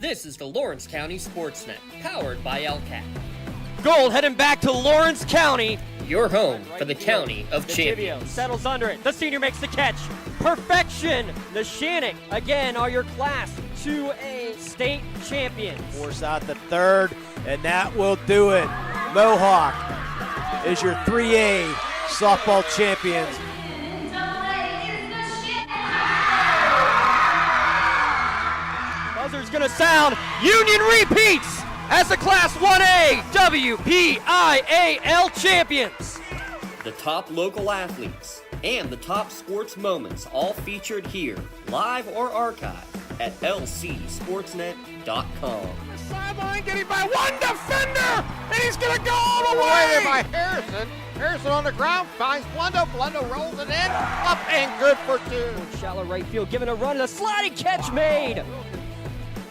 This is the Lawrence County SportsNet, powered by LCAP. Gold heading back to Lawrence County. Your home for the County of Champions. Settles under it. The senior makes the catch. Perfection. Neshannock, again, are your Class 2A state champions. Force out the third, and that will do it. Mohawk is your 3A softball champions. Buzzer's going to sound. Union repeats as the Class 1A WPIAL champions. The top local athletes and the top sports moments all featured here, live or archived at lcsportsnet.com. Sideline getting by one defender, and he's going to go all the way by Harrison. Harrison on the ground finds Blundo. Blundo rolls it in, up and good for two. Shallow right field, giving a run, and a sliding catch made.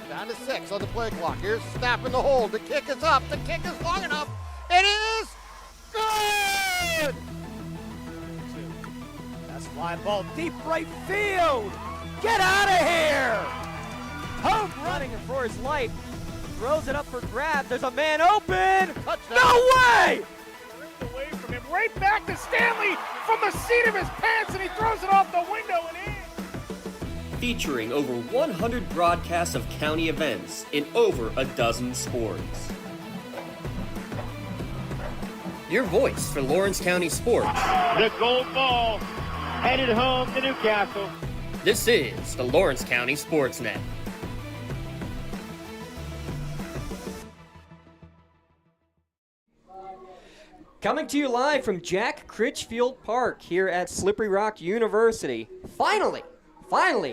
Down to 6 on the play clock. Here's snap in the hole. The kick is up. The kick is long enough. It is good. That's a fly ball deep right field. Get out of here. Hope running for his life. Throws it up for grab. There's a man open. Touchdown. No way! Away from him, right back to Stanley from the seat of his pants, and he throws it off the window and in. Featuring over 100 broadcasts of county events in over a dozen sports. Your voice for Lawrence County sports. The gold ball headed home to Newcastle. This is the Lawrence County SportsNet. Coming to you live from Jack Critchfield Park here at Slippery Rock University. Finally,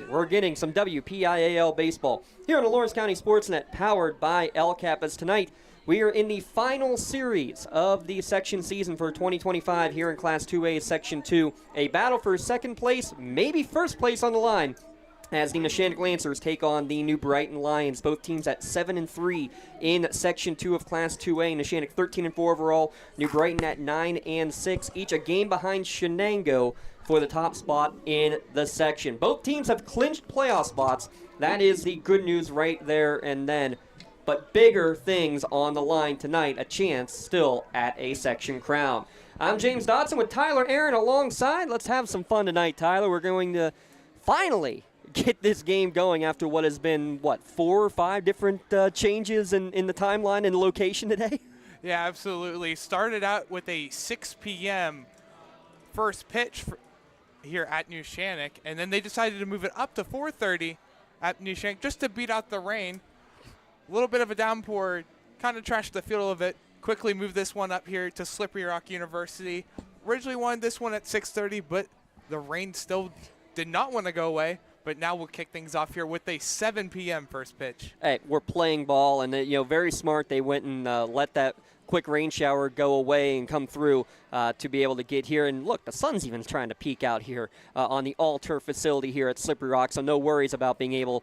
we're getting some WPIAL baseball here on the Lawrence County SportsNet, powered by LCAP. As tonight, we are in the final series of the section season for 2025 here in Class 2A Section 2. A battle for second place, maybe first place on the line, as the Neshannock Lancers take on the New Brighton Lions. Both teams at 7-3 in Section 2 of Class 2A. Neshannock 13-4 overall. New Brighton at 9-6, each a game behind Shenango for the top spot in the section. Both teams have clinched playoff spots. That is the good news right there and then. But bigger things on the line tonight. A chance still at a section crown. I'm James Dodson with Tyler Aaron alongside. Let's have some fun tonight, Tyler. We're going to finally get this game going after what has been, 4 or 5 different changes in the timeline and location today? Yeah, absolutely. Started out with a 6 p.m. first pitch here at Neshannock, and then they decided to move it up to 4:30 at Neshannock just to beat out the rain. A little bit of a downpour, kind of trashed the field a little bit. Quickly moved this one up here to Slippery Rock University. Originally wanted this one at 6:30, but the rain still did not want to go away. But now we'll kick things off here with a 7 p.m. first pitch. Hey, we're playing ball, and very smart. They went and let that quick rain shower go away and come through to be able to get here. And look, the sun's even trying to peek out here on the all-turf facility here at Slippery Rock, so no worries about being able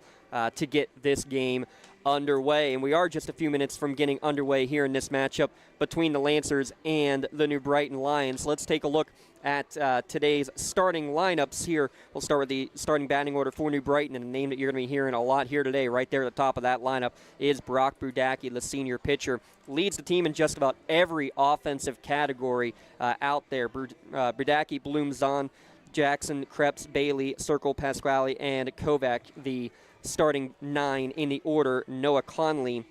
to get this game underway. And we are just a few minutes from getting underway here in this matchup between the Lancers and the New Brighton Lions. Let's take a look at today's starting lineups here. We'll start with the starting batting order for New Brighton, and a name that you're going to be hearing a lot here today. Right there at the top of that lineup is Brock Brudacki, the senior pitcher. Leads the team in just about every offensive category out there. Brudacki, Bloomzon, Jackson, Krebs, Bailey, Circle, Pasquale, and Kovac, the starting 9 in the order. Noah Conley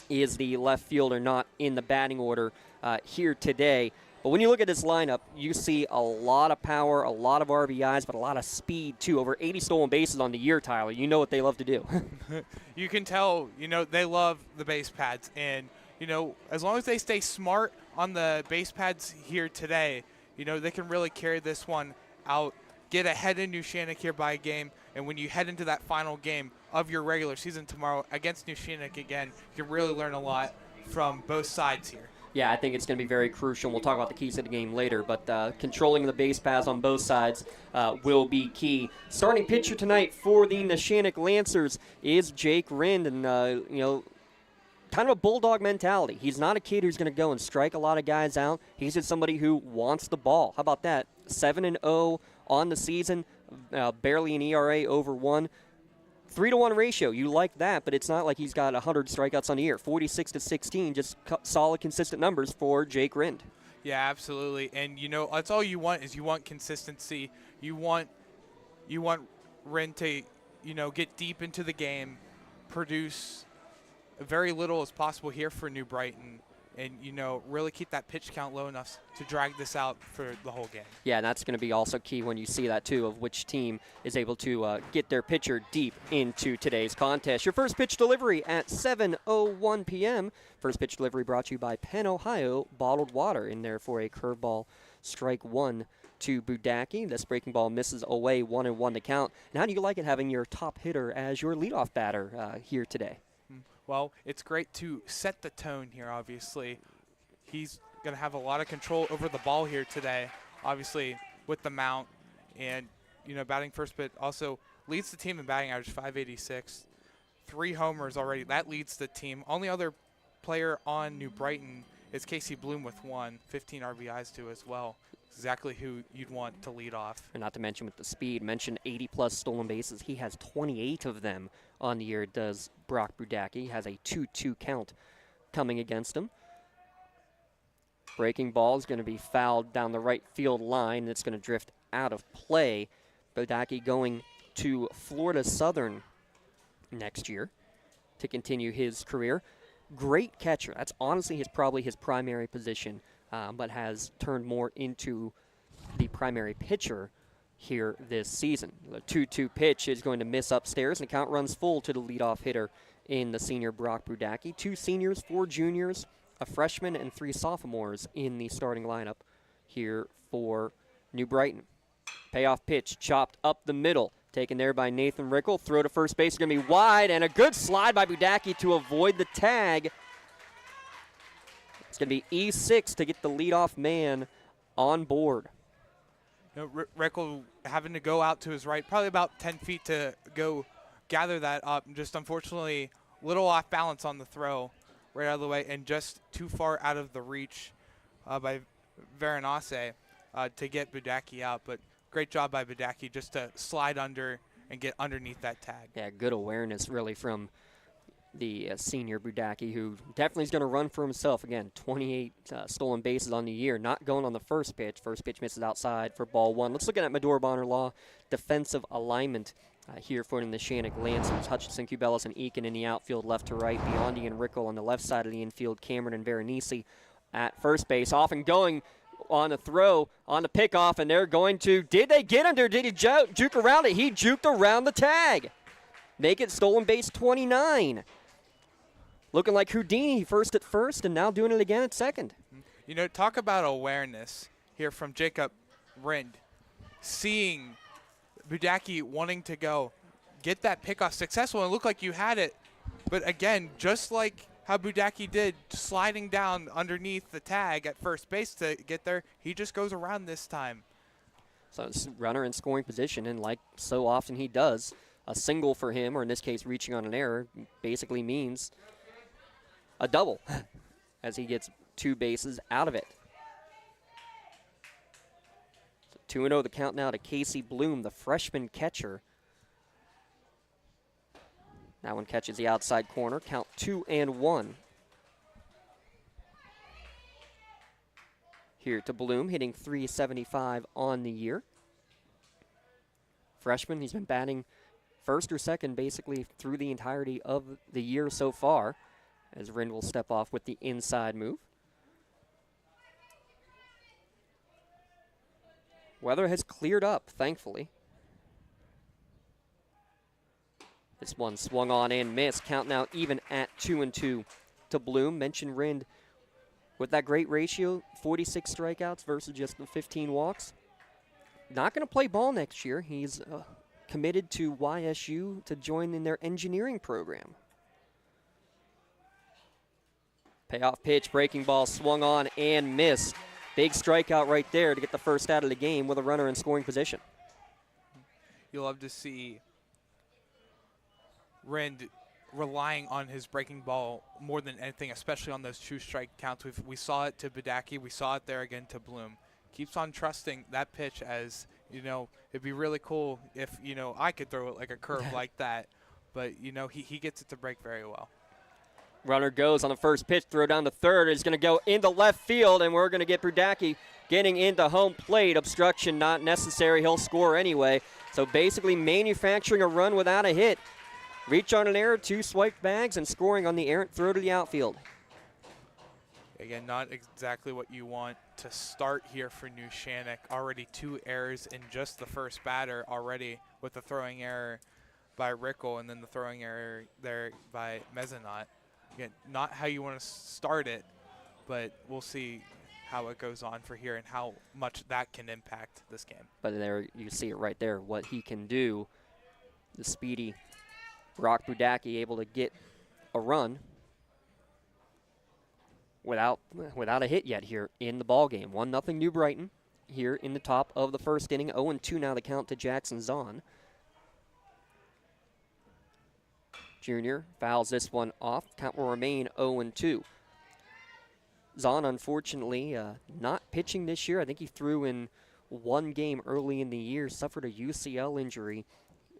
is the left fielder, not in the batting order here today. But when you look at this lineup, you see a lot of power, a lot of RBIs, but a lot of speed, too. Over 80 stolen bases on the year, Tyler. You know what they love to do. You can tell, they love the base pads. And, as long as they stay smart on the base pads here today, they can really carry this one out, get ahead in Neshannock here by a game. And when you head into that final game of your regular season tomorrow against Neshannock again, you can really learn a lot from both sides here. Yeah, I think it's going to be very crucial. We'll talk about the keys to the game later, but controlling the base paths on both sides will be key. Starting pitcher tonight for the Neshannock Lancers is Jake Rind, and kind of a bulldog mentality. He's not a kid who's going to go and strike a lot of guys out. He's just somebody who wants the ball. How about that? 7-0 on the season, barely an ERA over 1. 3-to-1 ratio. You like that, but it's not like he's got 100 strikeouts on the year. 46-16, just solid, consistent numbers for Jake Rind. Yeah, absolutely. And, that's all you want is you want consistency. You want Rind to, get deep into the game, produce very little as possible here for New Brighton, and, really keep that pitch count low enough to drag this out for the whole game. Yeah, and that's going to be also key when you see that, too, of which team is able to get their pitcher deep into today's contest. Your first pitch delivery at 7:01 p.m. First pitch delivery brought to you by Penn, Ohio Bottled Water. In there for a curveball, strike one to Budacki. This breaking ball misses away, 1-1 to count. And how do you like it having your top hitter as your leadoff batter here today? Well, it's great to set the tone here, obviously. He's going to have a lot of control over the ball here today, obviously, with the mount. And, batting first, but also leads the team in batting average, 586. 3 homers already. That leads the team. Only other player on New Brighton is Casey Bloom with 1, 15 RBIs too as well. Exactly who you'd want to lead off. And not to mention with the speed, mentioned 80-plus stolen bases. He has 28 of them on the year, does Brock Budacki. Has a 2-2 count coming against him. Breaking ball is going to be fouled down the right field line. It's going to drift out of play. Budacki going to Florida Southern next year to continue his career. Great catcher. That's honestly probably his primary position, but has turned more into the primary pitcher here this season. The 2-2 pitch is going to miss upstairs, and the count runs full to the leadoff hitter in the senior Brock Budacki. 2 seniors, 4 juniors, a freshman, and 3 sophomores in the starting lineup here for New Brighton. Payoff pitch chopped up the middle. Taken there by Nathan Rickle. Throw to first base is going to be wide, and a good slide by Budacki to avoid the tag. It's going to be E6 to get the leadoff man on board. Rickle having to go out to his right, probably about 10 feet to go gather that up. Just unfortunately, little off balance on the throw right out of the way, and just too far out of the reach by Varanase to get Budacki out. But great job by Budacki just to slide under and get underneath that tag. Yeah, good awareness really from the senior Budacki, who definitely is going to run for himself. Again, 28 stolen bases on the year, not going on the first pitch. First pitch misses outside for ball 1. Let's look at Medora Bonner Law defensive alignment here for the Neshannock Lancers. Hutchinson, Cubelis, and Eakin in the outfield left to right. Biondi and Rickle on the left side of the infield. Cameron and Veronese at first base. Off and going on the throw, on the pickoff, and they're going to, did they get him, or did he juke around it? He juked around the tag. Make it stolen base 29. Looking like Houdini first at first, and now doing it again at second. Talk about awareness here from Jacob Rind. Seeing Budacki wanting to go get that pickoff successful, and it looked like you had it. But again, just like how Budacki did, sliding down underneath the tag at first base to get there, he just goes around this time. So it's runner in scoring position, and like so often he does, a single for him, or in this case reaching on an error, basically means a double as he gets 2 bases out of it. So 2-0 the count now to Casey Bloom, the freshman catcher. That one catches the outside corner. Count 2-1. Here to Bloom, hitting .375 on the year. Freshman, he's been batting first or second basically through the entirety of the year so far, as Rind will step off with the inside move. Weather has cleared up, thankfully. This one swung on and missed. Count now even at 2-2 to Bloom. Mentioned Rind with that great ratio, 46 strikeouts versus just the 15 walks. Not going to play ball next year. He's committed to YSU to join in their engineering program. Payoff pitch, breaking ball, swung on and missed. Big strikeout right there to get the first out of the game with a runner in scoring position. You'll love to see Rind relying on his breaking ball more than anything, especially on those 2 strike counts. We saw it to Budacki. We saw it there again to Bloom. Keeps on trusting that pitch, as, it'd be really cool if, I could throw it like a curve like that. but, he gets it to break very well. Runner goes on the first pitch, throw down to third. Is going to go into left field, and we're going to get Burdacki getting into home plate. Obstruction not necessary. He'll score anyway. So basically manufacturing a run without a hit. Reach on an error, 2 swiped bags, and scoring on the errant throw to the outfield. Again, not exactly what you want to start here for Neshannock. Already 2 errors in just the first batter already, with the throwing error by Rickle and then the throwing error there by Neshannock. Again, not how you want to start it, but we'll see how it goes on for here and how much that can impact this game. But there you see it right there, what he can do. The speedy Brock Burdacki able to get a run without a hit yet here in the ball game. 1-0 New Brighton here in the top of the first inning. 0-2 now the count to Jackson Zahn. Junior fouls this one off. Count will remain 0-2. Zahn, unfortunately, not pitching this year. I think he threw in 1 game early in the year, suffered a UCL injury.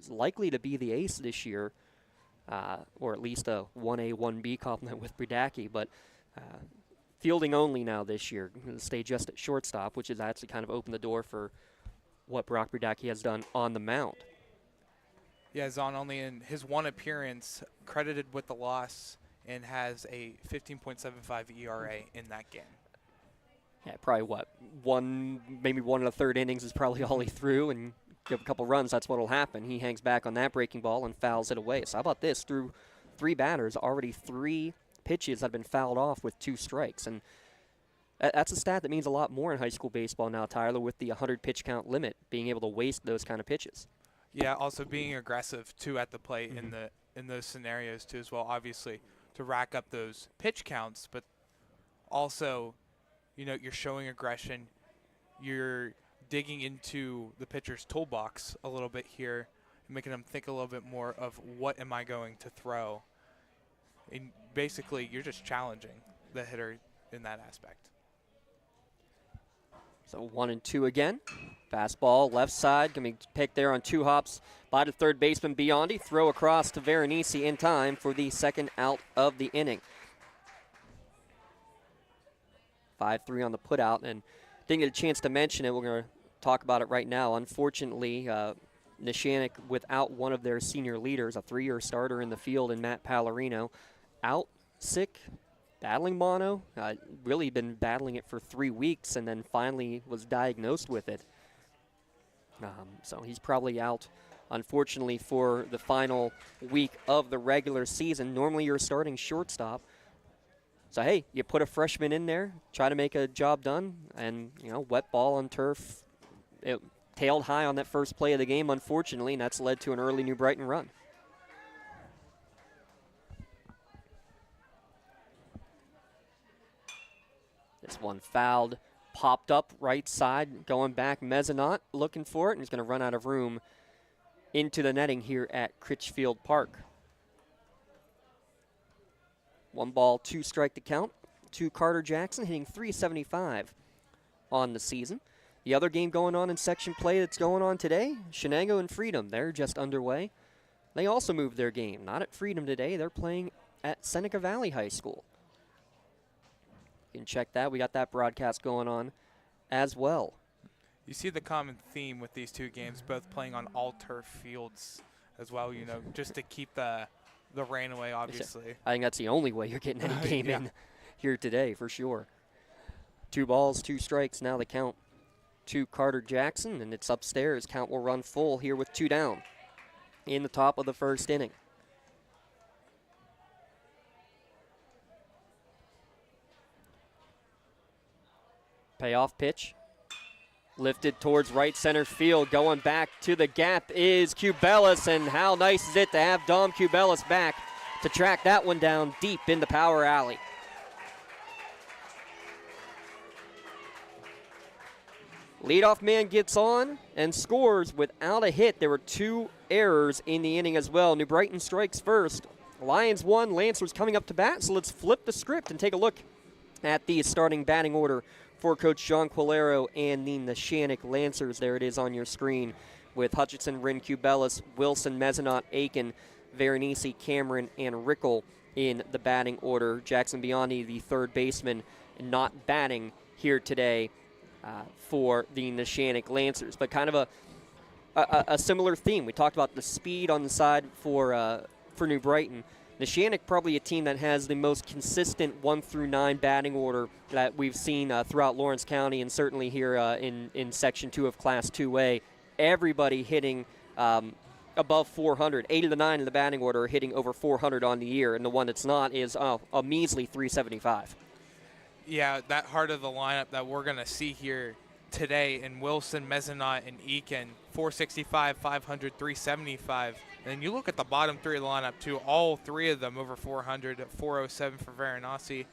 Is likely to be the ace this year, or at least a 1A, 1B complement with Burdacki, but fielding only now this year. He'll stay just at shortstop, which has actually kind of opened the door for what Brock Burdacki has done on the mound. Yeah, Zahn only in his 1 appearance, credited with the loss, and has a 15.75 ERA in that game. Yeah, probably maybe 1 1/3 innings is probably all he threw, and give a couple runs, that's what'll happen. He hangs back on that breaking ball and fouls it away. So how about this? Through 3 batters, already 3 pitches have been fouled off with 2 strikes. And that's a stat that means a lot more in high school baseball now, Tyler, with the 100 pitch count limit, being able to waste those kind of pitches. Yeah, also being aggressive, too, at the plate in those scenarios, too, as well, obviously, to rack up those pitch counts. But also, you're showing aggression. You're digging into the pitcher's toolbox a little bit here, making them think a little bit more of what am I going to throw. And basically, you're just challenging the hitter in that aspect. So 1-2 again. Fastball left side, going to be picked there on 2 hops by the third baseman Biondi. Throw across to Veronese in time for the second out of the inning. 5-3 on the putout, and didn't get a chance to mention it. We're going to talk about it right now. Unfortunately, Neshannock, without one of their senior leaders, a 3-year starter in the field, and Matt Pallarino, out sick, battling mono. Really been battling it for 3 weeks, and then finally was diagnosed with it. So he's probably out, unfortunately, for the final week of the regular season. Normally you're starting shortstop. So, hey, you put a freshman in there, try to make a job done, and, wet ball on turf. It tailed high on that first play of the game, unfortunately, and that's led to an early New Brighton run. This one fouled, popped up right side, going back. Neshannock looking for it, and he's going to run out of room into the netting here at Critchfield Park. 1 ball, 2 strike to count to Carter Jackson, hitting .375 on the season. The other game going on in section play that's going on today, Shenango and Freedom, they're just underway. They also moved their game, not at Freedom today. They're playing at Seneca Valley High School. You can check that. We got that broadcast going on as well. You see the common theme with these 2 games, both playing on all turf fields as well, just to keep the rain away, obviously. I think that's the only way you're getting any game in here today, for sure. 2 balls, 2 strikes, now the count to Carter Jackson, and it's upstairs. Count will run full here with 2 down in the top of the first inning. Payoff pitch. Lifted towards right center field. Going back to the gap is Cubelis, and how nice is it to have Dom Cubelis back to track that one down deep in the power alley. Leadoff man gets on and scores without a hit. There were 2 errors in the inning as well. New Brighton strikes first. Lions 1, Lancers coming up to bat, so let's flip the script and take a look at the starting batting order for Coach John Quilero and the Neshannock Lancers. There it is on your screen with Hutchinson, Rinn, Cubelis, Wilson, Neshannock, Aiken, Veronese, Cameron, and Rickle in the batting order. Jackson Biondi, the third baseman, not batting here today for the Neshannock Lancers. But kind of a similar theme. We talked about the speed on the side for New Brighton. Neshannock probably a team that has the most consistent 1 through 9 batting order that we've seen throughout Lawrence County, and certainly here in Section 2 of Class 2A. Everybody hitting above 400. 8 of the 9 in the batting order are hitting over 400 on the year, and the one that's not is a measly 375. Yeah, that heart of the lineup that we're going to see here today in Wilson, Mezzanot, and Eakin, 465, 500, 375. And you look at the bottom three of the lineup, too. All three of them over 400, 407 for Veronese,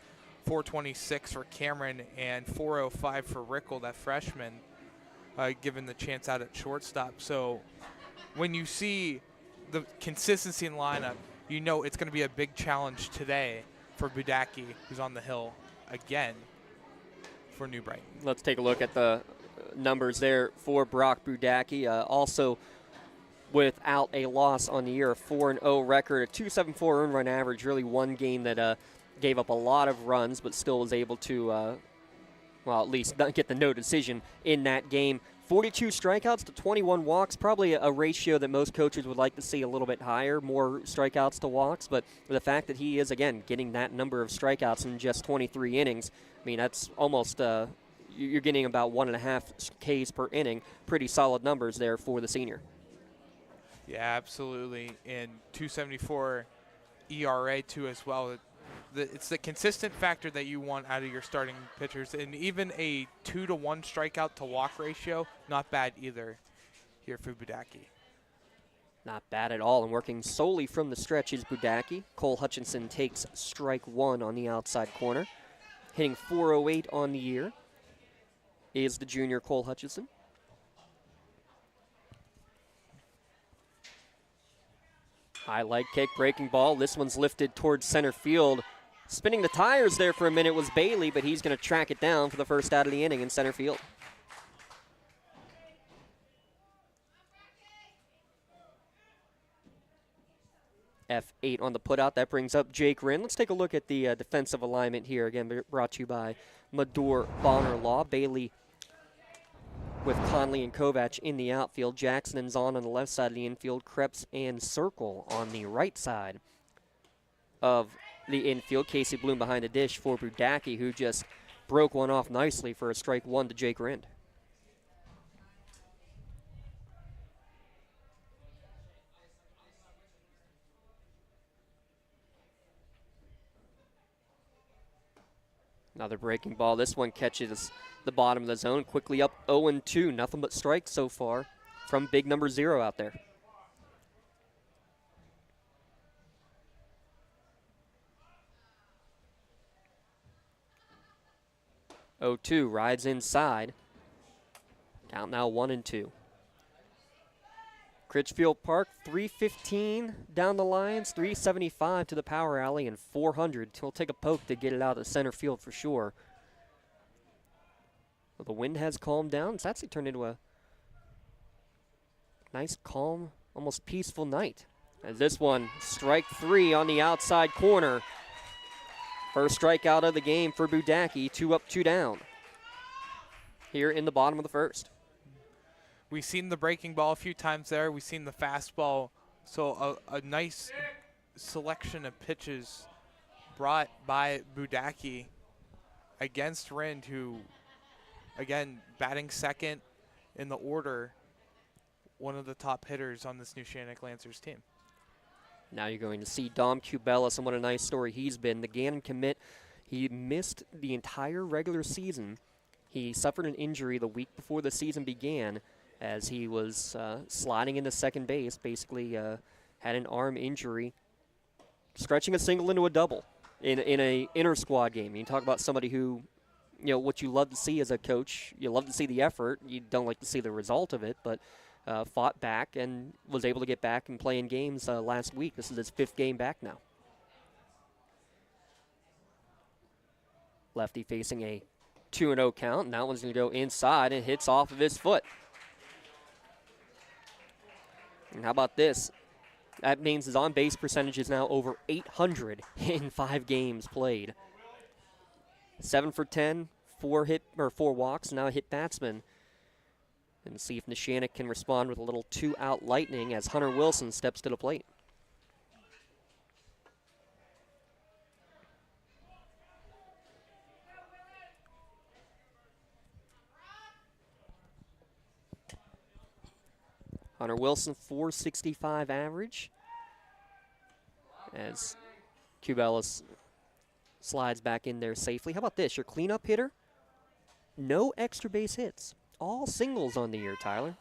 426 for Cameron, and 405 for Rickle, that freshman, given the chance out at shortstop. So when you see the consistency in the lineup, you know it's going to be a big challenge today for Budacki, who's on the hill again for New Brighton. Let's take a look at the numbers there for Brock Budacki. Also without a loss on the year, a 4-0 record, a 2.74 earned run average. Really one game that gave up a lot of runs, but still was able to, at least get the no decision in that game. 42 strikeouts to 21 walks, probably a ratio that most coaches would like to see a little bit higher, more strikeouts to walks. But the fact that he is, again, getting that number of strikeouts in just 23 innings, I mean, that's almost you're getting about 1.5 Ks per inning. Pretty solid numbers there for the senior. Yeah, absolutely. And 2.74 ERA, too, as well. It's the consistent factor that you want out of your starting pitchers. And even a 2-to-1 strikeout to walk ratio, not bad either here for Budacki. Not bad at all. And working solely from the stretch is Budacki. Cole Hutchinson takes strike one on the outside corner. Hitting .408 on the year is the junior Cole Hutchinson. High leg kick, breaking ball. This one's lifted towards center field. Spinning the tires there for a minute was Bailey, but he's going to track it down for the first out of the inning in center field. F8 on the putout. That brings up Jake Wren. Let's take a look at the defensive alignment here. Again, brought to you by Mador Bonner Law. Bailey with Conley and Kovac in the outfield. Jackson and Zahn on the left side of the infield. Krebs and Circle on the right side of the infield. Casey Bloom behind the dish for Budacki, who just broke one off nicely for a strike one to Jake Rind. Another breaking ball. This one catches the bottom of the zone. Quickly up 0-2. Nothing but strikes so far from big number 0 out there. .02 rides inside. Count now 1-2. Critchfield Park, 315 down the lines, 375 to the power alley, and 400. He'll take a poke to get it out of center field for sure. Well, the wind has calmed down. It's actually turned into a nice, calm, almost peaceful night. As this one, strike 3 on the outside corner. First strikeout of the game for Budacki, 2 up, 2 down. Here in the bottom of the first. We've seen the breaking ball a few times there. We've seen the fastball. So a nice selection of pitches brought by Budacki against Rind, who, again, batting second in the order, one of the top hitters on this Neshannock Lancers team. Now you're going to see Dom Cubelis, and what a nice story he's been. The Gannon commit, he missed the entire regular season. He suffered an injury the week before the season began as he was sliding into second base, basically had an arm injury, stretching a single into a double in a inter-squad game. You talk about somebody who, you know, what you love to see as a coach, you love to see the effort. You don't like to see the result of it, but fought back and was able to get back and play in games last week. This is his 5th game back now. Lefty facing a 2-0 count, and that one's going to go inside and hits off of his foot. And how about this? That means his on-base percentage is now over 800 in 5 games played. 7 for 10, 4 walks, now a hit batsman. And see if Neshannock can respond with a little 2-out lightning as Hunter Wilson steps to the plate. Hunter Wilson, 465 average. As Cubelis slides back in there safely. How about this? Your cleanup hitter, no extra base hits. All singles on the year, Tyler.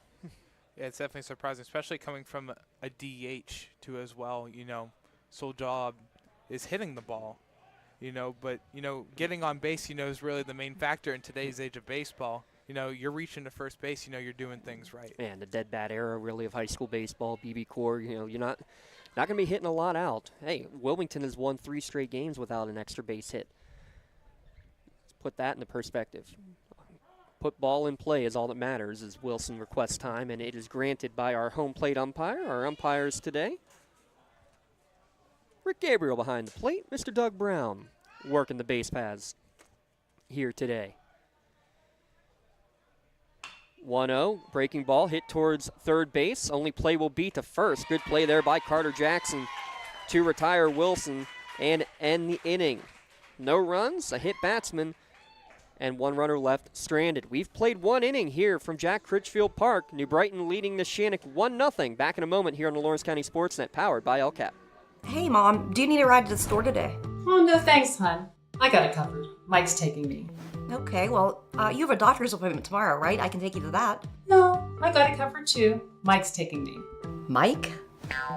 Yeah, it's definitely surprising, especially coming from a DH too as well. You know, sole job is hitting the ball. You know, but you know, getting on base, you know, is really the main factor in today's age of baseball. You know, you're reaching to first base, you know, you're doing things right. And the dead bat era, really, of high school baseball, BB Core, you know, you're not going to be hitting a lot out. Hey, Wilmington has won 3 straight games without an extra base hit. Let's put that into perspective. Put ball in play is all that matters as Wilson requests time, and it is granted by our home plate umpire. Our umpires today, Rick Gabriel behind the plate, Mr. Doug Brown working the base paths here today. 1-0, breaking ball, hit towards third base. Only play will be to first. Good play there by Carter Jackson to retire Wilson and end the inning. No runs, a hit batsman, and 1 runner left stranded. We've played 1 inning here from Jack Critchfield Park. New Brighton leading Neshannock 1-0. Back in a moment here on the Lawrence County SportsNet, powered by LCAP. Hey, Mom, do you need a ride to the store today? Oh, no thanks, hon. I got it covered. Mike's taking me. Okay, well, you have a doctor's appointment tomorrow, right? I can take you to that. No, I got it covered too. Mike's taking me. Mike?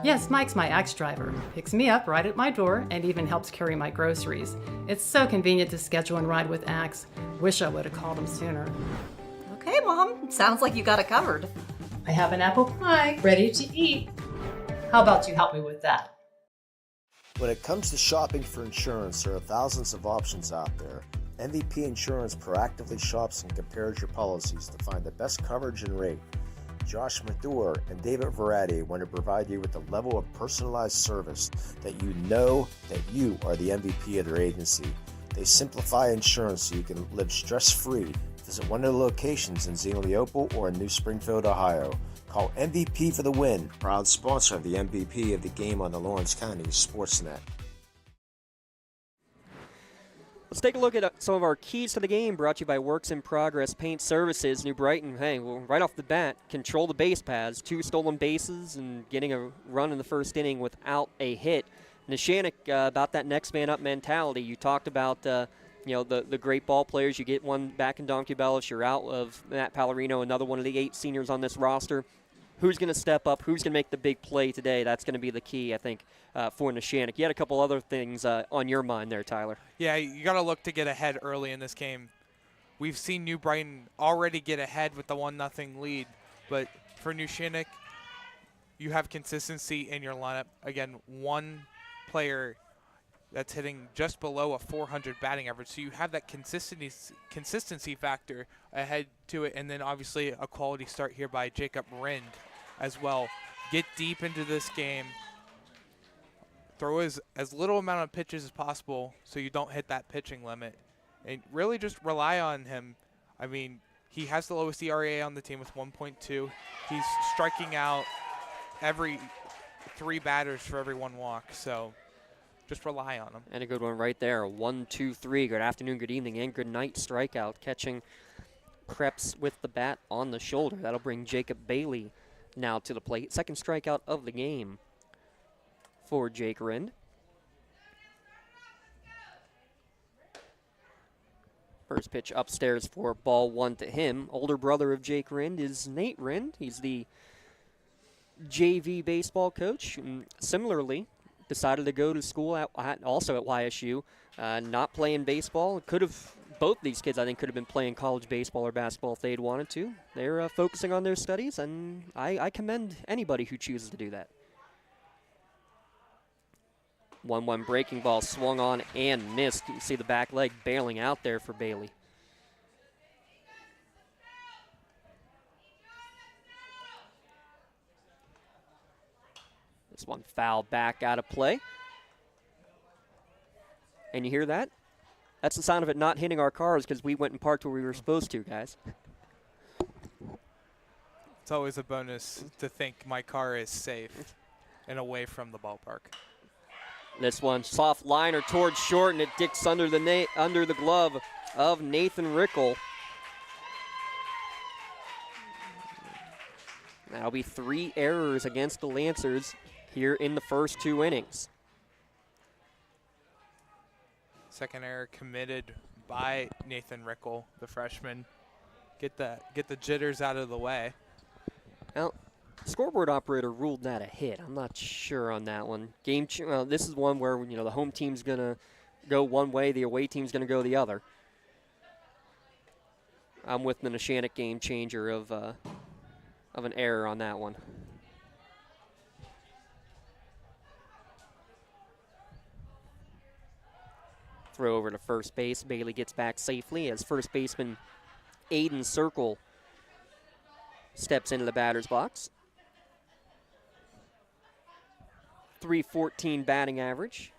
Yes, Mike's my Axe driver. Picks me up right at my door and even helps carry my groceries. It's so convenient to schedule and ride with Axe. Wish I would have called him sooner. Okay, Mom. Sounds like you got it covered. I have an apple pie ready to eat. How about you help me with that? When it comes to shopping for insurance, there are thousands of options out there. MVP Insurance proactively shops and compares your policies to find the best coverage and rate. Josh Madure and David Verratti want to provide you with the level of personalized service that you know that you are the MVP of their agency. They simplify insurance so you can live stress-free. Visit one of the locations in Xenia Opal or in New Springfield, Ohio. Call MVP for the win. Proud sponsor of the MVP of the game on the Lawrence County SportsNet. Let's take a look at some of our keys to the game, brought to you by Works in Progress Paint Services. New Brighton, hey, well, right off the bat, control the base paths, 2 stolen bases, and getting a run in the first inning without a hit. Neshannock, about that next man up mentality. You talked about the great ball players. You get one back in Don Cubelis, you're out of Matt Pallarino, another one of the 8 seniors on this roster. Who's going to step up? Who's going to make the big play today? That's going to be the key, I think, for Neshannock. You had a couple other things on your mind there, Tyler. Yeah, you got to look to get ahead early in this game. We've seen New Brighton already get ahead with the 1-0 lead, but for Neshannock, you have consistency in your lineup. Again, one player that's hitting just below a 400 batting average, so you have that consistency factor ahead to it, and then obviously a quality start here by Jacob Rind as well. Get deep into this game. Throw as little amount of pitches as possible so you don't hit that pitching limit. And really just rely on him. I mean, he has the lowest ERA on the team with 1.2. He's striking out every 3 batters for every 1 walk. So just rely on him. And a good one right there. 1-2-3. Good afternoon, good evening, and good night strikeout. Catching Krebs with the bat on the shoulder. That'll bring Jacob Bailey now to the plate. Second strikeout of the game for Jake Rind. First pitch upstairs for ball 1 to him. Older brother of Jake Rind is Nate Rind. He's the JV baseball coach. And similarly, decided to go to school also at YSU, not playing baseball. Both these kids, I think, could have been playing college baseball or basketball if they'd wanted to. They're focusing on their studies, and I commend anybody who chooses to do that. 1-1 breaking ball swung on and missed. You see the back leg bailing out there for Bailey. The This one fouled back out of play. And you hear that? That's the sound of it not hitting our cars because we went and parked where we were supposed to, guys. It's always a bonus to think my car is safe and away from the ballpark. This one, soft liner towards short, and it dicks under the glove of Nathan Rickle. That'll be 3 errors against the Lancers here in the first 2 innings. Second error committed by Nathan Rickle, the freshman. Get the jitters out of the way. Well, scoreboard operator ruled that a hit. I'm not sure on that one. This is one where the home team's gonna go one way, the away team's gonna go the other. I'm with the Neshannock game changer of an error on that one. Throw over to first base. Bailey gets back safely as first baseman Aiden Circle steps into the batter's box. .314 batting average.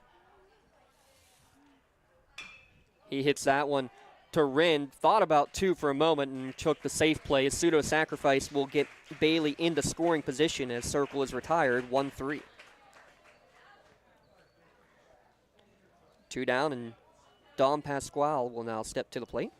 He hits that one to Rin. Thought about 2 for a moment and took the safe play. A pseudo sacrifice will get Bailey into scoring position as Circle is retired. 1-3. 2 down, and Dom Pasquale will now step to the plate.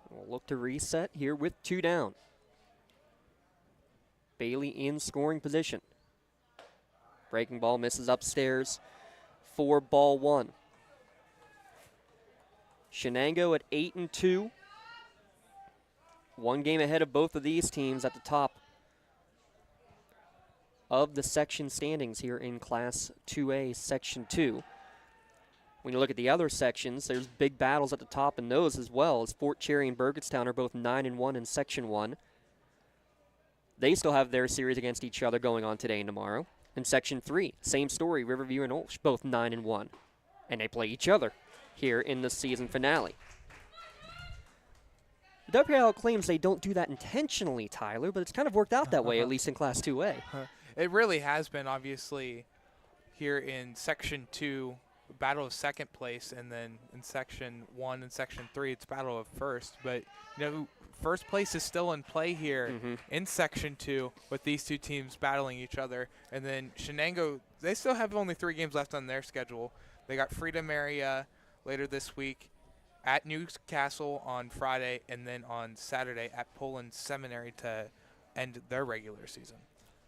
We'll look to reset here with 2 down. Bailey in scoring position. Breaking ball misses upstairs for ball 1. Shenango at 8-2. 1 game ahead of both of these teams at the top of the section standings here in Class 2A, Section 2. When you look at the other sections, there's big battles at the top in those as well, as Fort Cherry and Burgettstown are both 9-1 in Section 1. They still have their series against each other going on today and tomorrow. In Section 3, same story, Riverview and Olsh, both 9-1. And they play each other here in the season finale. The WPIAL claims they don't do that intentionally, Tyler, but it's kind of worked out that way, at least in Class 2A. It really has been, obviously, here in Section 2, battle of second place, and then in Section 1 and Section 3, it's battle of first. But, first place is still in play here in Section 2 with these 2 teams battling each other. And then Shenango, they still have only 3 games left on their schedule. They got Freedom Area later this week, at Newcastle on Friday, and then on Saturday at Poland Seminary to end their regular season.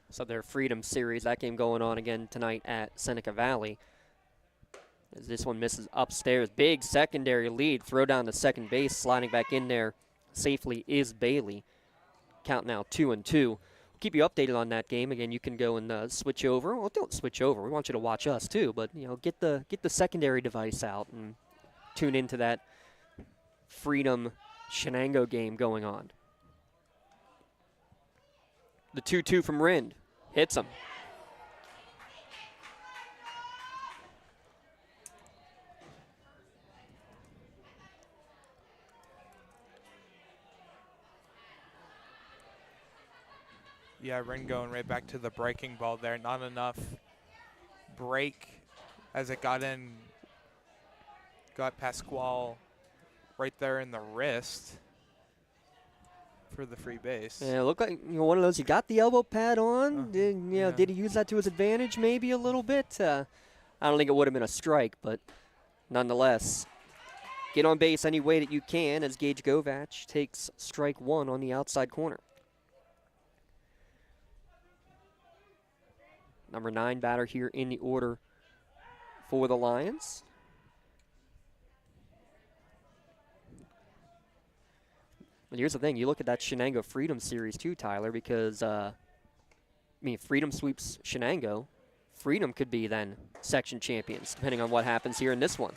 So their Freedom Series, that game going on again tonight at Seneca Valley. As this one misses upstairs. Big secondary lead. Throw down to second base. Sliding back in there safely is Bailey. Count now 2-2. We'll keep you updated on that game. Again, you can go and switch over. Well, don't switch over. We want you to watch us too. But get the secondary device out and tune into that Freedom Shenango game going on. The 2-2 from Rind hits him. Yeah, Ren going right back to the breaking ball there. Not enough break as it got in. Got Pasquale right there in the wrist for the free base. Yeah, it looked like one of those. You got the elbow pad on. Did he use that to his advantage maybe a little bit? I don't think it would have been a strike, but nonetheless, get on base any way that you can as Gage Govach takes strike 1 on the outside corner. Number 9 batter here in the order for the Lions. But here's the thing. You look at that Shenango Freedom Series too, Tyler, because, Freedom sweeps Shenango. Freedom could be then section champions, depending on what happens here in this one.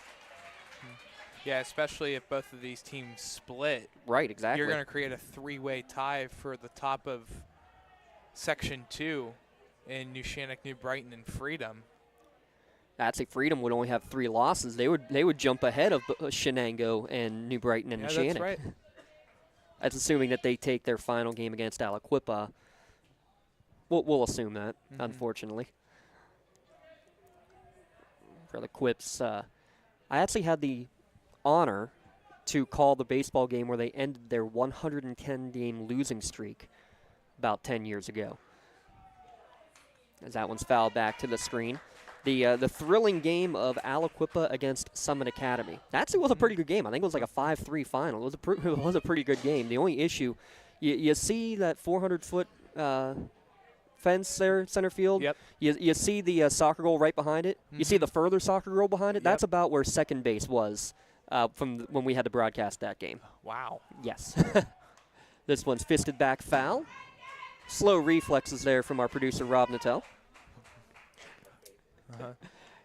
Yeah, especially if both of these teams split. Right, exactly. You're going to create a three-way tie for the top of Section 2 in Neshannock, New Brighton, and Freedom. I'd say Freedom would only have 3 losses. They would jump ahead of Shenango and New Brighton and Neshannock. That's right. That's assuming that they take their final game against Aliquippa. We'll assume that, unfortunately. For the Quips, I actually had the honor to call the baseball game where they ended their 110-game losing streak about 10 years ago. As that one's fouled back to the screen. The thrilling game of Aliquippa against Summit Academy. That actually was a pretty good game. I think it was like a 5-3 final. It was a pretty good game. The only issue, you see that 400-foot fence there, center field? Yep. You see the soccer goal right behind it? You see the further soccer goal behind it? Yep. That's about where second base was from when we had to broadcast that game. Wow. Yes. This one's fisted back foul. Slow reflexes there from our producer, Rob Nattel.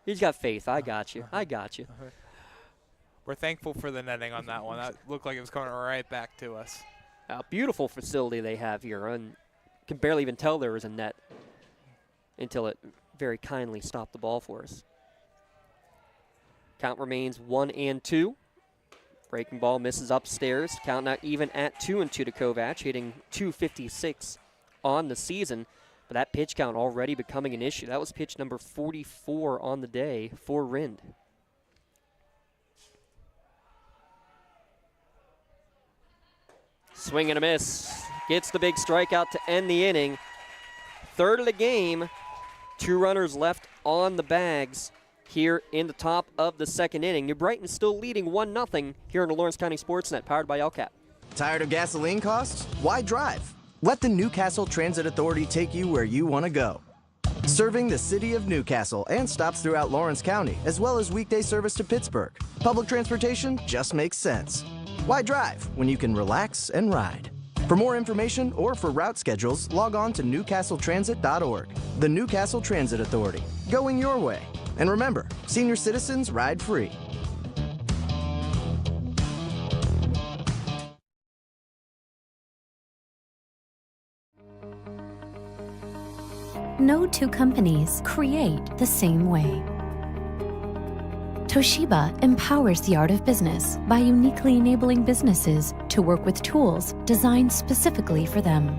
He's got faith. I got you. I got you. We're thankful for the netting on that one. That looked like it was coming right back to us. A beautiful facility they have here. And can barely even tell there was a net until it very kindly stopped the ball for us. Count remains 1-2. Breaking ball misses upstairs. Count now even at 2-2 to Kovac, hitting .256 on the season. But that pitch count already becoming an issue. That was pitch number 44 on the day for Rind. Swing and a miss. Gets the big strikeout to end the inning. Third of the game. 2 runners left on the bags here in the top of the second inning. New Brighton still leading 1-0 here on the Lawrence County SportsNet, powered by LCAP. Tired of gasoline costs? Why drive? Let the Newcastle Transit Authority take you where you want to go. Serving the city of Newcastle and stops throughout Lawrence County, as well as weekday service to Pittsburgh. Public transportation just makes sense. Why drive when you can relax and ride? For more information or for route schedules, log on to newcastletransit.org. The Newcastle Transit Authority, going your way. And remember, senior citizens ride free. No two companies create the same way. Toshiba empowers the art of business by uniquely enabling businesses to work with tools designed specifically for them.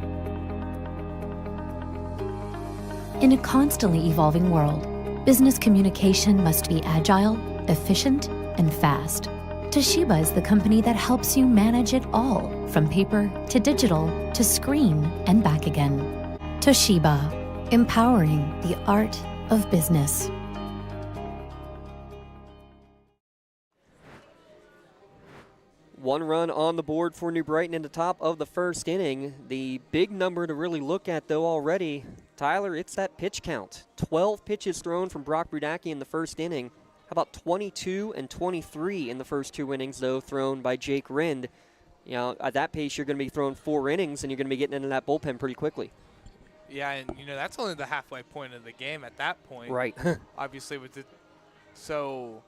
In a constantly evolving world, business communication must be agile, efficient, and fast. Toshiba is the company that helps you manage it all, from paper to digital to screen and back again. Toshiba, empowering the art of business. One run on the board for New Brighton in the top of the first inning. The big number to really look at, though, already, Tyler, it's that pitch count. 12 pitches thrown from Brock Brudacki in the first inning. How about 22 and 23 in the first 2 innings, though, thrown by Jake Rind? You know, at that pace, you're going to be throwing 4 innings, and you're going to be getting into that bullpen pretty quickly. Yeah, and, you know, that's only the halfway point of the game at that point. Right. Obviously, with it. So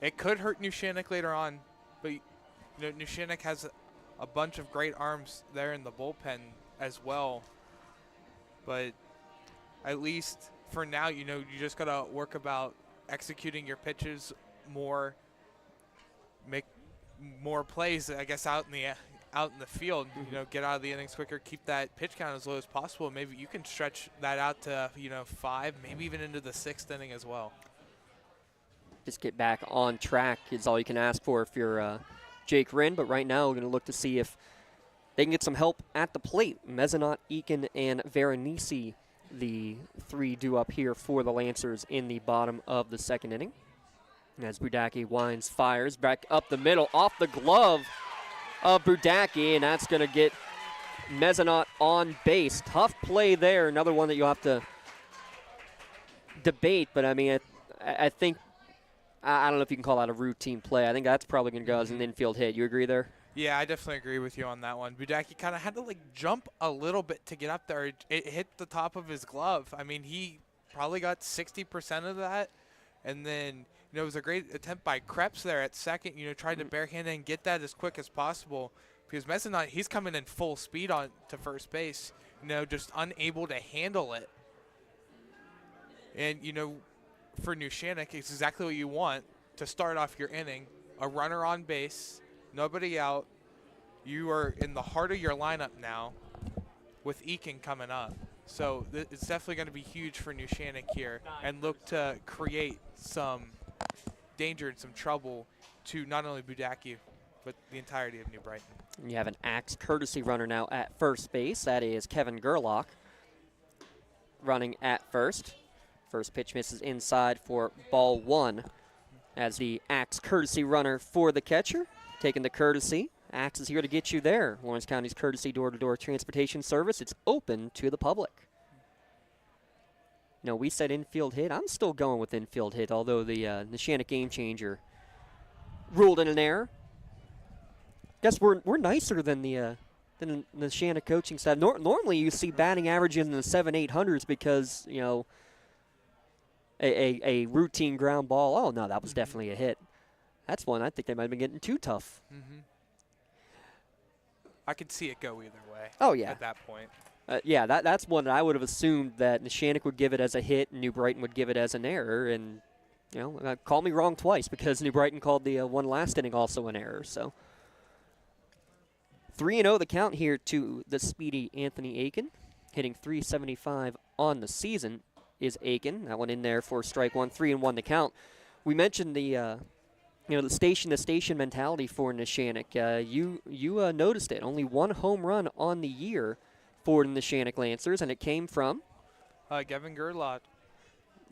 it could hurt Neshannock later on, but you know, Neshannock has a bunch of great arms there in the bullpen as well. But at least for now, you know, you just got to work about executing your pitches more, make more plays, I guess, out in the field. You know, get out of the innings quicker, keep that pitch count as low as possible. Maybe you can stretch that out to, you know, 5, maybe even into the 6th inning as well. Just get back on track is all you can ask for if you're Jake Rind, but right now we're going to look to see if they can get some help at the plate. Mezzanot, Eakin, and Veronese, the 3 due up here for the Lancers in the bottom of the second inning. And as Brudacki winds, fires back up the middle, off the glove of Brudacki, and that's going to get Mezzanot on base. Tough play there. Another one that you'll have to debate, but I mean, I think, I don't know if you can call that a routine play. I think that's probably going to go as an infield hit. You agree there? Yeah, I definitely agree with you on that one. Brudacki kind of had to, like, jump a little bit to get up there. It hit the top of his glove. I mean, he probably got 60% of that. And then, you it was a great attempt by Krebs there at second, trying to barehand and get that as quick as possible. Because Neshannock, he's coming in full speed on to first base, just unable to handle it. And, for Neshannock, it's exactly what you want to start off your inning. A runner on base, nobody out. You are in the heart of your lineup now with Eakin coming up. So it's definitely going to be huge for Neshannock here and look to create some danger and some trouble to not only Budaku, but the entirety of New Brighton. And you have an Axe courtesy runner now at first base. That is Kevin Gerlach running at first. First pitch misses inside for ball 1 as the Axe courtesy runner for the catcher. Taking the courtesy. Axe is here to get you there. Lawrence County's courtesy door-to-door transportation service. It's open to the public. We said infield hit. I'm still going with infield hit, although the Neshannock game changer ruled in an error. Guess we're nicer than the Neshannock coaching staff. Normally you see batting averages in the 700-800s because, a routine ground ball. Oh, no, that was definitely a hit. That's one I think they might have been getting too tough. Mm-hmm. I could see it go either way. Oh, yeah. At that point. Yeah, that's one that I would have assumed that Neshannock would give it as a hit and New Brighton would give it as an error. And, call me wrong twice because New Brighton called the one last inning also an error. So 3-0 the count here to the speedy Anthony Aiken. Hitting .375 on the season is Aiken. That one in there for strike one. 3-1 the count. We mentioned the station-to-station mentality for Neshannock. You noticed it. Only one home run on the year for the Neshannock Lancers, and it came from? Kevin Gerlach.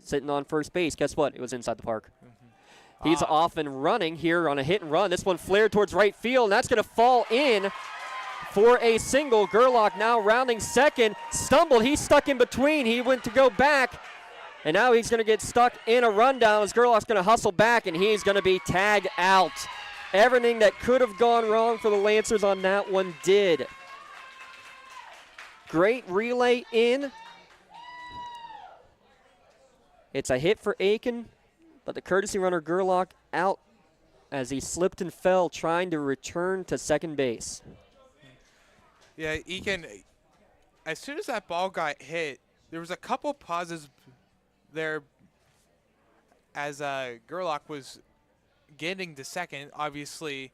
Sitting on first base. Guess what? It was inside the park. Mm-hmm. He's off and running here on a hit and run. This one flared towards right field, and that's going to fall in for a single. Gerlach now rounding second. Stumbled. He's stuck in between. He went to go back. And now he's going to get stuck in a rundown as Gerlach's going to hustle back, and he's going to be tagged out. Everything that could have gone wrong for the Lancers on that one did. Great relay in. It's a hit for Aiken, but the courtesy runner Gerlach out as he slipped and fell trying to return to second base. Yeah, Aiken, as soon as that ball got hit, there was a couple pauses there as Gerlach was getting to second. Obviously,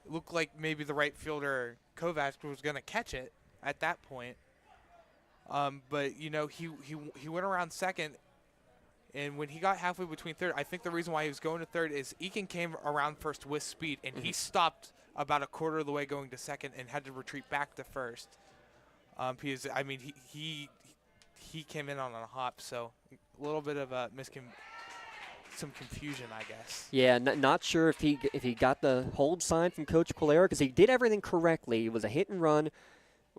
it looked like maybe the right fielder Kovacs was going to catch it at that point. But he went around second, and when he got halfway between third, I think the reason why he was going to third is Aiken came around first with speed, and he stopped about a quarter of the way going to second and had to retreat back to first. Because he came in on a hop, so a little bit of a some confusion, I guess. Yeah, not sure if he got the hold sign from Coach Quilera because he did everything correctly. It was a hit and run,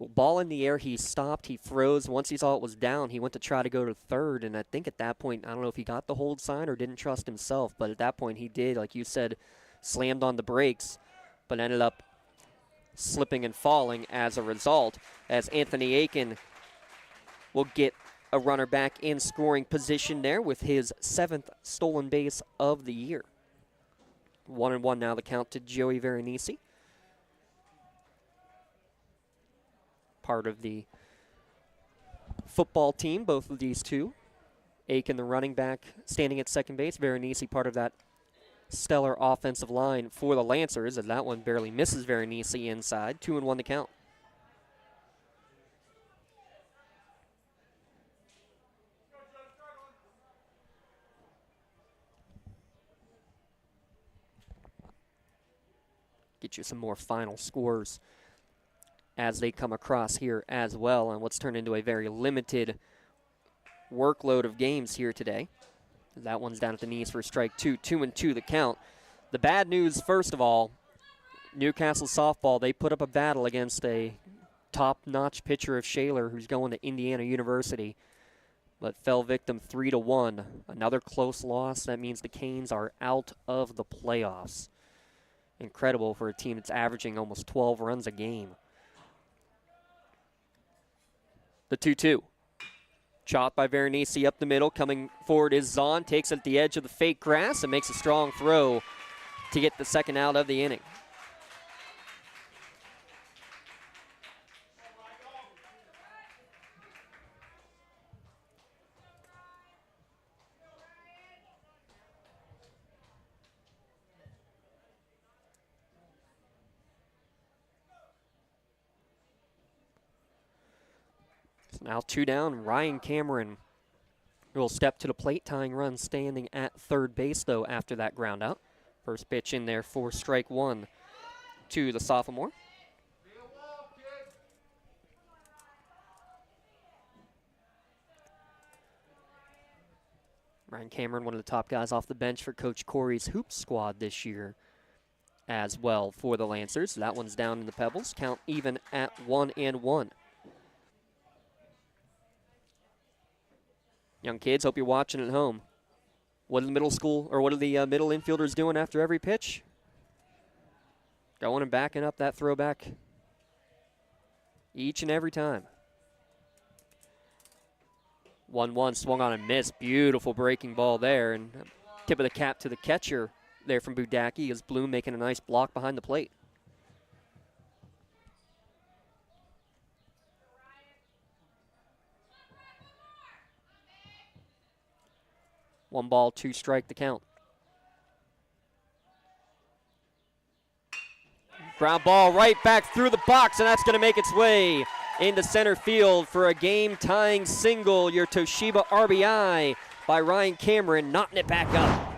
ball in the air. He stopped, he froze. Once he saw it was down, he went to try to go to third, and I think at that point, I don't know if he got the hold sign or didn't trust himself, but at that point he did, like you said, slammed on the brakes, but ended up slipping and falling as a result, as Anthony Aiken will get a runner back in scoring position there with his 7th stolen base of the year. 1-1 now the count to Joey Veronese. Part of the football team, both of these two. Aiken, the running back, standing at second base. Veronese, part of that stellar offensive line for the Lancers, as that one barely misses Veronese inside. 2-1 the count. Get you some more final scores as they come across here as well on what's turned into a very limited workload of games here today. That one's down at the knees for strike two. 2-2 the count. The bad news, first of all, Newcastle softball, they put up a battle against a top-notch pitcher of Shaler who's going to Indiana University, but fell victim 3-1. Another close loss. That means the Canes are out of the playoffs. Incredible for a team that's averaging almost 12 runs a game. The 2-2. Chopped by Veronese up the middle. Coming forward is Zahn. Takes it at the edge of the fake grass and makes a strong throw to get the second out of the inning. Now 2 down. Ryan Cameron will step to the plate, tying runs, standing at third base, though, after that ground out. First pitch in there for strike 1 to the sophomore. Ryan Cameron, one of the top guys off the bench for Coach Corey's Hoops squad this year as well for the Lancers. That one's down in the Pebbles. Count even at 1-1. Young kids, hope you're watching at home. What are the middle infielders doing after every pitch? Going and backing up that throwback each and every time. 1-1, swung on and missed. Beautiful breaking ball there, and tip of the cap to the catcher there from Budacki as Bloom making a nice block behind the plate. One ball, 2 strike the count. Ground ball right back through the box, and that's going to make its way into center field for a game-tying single. Your Toshiba RBI by Ryan Cameron, knotting it back up.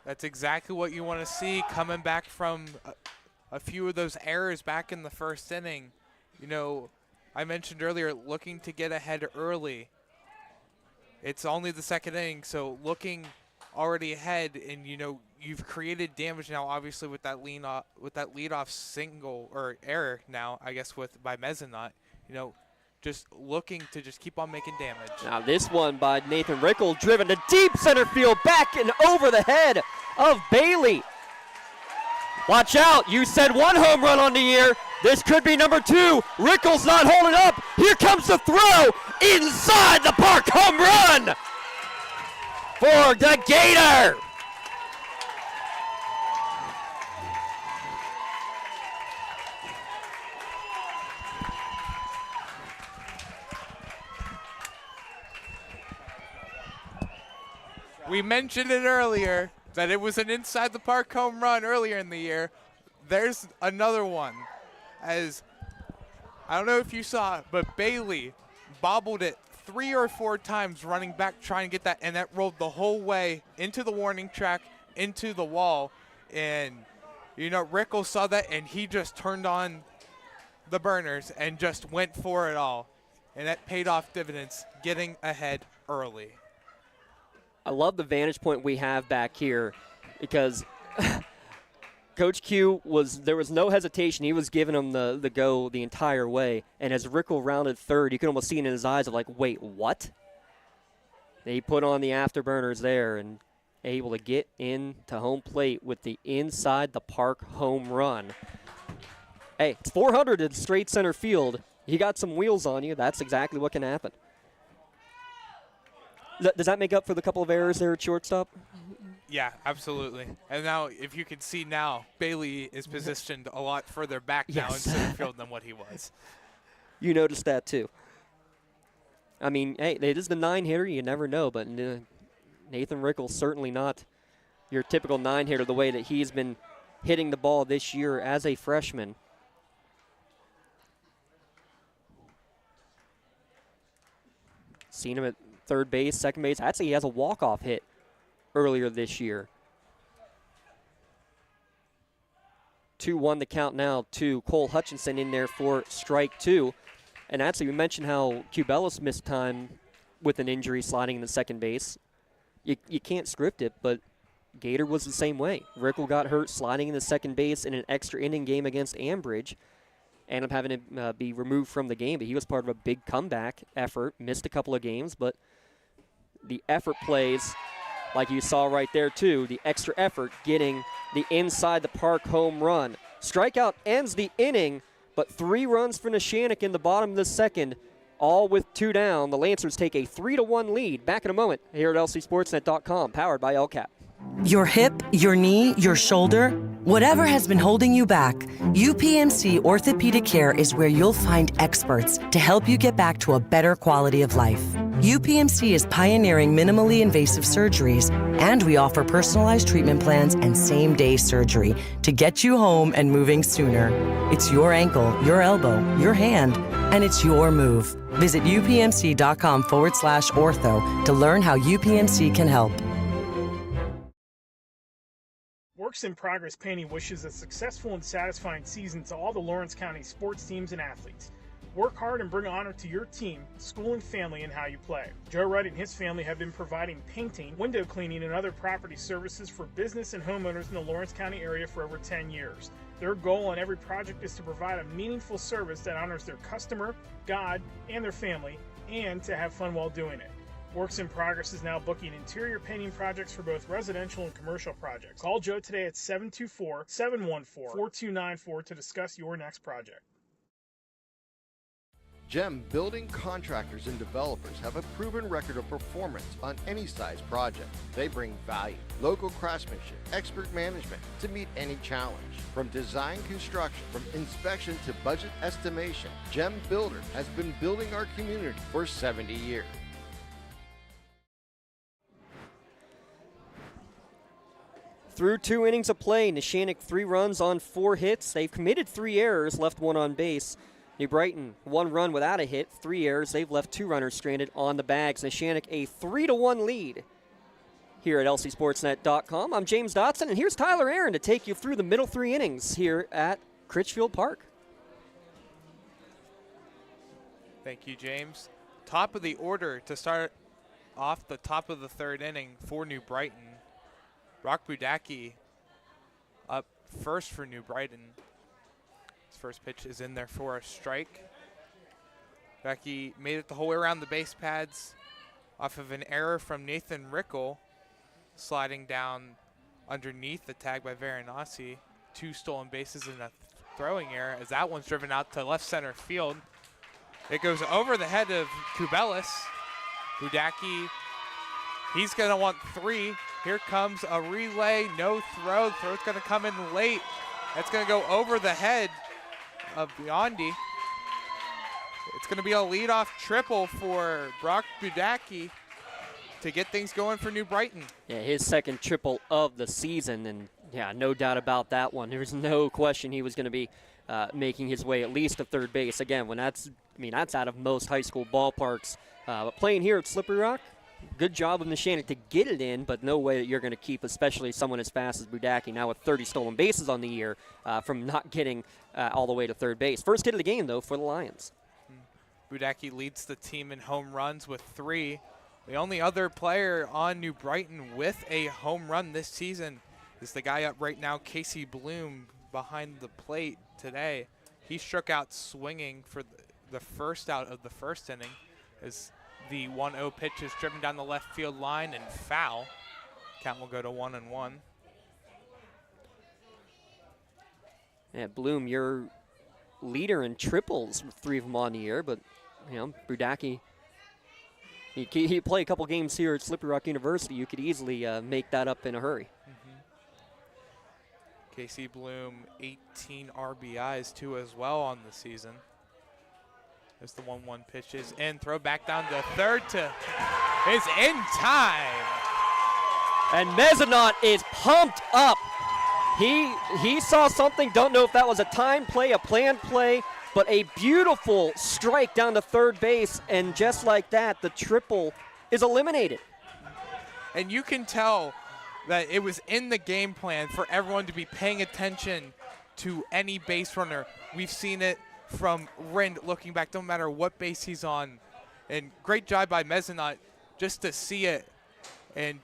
That's exactly what you want to see coming back from a few of those errors back in the first inning. You know, I mentioned earlier looking to get ahead early. It's only the second inning, so looking already ahead, and you know you've created damage now. Obviously, with that leadoff single or error now, I guess by Mezzanot. You know, just looking to just keep on making damage. Now this one by Nathan Rickel, driven to deep center field, back and over the head of Bailey. Watch out! You said 1 home run on the year. This could be number 2. Rickel's not holding up. Here comes the throw. Inside the park, home run for the Gator. We mentioned it earlier that it was an inside the park home run earlier in the year. There's another one. As I don't know if you saw it, but Bailey bobbled it 3 or 4 times running back trying to get that, and that rolled the whole way into the warning track, into the wall. And, you know, Rickel saw that, and he just turned on the burners and just went for it all. And that paid off dividends, getting ahead early. I love the vantage point we have back here because Coach Q there was no hesitation. He was giving him the go the entire way. And as Rickel rounded third, you could almost see it in his eyes of like, wait, what? He put on the afterburners there and able to get into home plate with the inside the park home run. Hey, it's 400 in straight center field. You got some wheels on you. That's exactly what can happen. Does that make up for the couple of errors there at shortstop? Yeah, absolutely. And now, if you can see now, Bailey is positioned a lot further back now in center field than what he was. You noticed that too. I mean, hey, it is the 9-hitter. You never know, but Nathan Rickel certainly not your typical 9-hitter the way that he's been hitting the ball this year as a freshman. Seen him at third base, second base. Actually, he has a walk-off hit earlier this year. 2-1 the count now to Cole Hutchinson in there for strike 2. And actually, we mentioned how Cubelis missed time with an injury sliding in the second base. You can't script it, but Gator was the same way. Rickel got hurt sliding in the second base in an extra inning game against Ambridge. Ended up having to be removed from the game, but he was part of a big comeback effort. Missed a couple of games, but the effort plays, like you saw right there too, the extra effort getting the inside the park home run. Strikeout ends the inning, but 3 runs for Neshannock in the bottom of the second, all with 2 down. The Lancers take a 3-1 lead. Back in a moment here at lcsportsnet.com, powered by LCAP. Your hip, your knee, your shoulder, whatever has been holding you back, UPMC Orthopedic Care is where you'll find experts to help you get back to a better quality of life. UPMC is pioneering minimally invasive surgeries, and we offer personalized treatment plans and same-day surgery to get you home and moving sooner. It's your ankle, your elbow, your hand, and it's your move. Visit upmc.com/ortho to learn how UPMC can help. Works in Progress Painting wishes a successful and satisfying season to all the Lawrence County sports teams and athletes. Work hard and bring honor to your team, school, and family in how you play. Joe Wright and his family have been providing painting, window cleaning, and other property services for business and homeowners in the Lawrence County area for over 10 years. Their goal on every project is to provide a meaningful service that honors their customer, God, and their family, and to have fun while doing it. Works in Progress is now booking interior painting projects for both residential and commercial projects. Call Joe today at 724-714-4294 to discuss your next project. GEM building contractors and developers have a proven record of performance on any size project. They bring value, local craftsmanship, expert management to meet any challenge. From design construction, from inspection to budget estimation, GEM Builder has been building our community for 70 years. Through 2 innings of play, Neshannock 3 runs on 4 hits. They've committed 3 errors, left 1 on base. New Brighton, 1 run without a hit, 3 errors. They've left 2 runners stranded on the bags. Neshannock a 3-1 lead here at lcsportsnet.com. I'm James Dotson, and here's Tyler Aaron to take you through the middle 3 innings here at Critchfield Park. Thank you, James. Top of the order to start off the top of the 3rd inning for New Brighton. Brock Budacki up first for New Brighton. His first pitch is in there for a strike. Budacki made it the whole way around the base pads off of an error from Nathan Rickle, sliding down underneath the tag by Varanasi. 2 stolen bases and a throwing error as that one's driven out to left center field. It goes over the head of Kubelis. Budacki, he's going to want 3. Here comes a relay, no throw. Throw's going to come in late. That's going to go over the head of Biondi. It's going to be a leadoff triple for Brock Budacki to get things going for New Brighton. Yeah, his second triple of the season, and yeah, no doubt about that one. There's no question he was going to be making his way at least to third base. Again, when that's out of most high school ballparks. But playing here at Slippery Rock, good job of Neshannock to get it in, but no way that you're going to keep, especially someone as fast as Budacki, now with 30 stolen bases on the year, from not getting all the way to third base. First hit of the game, though, for the Lions. Budacki leads the team in home runs with 3. The only other player on New Brighton with a home run this season is the guy up right now, Casey Bloom, behind the plate today. He struck out swinging for the first out of the first inning as the 1-0 pitch is driven down the left field line and foul. Count will go to 1-1. Yeah, Bloom, your leader in triples with 3 of them on the year, but Budacki, he play a couple games here at Slippery Rock University. You could easily make that up in a hurry. Casey Bloom, 18 RBIs too as well on the season. As the 1-1 pitch is in, throw back down to third is in time. And Neshannock is pumped up. He saw something, don't know if that was a timed play, a planned play, but a beautiful strike down to third base, and just like that, the triple is eliminated. And you can tell that it was in the game plan for everyone to be paying attention to any base runner. We've seen it from Rind looking back, don't matter what base he's on. And great job by Neshannock just to see it and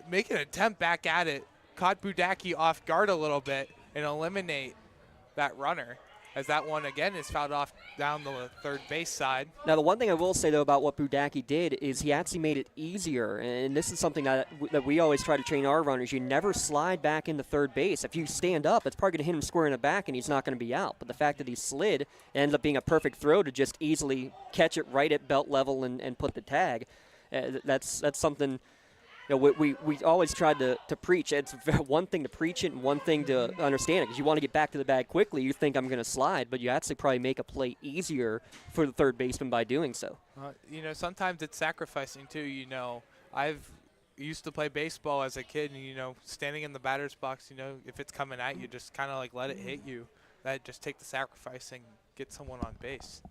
make an attempt back at it. Caught Budacki off guard a little bit and eliminate that runner. as that one again is fouled off down the third base side. Now, the one thing I will say, though, about what Budacki did is he actually made it easier, and this is something that we always try to train our runners. You never slide back into third base. If you stand up, it's probably going to hit him square in the back, and he's not going to be out. But the fact that he slid ends up being a perfect throw to just easily catch it right at belt level and put the tag. That's something. We always tried to preach. It's one thing to preach it and one thing to understand it, because you want to get back to the bag quickly. You think I'm going to slide, but you actually probably make a play easier for the third baseman by doing so. Sometimes it's sacrificing too. I've used to play baseball as a kid, and standing in the batter's box, if it's coming at you, just kind of like let it hit you. That just take the sacrifice and get someone on base.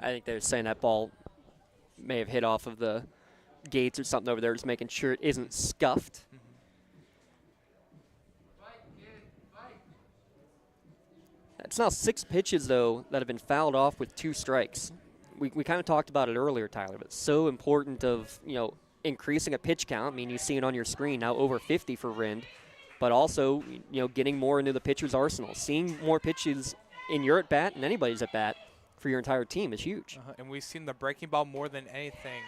I think they're saying that ball may have hit off of the gates or something over there, just making sure it isn't scuffed. It's now 6 pitches, though, that have been fouled off with 2 strikes. We kind of talked about it earlier, Tyler, but it's so important of, increasing a pitch count. I mean, you see it on your screen now, over 50 for Rind, but also, getting more into the pitcher's arsenal. Seeing more pitches in your at-bat and anybody's at-bat for your entire team is huge. And we've seen the breaking ball more than anything.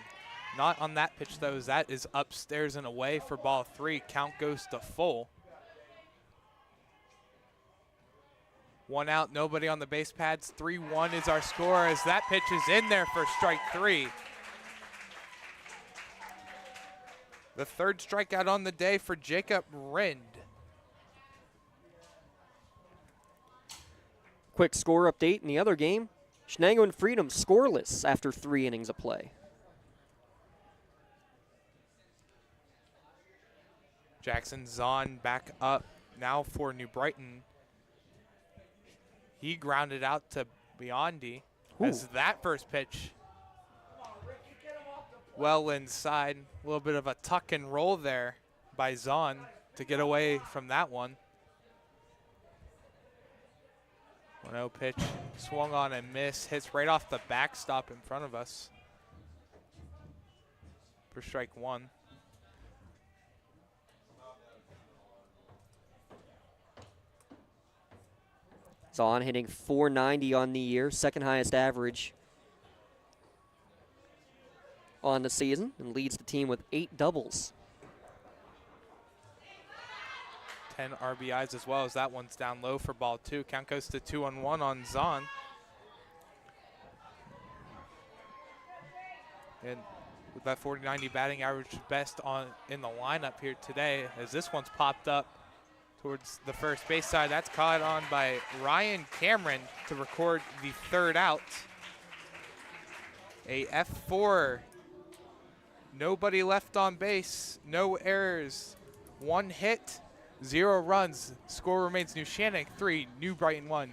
Not on that pitch, though, as that is upstairs and away for ball 3. Count goes to full. 1 out, nobody on the base pads. 3-1 is our score as that pitch is in there for strike 3. The third strikeout on the day for Jacob Rind. Quick score update in the other game. Shenango and Freedom scoreless after 3 innings of play. Jackson Zahn back up now for New Brighton. He grounded out to Biondi as that first pitch well inside. A little bit of a tuck and roll there by Zahn to get away from that one. 1-0 pitch, swung on and missed, hits right off the backstop in front of us for strike 1. Zahn hitting .490 on the year, second highest average on the season, and leads the team with 8 doubles. 10 RBIs as well, as that one's down low for ball 2. Count goes to 2-1 on Zahn. And with that .490 batting average, best in the lineup here today, as this one's popped up towards the first base side. That's caught on by Ryan Cameron to record the 3rd out. A F4. Nobody left on base. No errors. 1 hit. 0 runs. Score remains Neshannock 3, New Brighton 1.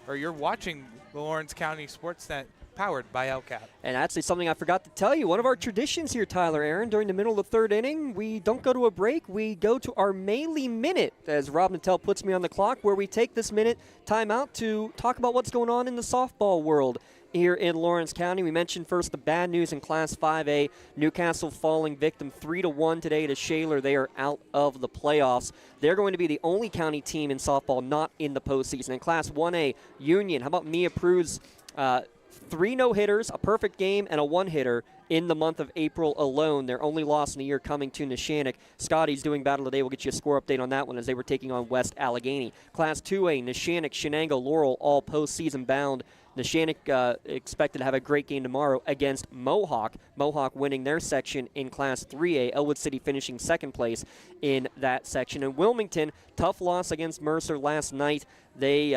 You're watching the Lawrence County SportsNet, powered by LCAP. And actually something I forgot to tell you, one of our traditions here, Tyler Aaron, during the middle of the 3rd inning, we don't go to a break. We go to our Melee Minute, as Rob Nattel puts me on the clock, where we take this minute timeout to talk about what's going on in the softball world here in Lawrence County. We mentioned first the bad news in Class 5A. Newcastle falling victim 3-1 today to Shaler. They are out of the playoffs. They're going to be the only county team in softball not in the postseason. In Class 1A, Union, how about Mia Prew's 3 no-hitters, a perfect game, and a 1-hitter in the month of April alone. Their only loss in the year coming to Neshannock. Scotty's doing battle today. We'll get you a score update on that one as they were taking on West Allegheny. Class 2A, Neshannock, Shenango, Laurel, all postseason bound. Neshannock expected to have a great game tomorrow against Mohawk. Mohawk winning their section in Class 3A. Elwood City finishing 2nd place in that section. And Wilmington, tough loss against Mercer last night. They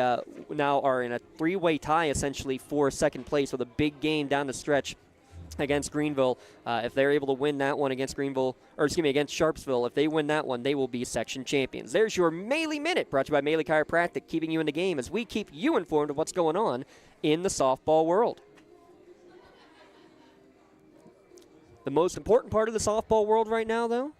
now are in a 3-way tie, essentially, for 2nd place with a big game down the stretch against Greenville. If they're able to win that one against against Sharpsville, if they win that one, they will be section champions. There's your Melee Minute, brought to you by Melee Chiropractic, keeping you in the game as we keep you informed of what's going on in the softball world. The most important part of the softball world right now, though,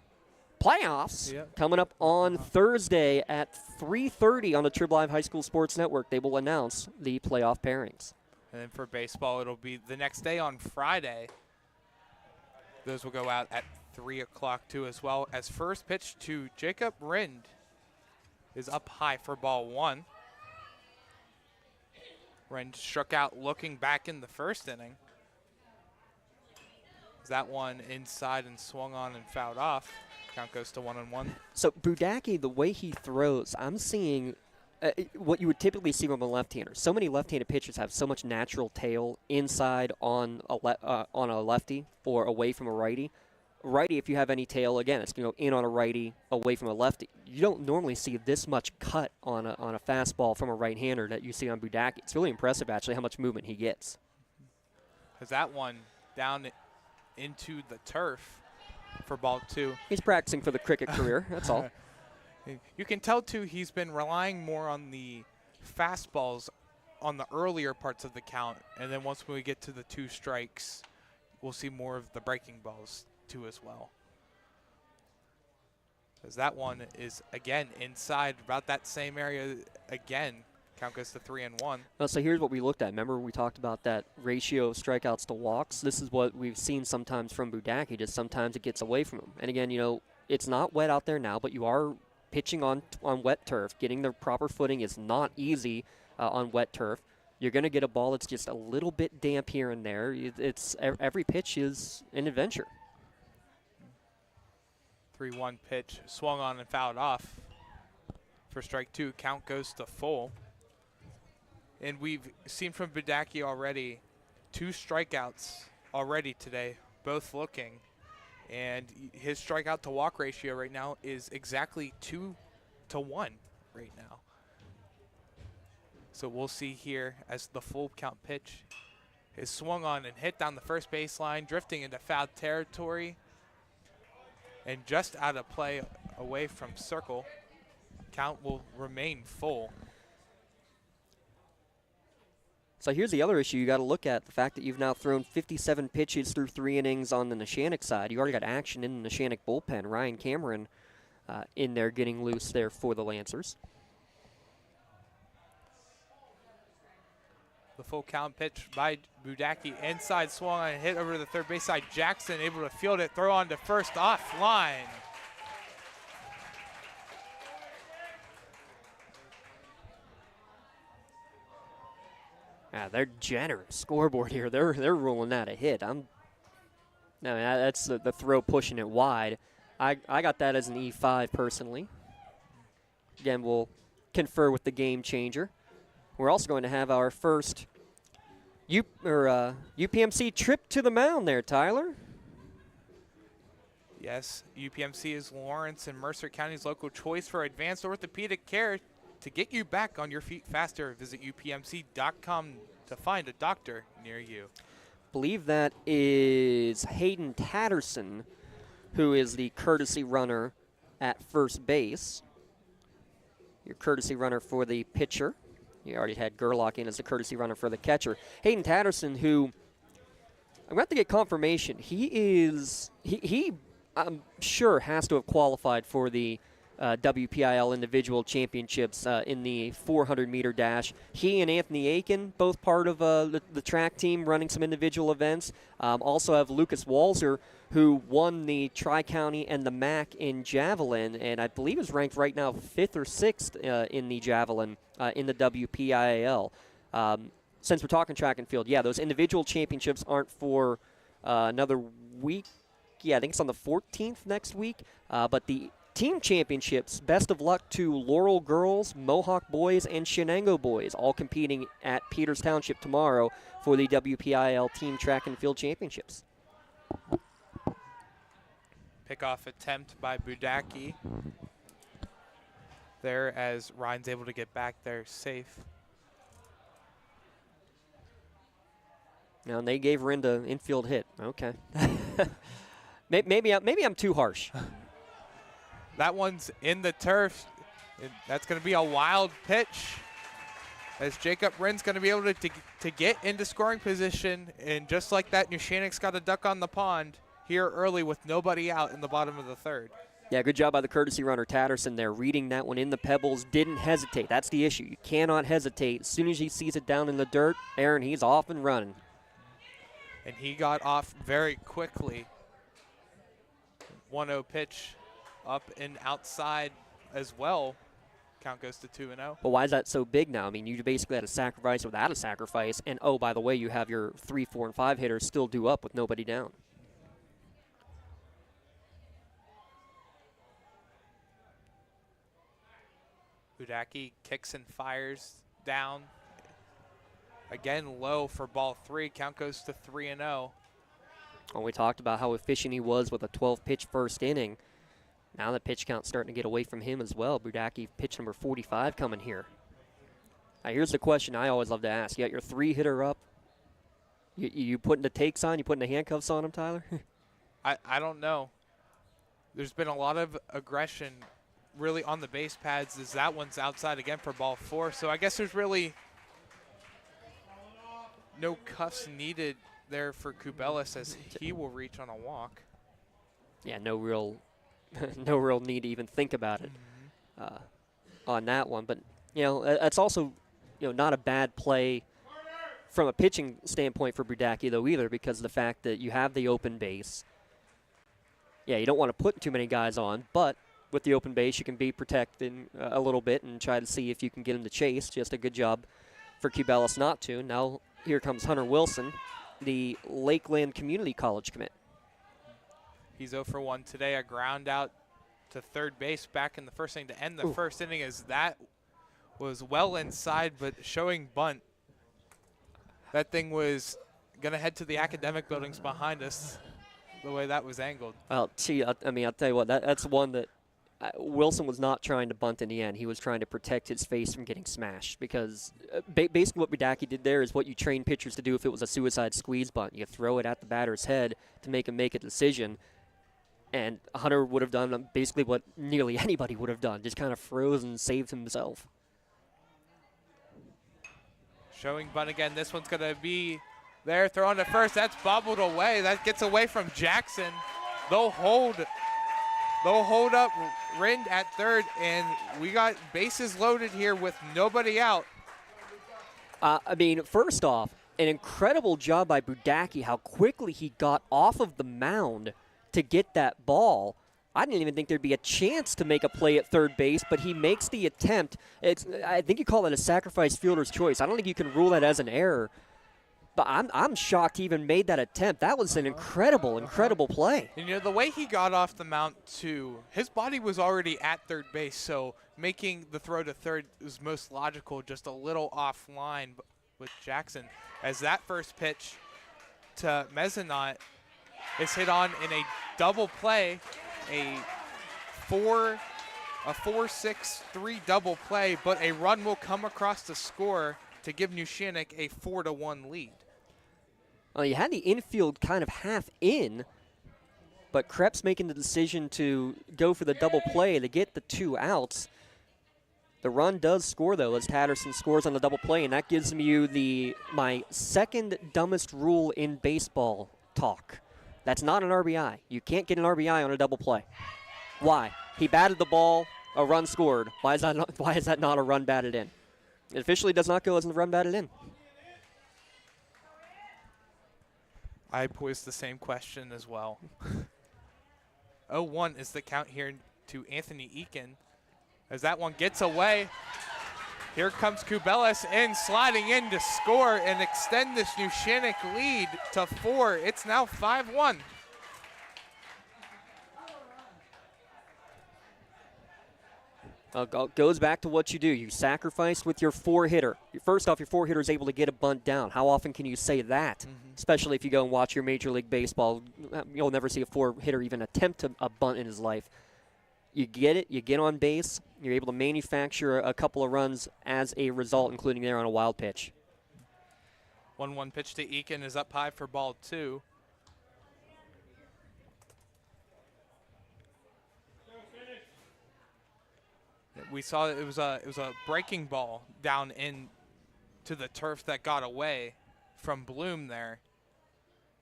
playoffs. Yep. Coming up on Thursday at 3:30 on the Trib Live High School Sports Network. They will announce the playoff pairings. And then for baseball, it'll be the next day on Friday. Those will go out at 3 o'clock too as well, as first pitch to Jacob Rind is up high for ball 1. Rind struck out looking back in the first inning. That one inside and swung on and fouled off. Count goes to 1-1. So Budacki, the way he throws, I'm seeing what you would typically see from a left-hander. So many left-handed pitchers have so much natural tail inside on a lefty or away from a righty. Righty, if you have any tail, again, it's going to go in on a righty, away from a lefty. You don't normally see this much cut on a fastball from a right-hander that you see on Budacki. It's really impressive, actually, how much movement he gets. Because that one down into the turf for ball 2. He's practicing for the cricket career, that's all. You can tell, too, he's been relying more on the fastballs on the earlier parts of the count, and then once we get to the 2 strikes, we'll see more of the breaking balls, too, as well. Because that one is, again, inside about that same area again. Count goes to 3-1. Well, so here's what we looked at. Remember we talked about that ratio of strikeouts to walks? This is what we've seen sometimes from Budacki, just sometimes it gets away from him. And again, you know, it's not wet out there now, but you are pitching on wet turf. Getting the proper footing is not easy on wet turf. You're going to get a ball that's just a little bit damp here and there. It's every pitch is an adventure. 3-1 pitch, swung on and fouled off. For strike 2, count goes to full. And we've seen from Budacki already 2 strikeouts already today, both looking. And his strikeout to walk ratio right now is exactly 2-1 right now. So we'll see here as the full count pitch is swung on and hit down the first baseline, drifting into foul territory. And just out of play away from circle, count will remain full. So here's the other issue you got to look at, the fact that you've now thrown 57 pitches through 3 innings on the Neshannock side. You already got action in the Neshannock bullpen. Ryan Cameron in there getting loose there for the Lancers. The full count pitch by Budacki. Inside swung and hit over to the third base side. Jackson able to field it, throw on to first offline. Yeah, they're generous scoreboard here. They're ruling that a hit. That's the throw pushing it wide. I got that as an E5 personally. Again, we'll confer with the game changer. We're also going to have our first UPMC trip to the mound there, Tyler. Yes, UPMC is Lawrence and Mercer County's local choice for advanced orthopedic care. To get you back on your feet faster, visit upmc.com to find a doctor near you. Believe that is Hayden Tatterson, who is the courtesy runner at first base. Your courtesy runner for the pitcher. You already had Gerlach in as the courtesy runner for the catcher. Hayden Tatterson, who I'm going to have to get confirmation. He I'm sure has to have qualified for the WPIAL individual championships in the 400-meter dash. He and Anthony Aiken, both part of the track team running some individual events. Also have Lucas Walzer, who won the Tri-County and the MAC in javelin, and I believe is ranked right now 5th or 6th in the javelin in the WPIAL. Since we're talking track and field, yeah, those individual championships aren't for another week. Yeah, I think it's on the 14th next week, but the team championships, best of luck to Laurel girls, Mohawk boys, and Shenango boys, all competing at Peters Township tomorrow for the WPIAL Team Track and Field Championships. Pickoff attempt by Budacki there as Ryan's able to get back there safe. Now, and they gave Rinda an infield hit. Okay. maybe I'm too harsh. That one's in the turf. That's going to be a wild pitch as Jacob Rind's going to be able to get into scoring position. And just like that, Neshannock's got a duck on the pond here early with nobody out in the bottom of the third. Yeah, good job by the courtesy runner Tatterson there, reading that one in the pebbles, didn't hesitate. That's the issue. You cannot hesitate. As soon as he sees it down in the dirt, Aaron, he's off and running. And he got off very quickly. 1-0 pitch up and outside as well. Count goes to 2-0. But why is that so big now? I mean, you basically had a sacrifice without a sacrifice. And, oh, by the way, you have your 3, 4, and 5 hitters still due up with nobody down. Budacki kicks and fires down. Again, low for ball 3. Count goes to 3-0. Well, we talked about how efficient he was with a 12-pitch first inning. Now the pitch count's starting to get away from him as well. Budacki, pitch number 45 coming here. Now here's the question I always love to ask. You got your 3-hitter up. You putting the takes on? You putting the handcuffs on him, Tyler? I don't know. There's been a lot of aggression really on the base pads as that one's outside again for ball 4. So I guess there's really no cuffs needed there for Kubelis as he will reach on a walk. Yeah, no real no real need to even think about it on that one. But, you know, that's also, you know, not a bad play from a pitching standpoint for Budacki, though, either, because of the fact that you have the open base. Yeah, you don't want to put too many guys on, but with the open base, you can be protected a little bit and try to see if you can get him to chase. Just a good job for Kubelis not to. Now here comes Hunter Wilson, the Lakeland Community College commit. He's 0 for 1 today. A ground out to third base back in the first inning to end the first inning, as that was well inside, but showing bunt. That thing was going to head to the academic buildings behind us the way that was angled. Well, gee, I mean, I'll tell you what, that's one that Wilson was not trying to bunt in the end. He was trying to protect his face from getting smashed, because basically what Budacki did there is what you train pitchers to do if it was a suicide squeeze bunt. You throw it at the batter's head to make him make a decision. And Hunter would have done basically what nearly anybody would have done, just kind of froze and saved himself. Showing bunt again. This one's going to be there. Throw on to first. That's bobbled away. That gets away from Jackson. They'll hold up Rind at third, and we got bases loaded here with nobody out. I mean, first off, an incredible job by Budacki, how quickly he got off of the mound to get that ball. I didn't even think there'd be a chance to make a play at third base, but he makes the attempt. I think you call it a sacrifice fielder's choice. I don't think you can rule that as an error, but I'm shocked he even made that attempt. That was an incredible play. And, you know, the way he got off the mound, too, his body was already at third base, so making the throw to third was most logical, just a little offline with Jackson, as that first pitch to Mezzanot is hit on in a double play, a 4-6-3 double play, but a run will come across the score to give Neshannock a 4-1 lead. Well, you had the infield kind of half in, but Krebs making the decision to go for the double play to get the 2 outs. The run does score, though, as Tatterson scores on the double play, and that gives you my second dumbest rule in baseball talk. That's not an RBI. You can't get an RBI on a double play. Why? He batted the ball, a run scored. Why is that not a run batted in? It officially does not go as a run batted in. I posed the same question as well. 0-1 is the count here to Anthony Eakin, as that one gets away. Here comes Kubelis in, sliding in to score and extend this Neshannock lead to 4. It's now 5-1. Goes back to what you do. You sacrifice with your 4-hitter. First off, your 4-hitter is able to get a bunt down. How often can you say that? Especially if you go and watch your Major League Baseball. You'll never see a 4-hitter even attempt a bunt in his life. You get it, you get on base, you're able to manufacture a couple of runs as a result, including there on a wild pitch. 1-1 pitch to Eakin is up high for ball 2. We saw it was a breaking ball down in to the turf that got away from Bloom there.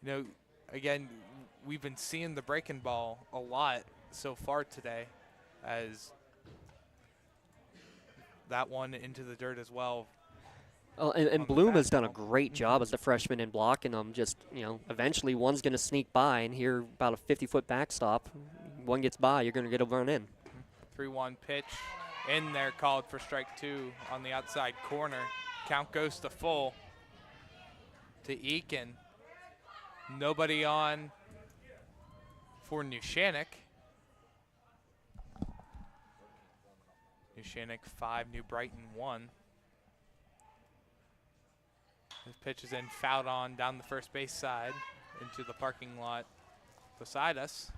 You know, again, we've been seeing the breaking ball a lot so far today, as that one into the dirt as well. And Bloom has done a great job as the freshman in blocking them. Just, you know, eventually one's going to sneak by, and here about a 50-foot backstop, one gets by, you're going to get a run in. 3-1 pitch in there, called for strike 2 on the outside corner. Count goes to full to Eakin. Nobody on for Neshannock. Neshannock 5, New Brighton 1. This pitch is then fouled on down the first base side into the parking lot beside us.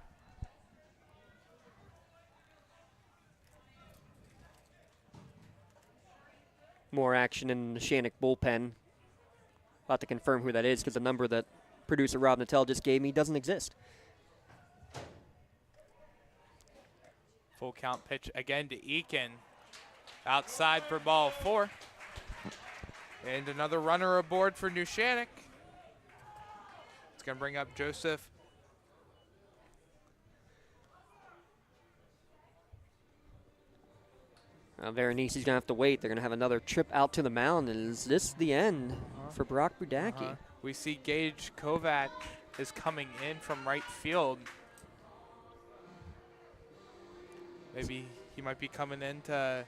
More action in the Neshannock bullpen. About to confirm who that is because the number that producer Rob Nattel just gave me doesn't exist. Full count pitch again to Eakin. Outside for ball 4. And another runner aboard for Neshannock. It's going to bring up Joseph. Veronesi's going to have to wait. They're going to have another trip out to the mound. And is this the end for Brock Budacki? We see Gage Kovac is coming in from right field. Maybe he might be coming in to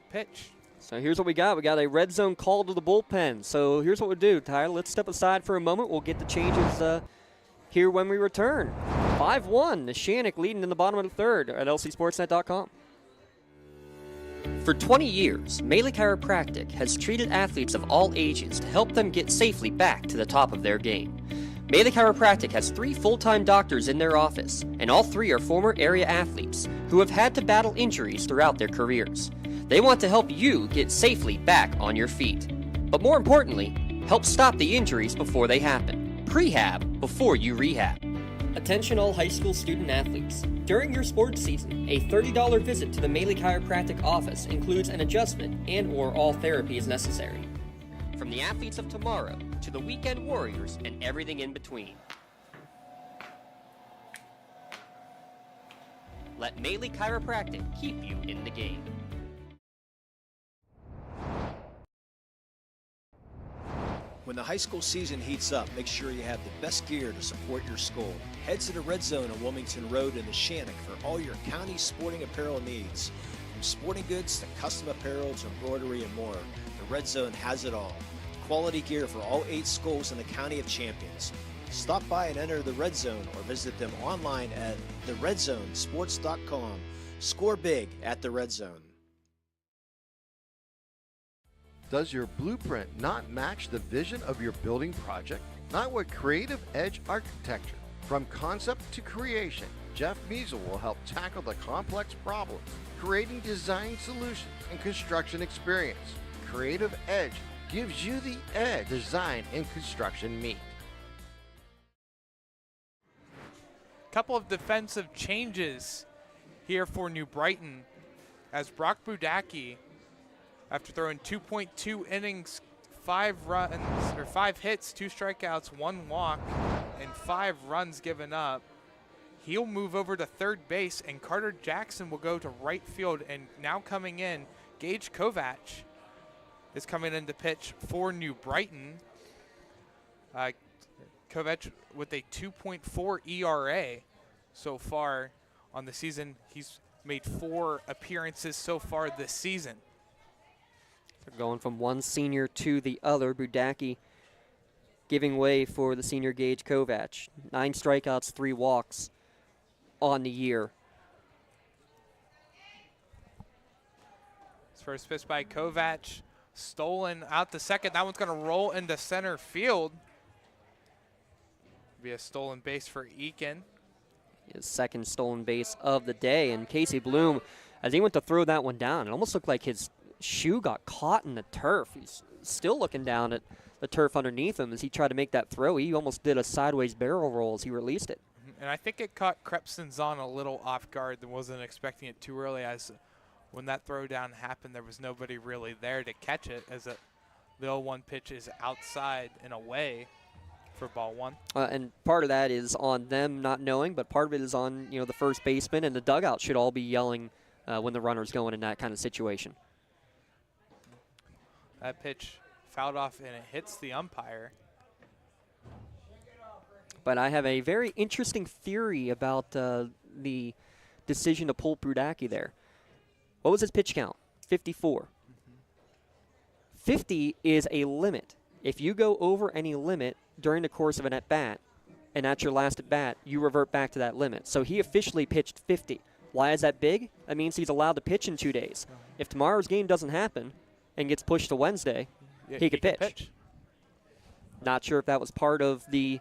pitch. So here's what we got. We got a red zone call to the bullpen. So here's what we'll do, Tyler. Let's step aside for a moment. We'll get the changes here when we return. 5-1, Neshannock leading in the bottom of the third at lcsportsnet.com. For 20 years, Melee Chiropractic has treated athletes of all ages to help them get safely back to the top of their game. Melee Chiropractic has 3 full-time doctors in their office, and all 3 are former area athletes who have had to battle injuries throughout their careers. They want to help you get safely back on your feet. But more importantly, help stop the injuries before they happen. Prehab before you rehab. Attention all high school student athletes. During your sports season, a $30 visit to the Melee Chiropractic office includes an adjustment and/or all therapy is necessary. From the athletes of tomorrow to the weekend warriors and everything in between. Let Melee Chiropractic keep you in the game. When the high school season heats up, make sure you have the best gear to support your school. Head to the Red Zone on Wilmington Road in Neshannock for all your county sporting apparel needs. From sporting goods to custom apparel to embroidery and more, the Red Zone has it all. Quality gear for all 8 schools in the County of Champions. Stop by and enter the Red Zone or visit them online at theredzonesports.com. Score big at the Red Zone. Does your blueprint not match the vision of your building project? Not with Creative Edge Architecture. From concept to creation, Jeff Measle will help tackle the complex problems, creating design solutions and construction experience. Creative Edge gives you the edge design and construction meet. Couple of defensive changes here for New Brighton as Brock Budacki, after throwing 2.2 innings, 5 hits, 2 strikeouts, 1 walk, and 5 runs given up, he'll move over to third base, and Carter Jackson will go to right field. And now coming in, Gage Kovac is coming in to pitch for New Brighton. Kovac with a 2.4 ERA so far on the season. He's made 4 appearances so far this season. They're going from one senior to the other. Budacki giving way for the senior Gage Kovac. 9 strikeouts, 3 walks on the year. His first pitch by Kovac, stolen out to second. That one's going to roll into center field. Be a stolen base for Eakin. His second stolen base of the day. And Casey Bloom, as he went to throw that one down, it almost looked like his shoe got caught in the turf. He's still looking down at the turf underneath him as he tried to make that throw. He almost did a sideways barrel roll as he released it. And I think it caught Krepson-Zahn a little off guard and wasn't expecting it too early, as when that throw down happened, there was nobody really there to catch it, as the 0-1 pitch is outside and away for ball 1. And part of that is on them not knowing, but part of it is on the first baseman, and the dugout should all be yelling when the runner's going in that kind of situation. That pitch fouled off and it hits the umpire. But I have a very interesting theory about the decision to pull Brudaki there. What was his pitch count? 54. 50 is a limit. If you go over any limit during the course of an at-bat, and that's your last at-bat, you revert back to that limit. So he officially pitched 50. Why is that big? That means he's allowed to pitch in 2 days. If tomorrow's game doesn't happen and gets pushed to Wednesday, he could pitch. Not sure if that was part of the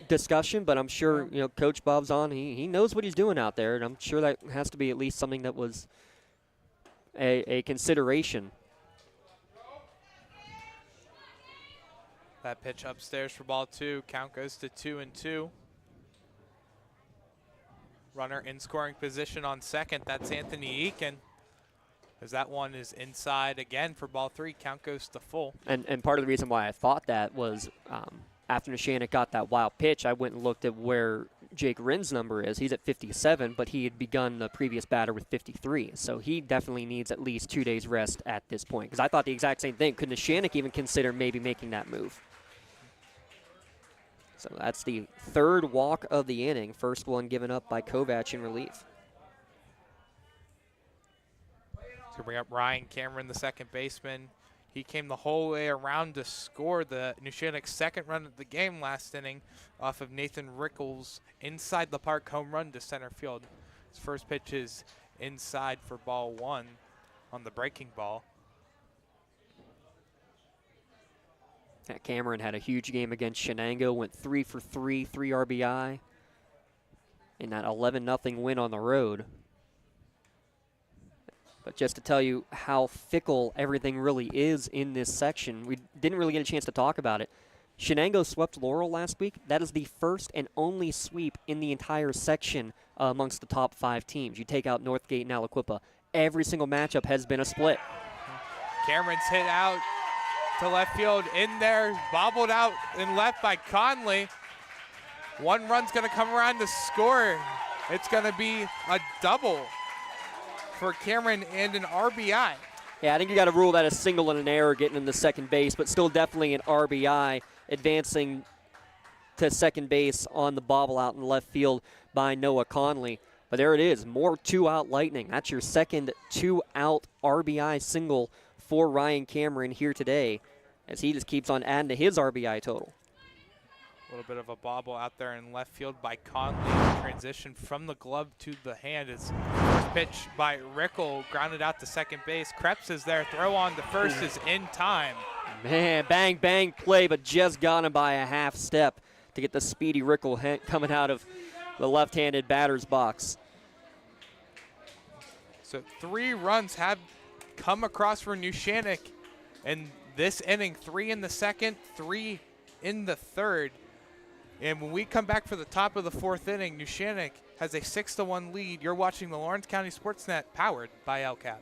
discussion, but I'm sure Coach Bob's on. He knows what he's doing out there, and I'm sure that has to be at least something that was a consideration. That pitch upstairs for ball 2. Count goes to 2-2. Runner in scoring position on second. That's Anthony Eakin. As that one is inside again for ball 3. Count goes to full. And part of the reason why I thought that was after Neshannock got that wild pitch, I went and looked at where Jake Rinn's number is. He's at 57, but he had begun the previous batter with 53. So he definitely needs at least 2 days rest at this point. Because I thought the exact same thing. Could Neshannock even consider maybe making that move? So that's the 3rd walk of the inning. First one given up by Kovac in relief. To bring up Ryan Cameron, the second baseman. He came the whole way around to score the Neshannock's second run of the game last inning off of Nathan Rickles' inside the park home run to center field. His first pitch is inside for ball 1 on the breaking ball. Cameron had a huge game against Shenango, went 3 for 3, 3 RBI in that 11-0 win on the road. But just to tell you how fickle everything really is in this section, we didn't really get a chance to talk about it. Shenango swept Laurel last week. That is the first and only sweep in the entire section amongst the top 5 teams. You take out Northgate and Aliquippa. Every single matchup has been a split. Cameron's hit out to left field, in there, bobbled out and left by Conley. 1 run's gonna come around to score. It's gonna be a double for Cameron and an RBI. Yeah, I think you got to rule that a single and an error getting into second base, but still definitely an RBI advancing to second base on the bobble out in left field by Noah Conley. But there it is, more 2-out Lightning. That's your second 2-out RBI single for Ryan Cameron here today, as he just keeps on adding to his RBI total. A little bit of a bobble out there in left field by Conley. Transition from the glove to the hand. His first pitch by Rickle, grounded out to second base. Krebs is there, throw on to first is in time. Man, bang, bang play, but just got him by a half step to get the speedy Rickle coming out of the left-handed batter's box. So 3 runs have come across for Neshannock in this inning. 3 in the second, 3 in the third. And when we come back for the top of the 4th inning, Neshannock has a 6-1 lead. You're watching the Lawrence County SportsNet, powered by LCAP.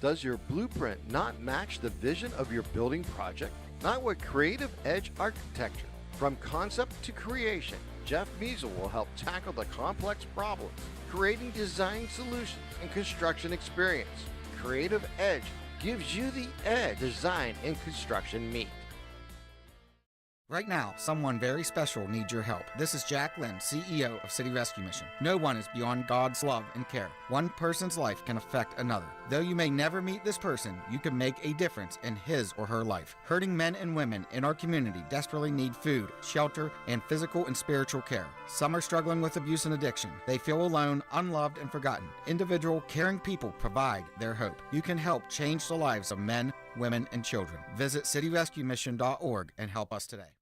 Does your blueprint not match the vision of your building project? Not with Creative Edge Architecture. From concept to creation, Jeff Measle will help tackle the complex problems, creating design solutions and construction experience. Creative Edge gives you the edge design and construction meet. Right now, someone very special needs your help. This is Jack Lynn, CEO of City Rescue Mission. No one is beyond God's love and care. One person's life can affect another. Though you may never meet this person, you can make a difference in his or her life. Hurting men and women in our community desperately need food, shelter, and physical and spiritual care. Some are struggling with abuse and addiction. They feel alone, unloved, and forgotten. Individual, caring people provide their hope. You can help change the lives of men, women, and children. Visit cityrescuemission.org and help us today.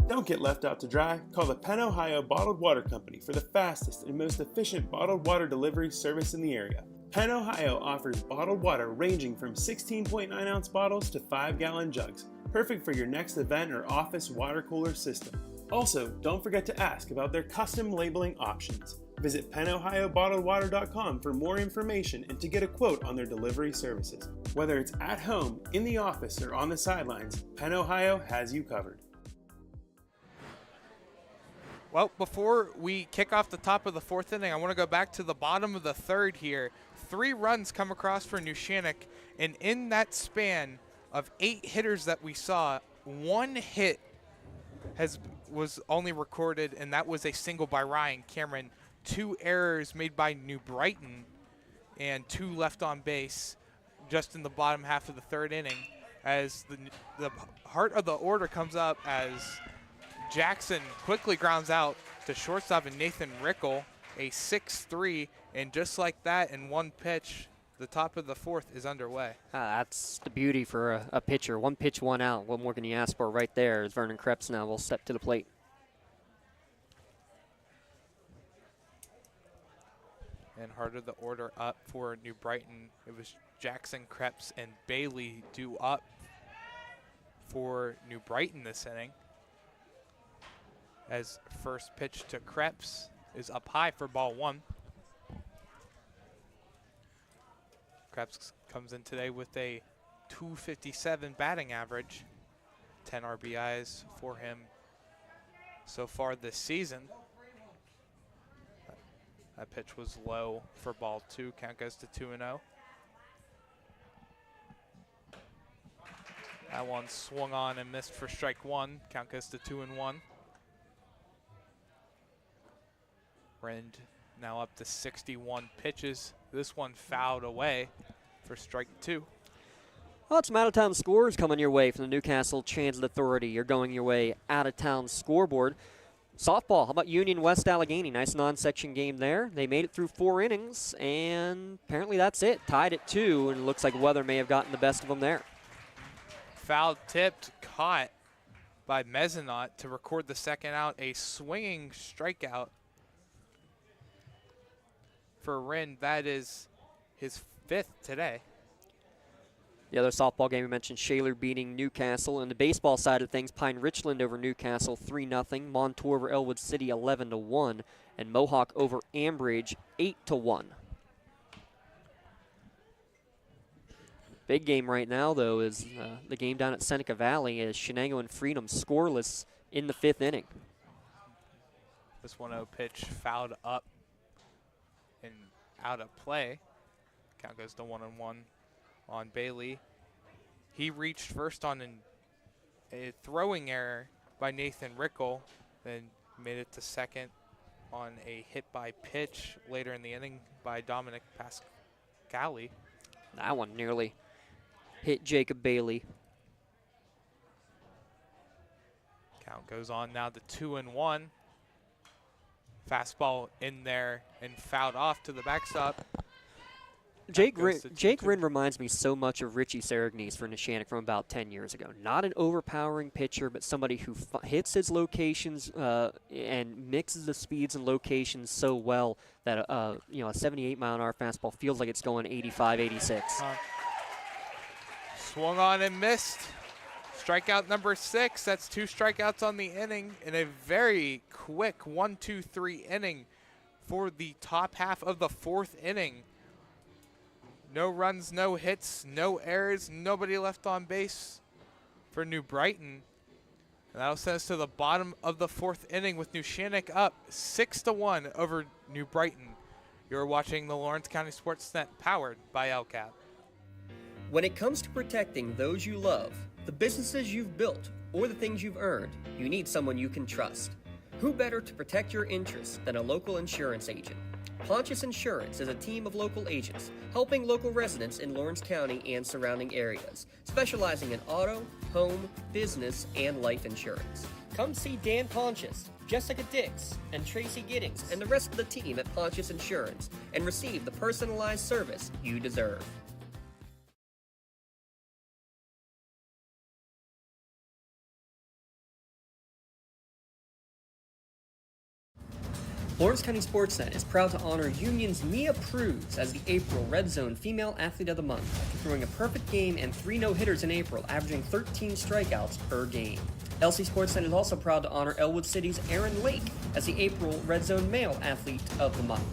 Don't get left out to dry. Call the Penn Ohio Bottled Water Company for the fastest and most efficient bottled water delivery service in the area. Penn Ohio offers bottled water ranging from 16.9-ounce bottles to 5-gallon jugs, perfect for your next event or office water cooler system. Also, don't forget to ask about their custom labeling options. Visit PennOhioBottledWater.com for more information and to get a quote on their delivery services. Whether it's at home, in the office, or on the sidelines, Penn Ohio has you covered. Well, before we kick off the top of the 4th inning, I want to go back to the bottom of the 3rd here. 3 runs come across for Neshannock, and in that span of 8 hitters that we saw, 1 hit was only recorded, and that was a single by Ryan Cameron 2 errors made by New Brighton and 2 left on base just in the bottom half of the 3rd inning, as the heart of the order comes up as Jackson quickly grounds out to shortstop and Nathan Rickle, a 6-3, and just like that in one pitch, the top of the 4th is underway. That's the beauty for a pitcher. 1 pitch, 1 out. What more can you ask for right there as Vernon Krebs now will step to the plate. And heart of the order up for New Brighton. It was Jackson, Krebs, and Bailey due up for New Brighton this inning. As first pitch to Krebs is up high for ball 1. Krebs comes in today with a .257 batting average, 10 RBIs for him so far this season. That pitch was low for ball 2. Count goes to 2-0. That one swung on and missed for strike 1. Count goes to 2-1. Rind now up to 61 pitches. This one fouled away for strike 2. Well, some out-of-town scores coming your way from the Newcastle Transit Authority. You're going your way out-of-town scoreboard. Softball, how about Union West Allegheny? Nice non-section game there. They made it through 4 innings, and apparently that's it. Tied at 2, and it looks like weather may have gotten the best of them there. Foul tipped, caught by Mezzanot to record the 2nd out. A swinging strikeout for Rind. That is his 5th today. The other softball game we mentioned, Shaler beating Newcastle. And the baseball side of things, Pine Richland over Newcastle 3-0. Montour over Elwood City 11-1. And Mohawk over Ambridge 8-1. Big game right now, though, is the game down at Seneca Valley as Shenango and Freedom scoreless in the 5th inning. This 1-0 pitch fouled up and out of play. Count goes to 1-1 on Bailey. He reached first on a throwing error by Nathan Rickle, then made it to second on a hit by pitch later in the inning by Dominic Pascali. That one nearly hit Jacob Bailey. Count goes on now to 2-1. Fastball in there and fouled off to the backstop. Jake Rinn reminds me so much of Richie Saragnes for Neshannock from about 10 years ago. Not an overpowering pitcher, but somebody who hits his locations and mixes the speeds and locations so well that a 78-mile-an-hour fastball feels like it's going 85, 86. Swung on and missed. Strikeout number 6. That's 2 strikeouts on the inning in a very quick 1-2-3 inning for the top half of the 4th inning. No runs, no hits, no errors, nobody left on base for New Brighton. And that'll send us to the bottom of the 4th inning with Neshannock up 6-1 over New Brighton. You're watching the Lawrence County SportsNet, powered by LCAP. When it comes to protecting those you love, the businesses you've built, or the things you've earned, you need someone you can trust. Who better to protect your interests than a local insurance agent? Pontius Insurance is a team of local agents helping local residents in Lawrence County and surrounding areas, specializing in auto, home, business, and life insurance. Come see Dan Pontius, Jessica Dix, and Tracy Giddings, and the rest of the team at Pontius Insurance, and receive the personalized service you deserve. Lawrence County SportsNet is proud to honor Union's Mia Prudes as the April Red Zone Female Athlete of the Month, after throwing a perfect game and 3 no-hitters in April, averaging 13 strikeouts per game. LC SportsNet is also proud to honor Elwood City's Aaron Lake as the April Red Zone Male Athlete of the Month,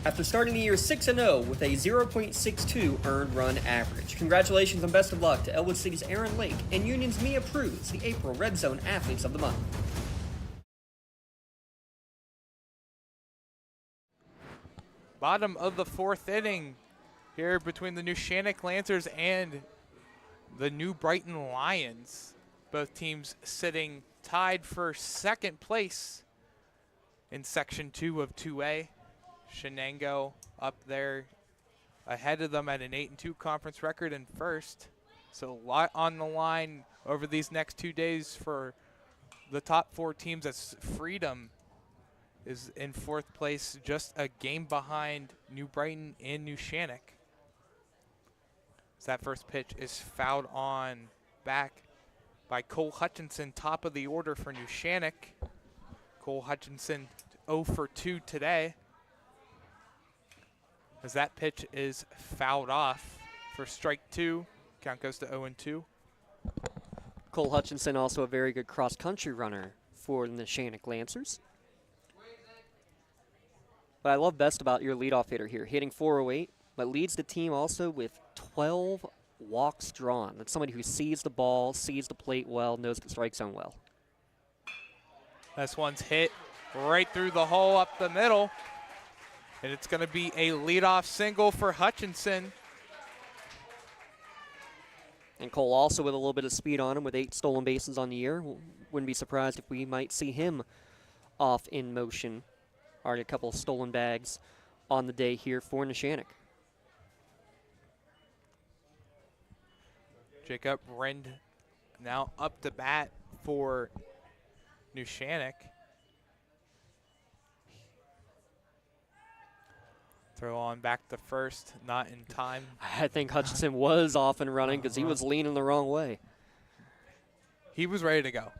after starting the year 6-0 with a 0.62 earned run average. Congratulations and best of luck to Elwood City's Aaron Lake and Union's Mia Prudes, the April Red Zone Athletes of the Month. Bottom of the 4th inning here between the Neshannock Lancers and the New Brighton Lions. Both teams sitting tied for 2nd place in Section 2 of 2A. Shenango up there ahead of them at an 8-2 conference record in first. So a lot on the line over these next 2 days for the top 4 teams, as Freedom is in 4th place, just a game behind New Brighton and Neshannock. So that first pitch is fouled on back by Cole Hutchinson, top of the order for Neshannock. Cole Hutchinson 0 for 2 today, as that pitch is fouled off for strike 2. Count goes to 0-2. Cole Hutchinson, also a very good cross-country runner for the Neshannock Lancers. What I love best about your leadoff hitter here, hitting .408, but leads the team also with 12 walks drawn. That's somebody who sees the ball, sees the plate well, knows the strike zone well. This one's hit right through the hole up the middle, and it's going to be a leadoff single for Hutchinson. And Cole also with a little bit of speed on him with 8 stolen bases on the year. Wouldn't be surprised if we might see him off in motion. Already a couple of stolen bags on the day here for Neshannock. Jacob Rend now up to bat for Neshannock. Throw on back to first, not in time. I think Hutchinson was off and running because he was leaning the wrong way. He was ready to go.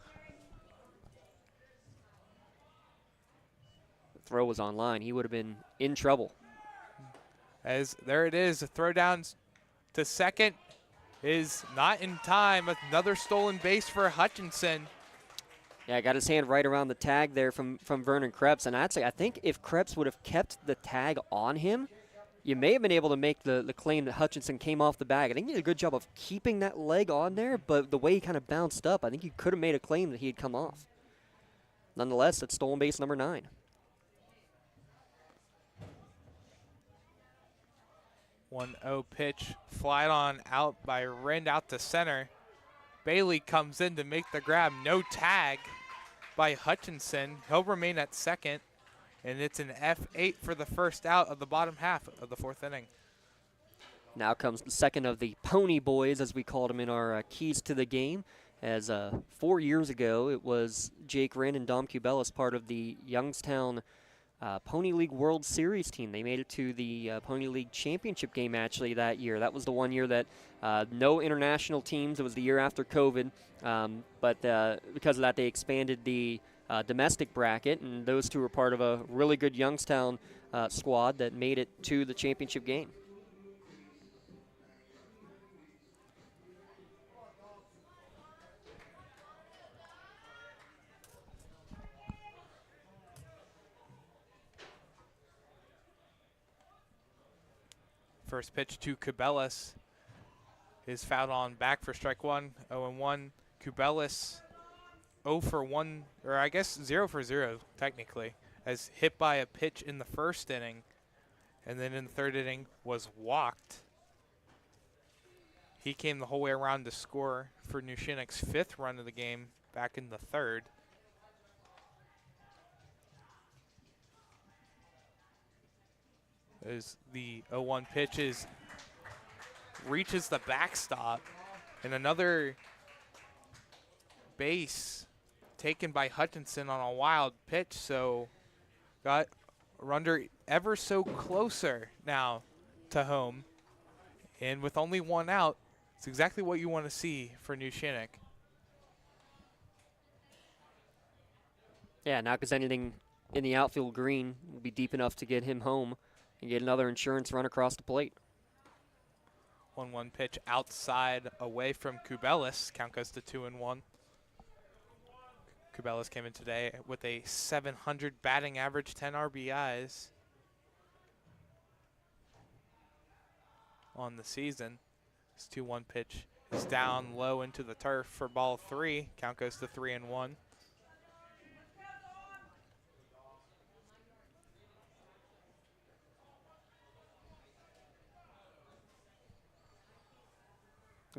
The throw was on line. He would have been in trouble. As there it is, a throw down to second is not in time. Another stolen base for Hutchinson. Yeah, got his hand right around the tag there from Vernon Krebs. And actually, I think if Krebs would have kept the tag on him, you may have been able to make the claim that Hutchinson came off the bag. I think he did a good job of keeping that leg on there, but the way he kind of bounced up, I think you could have made a claim that he had come off. Nonetheless, it's stolen base number 9. One 0 pitch, flied on out by Rend out to center. Bailey comes in to make the grab. No tag by Hutchinson. He'll remain at second, and it's an F8 for the first out of the bottom half of the 4th inning. Now comes the second of the Pony Boys, as we called them in our keys to the game. As 4 years ago, it was Jake Wren and Dom Cubelis, part of the Youngstown Pony League World Series team. They made it to the Pony League Championship game actually that year. That was the one year that no international teams. It was the year after COVID, but because of that, they expanded the domestic bracket, and those two were part of a really good Youngstown squad that made it to the championship game. First pitch to Cubelis is fouled on back for strike 1, 0-1. Cubelis 0 for 1, or I guess 0 for 0 technically, as hit by a pitch in the first inning, and then in the 3rd inning was walked. He came the whole way around to score for Neshannock's 5th run of the game back in the 3rd. As the 0-1 pitch reaches the backstop, and another base taken by Hutchinson on a wild pitch, so got Runder ever so closer now to home. And with only 1 out, it's exactly what you want to see for Neshannock. Yeah, now because anything in the outfield green will be deep enough to get him home and get another insurance run across the plate. 1-1 pitch outside away from Cubelis. Count goes to 2-1. Cubelis came in today with a .700 batting average, 10 RBIs on the season. This 2-1 pitch is down low into the turf for ball 3. Count goes to 3-1.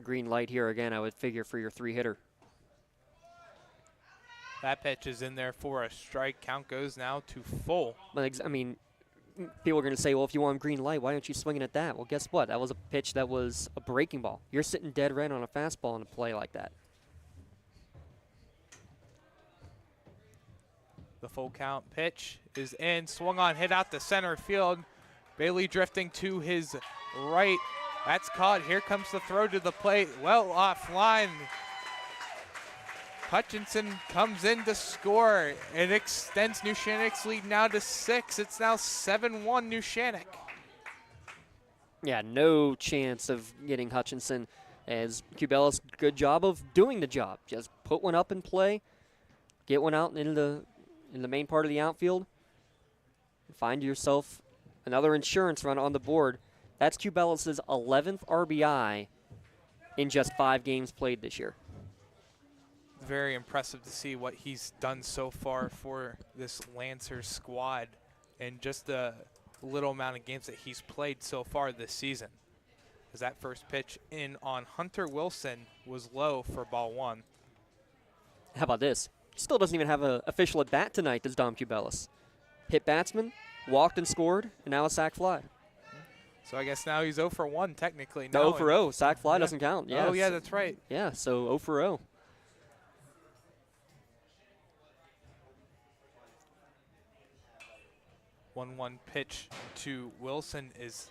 Green light here again, I would figure, for your 3-hitter. That pitch is in there for a strike. Count goes now to full. But I mean, people are going to say, well, if you want green light, why aren't you swinging at that? Well, guess what? That was a pitch that was a breaking ball. You're sitting dead right on a fastball in a play like that. The full count pitch is in, swung on, hit out to center field. Bailey drifting to his right. That's caught. Here comes the throw to the plate. Well offline. Hutchinson comes in to score. It extends Neshannock's lead now to 6. It's now 7-1 Neshannock. Yeah, no chance of getting Hutchinson, as Cubelis, good job of doing the job. Just put one up in play, get one out in the main part of the outfield, find yourself another insurance run on the board. That's Cubelis' 11th RBI in just 5 games played this year. Very impressive to see what he's done so far for this Lancers squad and just the little amount of games that he's played so far this season. As that first pitch in on Hunter Wilson was low for ball 1. How about this? He still doesn't even have an official at bat tonight, does Dom Cubelis. Hit batsman, walked and scored, and now a sac fly. So I guess now he's 0 for 1 technically. No, 0 for 0. Sac fly doesn't count. Yeah. Oh, yeah, that's right. Yeah, so 0 for 0. One pitch to Wilson is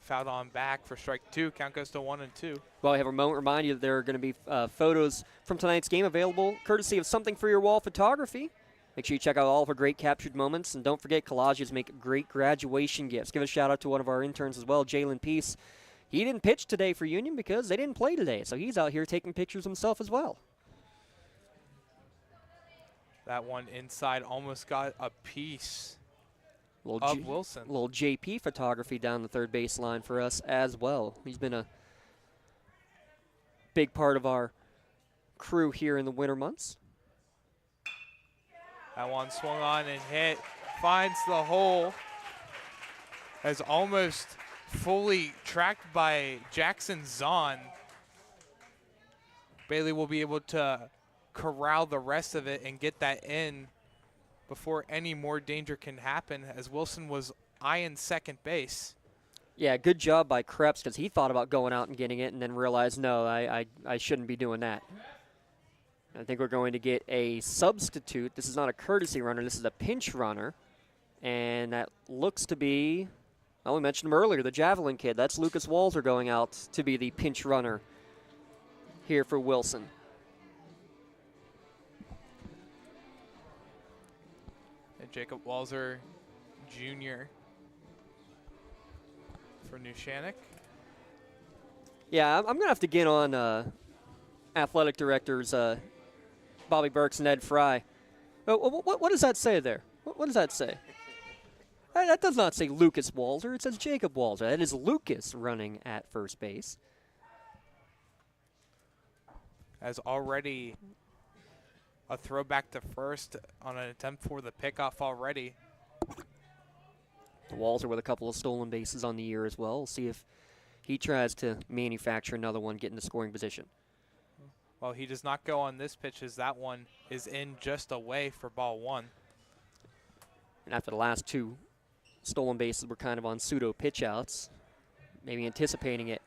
fouled on back for strike 2. Count goes to 1-2. Well, I have a moment to remind you that there are going to be photos from tonight's game available courtesy of Something for Your Wall Photography. Make sure you check out all of our great captured moments. And don't forget, collages make great graduation gifts. Give a shout-out to one of our interns as well, Jalen Peace. He didn't pitch today for Union because they didn't play today, so he's out here taking pictures himself as well. That one inside almost got a piece of Wilson. Little JP photography down the third baseline for us as well. He's been a big part of our crew here in the winter months. That one swung on and hit. Finds the hole. As almost fully tracked by Jackson Zahn. Bailey will be able to corral the rest of it and get that in before any more danger can happen, as Wilson was eyeing second base. Yeah, good job by Krebs, because he thought about going out and getting it and then realized, no, I shouldn't be doing that. I think we're going to get a substitute. This is not a courtesy runner. This is a pinch runner. And that looks to be, well, we mentioned him earlier, the Javelin kid. That's Lucas Walzer going out to be the pinch runner here for Wilson. Jacob Walzer Jr. for Neshannock. Yeah, I'm going to have to get on athletic directors Bobby Burks and Ed Fry. What does that say there? What does that say? That does not say Lucas Walzer. It says Jacob Walzer. That is Lucas running at first base. As already a throwback to first on an attempt for the pickoff already. Walzer with a couple of stolen bases on the year as well. We'll see if he tries to manufacture another one, get in the scoring position. Well, he does not go on this pitch, as that one is in just away for ball 1. And after the last 2 stolen bases were kind of on pseudo pitch outs, maybe anticipating it.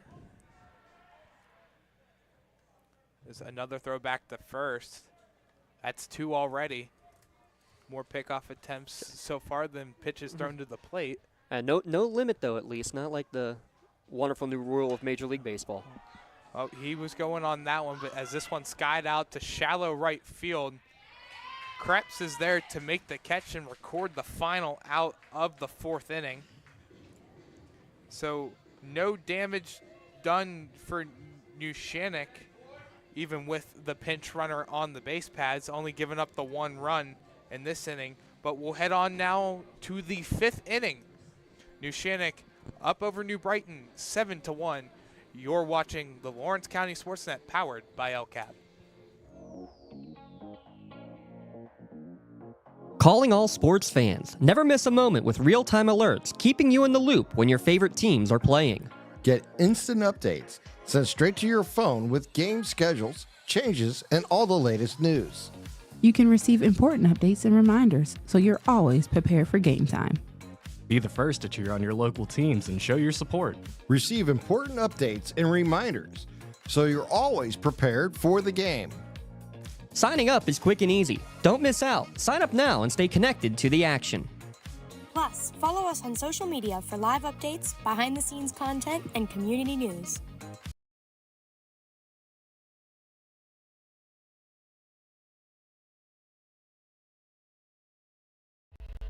There's another throwback to first. That's 2 already. More pickoff attempts so far than pitches thrown to the plate. No limit, though, at least. Not like the wonderful new rule of Major League Baseball. Oh, he was going on that one, but as this one skied out to shallow right field, Krebs is there to make the catch and record the final out of the 4th inning. So no damage done for Neshannock, even with the pinch runner on the base pads, only giving up the 1 run in this inning. But we'll head on now to the 5th inning. Neshannock up over New Brighton, 7-1. You're watching the Lawrence County SportsNet, powered by LCAP. Calling all sports fans. Never miss a moment with real-time alerts, keeping you in the loop when your favorite teams are playing. Get instant updates sent straight to your phone with game schedules, changes, and all the latest news. You can receive important updates and reminders, so you're always prepared for game time. Be the first to cheer on your local teams and show your support. Receive important updates and reminders so you're always prepared for the game. Signing up is quick and easy. Don't miss out. Sign up now and stay connected to the action. Plus, follow us on social media for live updates, behind-the-scenes content, and community news.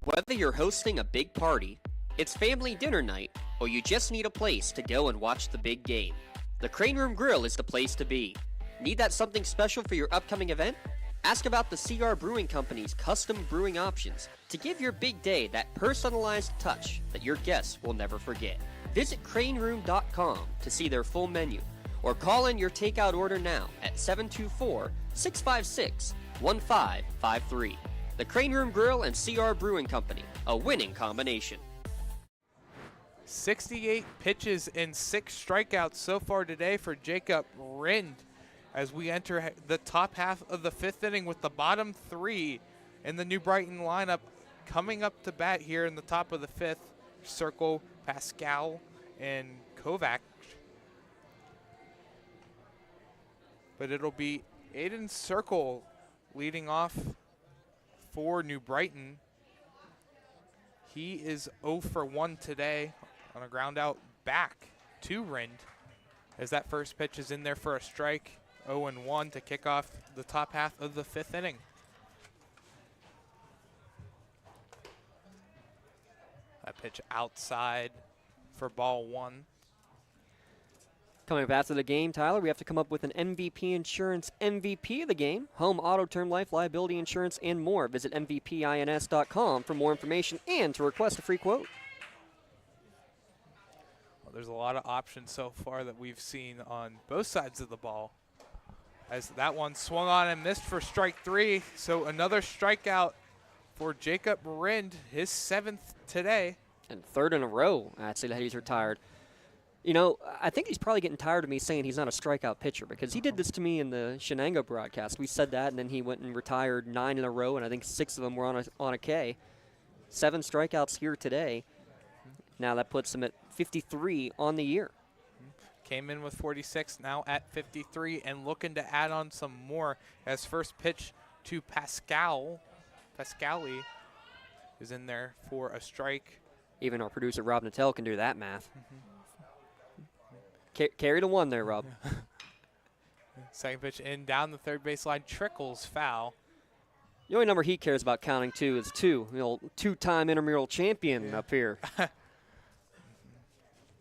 Whether you're hosting a big party, it's family dinner night, or you just need a place to go and watch the big game, the Crane Room Grill is the place to be. Need that something special for your upcoming event? Ask about the CR Brewing Company's custom brewing options to give your big day that personalized touch that your guests will never forget. Visit craneroom.com to see their full menu, or call in your takeout order now at 724-656-1553. The Crane Room Grill and CR Brewing Company, a winning combination. 68 pitches and 6 strikeouts so far today for Jacob Rind as we enter the top half of the 5th inning with the bottom 3 in the New Brighton lineup coming up to bat here in the top of the 5th. Circle, Pascal, and Kovac. But it'll be Aiden Circle leading off for New Brighton. He is 0 for 1 today on a ground out back to Rind as that first pitch is in there for a strike. 0-1 to kick off the top half of the 5th inning. That pitch outside for ball 1. Coming up after the game, Tyler, we have to come up with an MVP Insurance MVP of the game. Home, auto, term, life, liability insurance, and more. Visit MVPINS.com for more information and to request a free quote. Well, there's a lot of options so far that we've seen on both sides of the ball. As that one swung on and missed for strike 3. So another strikeout for Jacob Rind, his 7th today. And 3rd in a row, actually, that he's retired. You know, I think he's probably getting tired of me saying he's not a strikeout pitcher because he did this to me in the Shenango broadcast. We said that, and then he went and retired 9 in a row, and I think 6 of them were on a K. 7 strikeouts here today. Now that puts him at 53 on the year. Came in with 46, now at 53, and looking to add on some more as first pitch to Pascali is in there for a strike. Even our producer, Rob Nattel, can do that math. Carry the 1 there, Rob. Second pitch in down the third baseline, trickles foul. The only number he cares about counting to is 2. The old 2-time intramural champion up here. You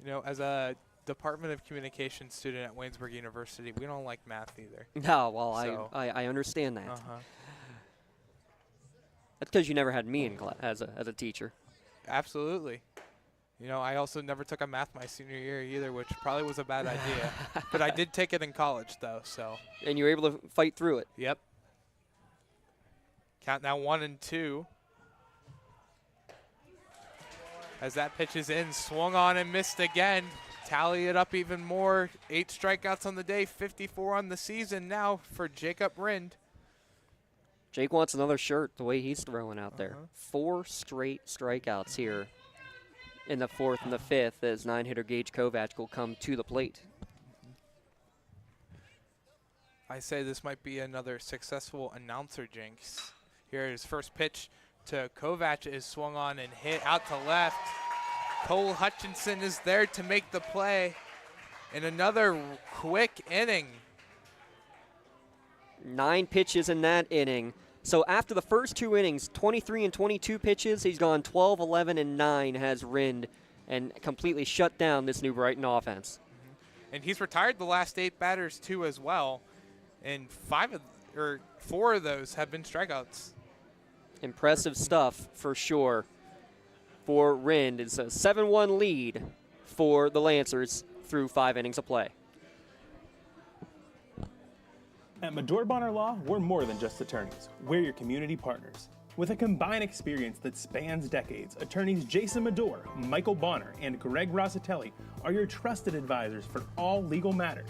know, as a Department of Communication student at Waynesburg University, we don't like math either. No, well, so. I understand that. That's because you never had me in class as a teacher. Absolutely. You know, I also never took a math my senior year either, which probably was a bad idea. But I did take it in college, though, so. And you were able to fight through it. Yep. Count now 1-2. As that pitch is in, swung on and missed again. Tally it up even more. 8 strikeouts on the day, 54 on the season now for Jacob Rind. Jake wants another shirt the way he's throwing out there. 4 straight strikeouts here in the 4th and the 5th as 9-hitter Gage Kovac will come to the plate. I say this might be another successful announcer jinx. Here his first pitch to Kovac is swung on and hit out to left. Cole Hutchinson is there to make the play in another quick inning. 9 pitches in that inning. So after the first 2 innings, 23 and 22 pitches, he's gone 12, 11, and 9 has Rind and completely shut down this New Brighton offense. And he's retired the last 8 batters too as well, and 4 of those have been strikeouts. Impressive stuff for sure for Rind. It's a 7-1 lead for the Lancers through 5 innings of play. At Medore Bonner Law, we're more than just attorneys. We're your community partners. With a combined experience that spans decades, attorneys Jason Medore, Michael Bonner, and Greg Rossitelli are your trusted advisors for all legal matters.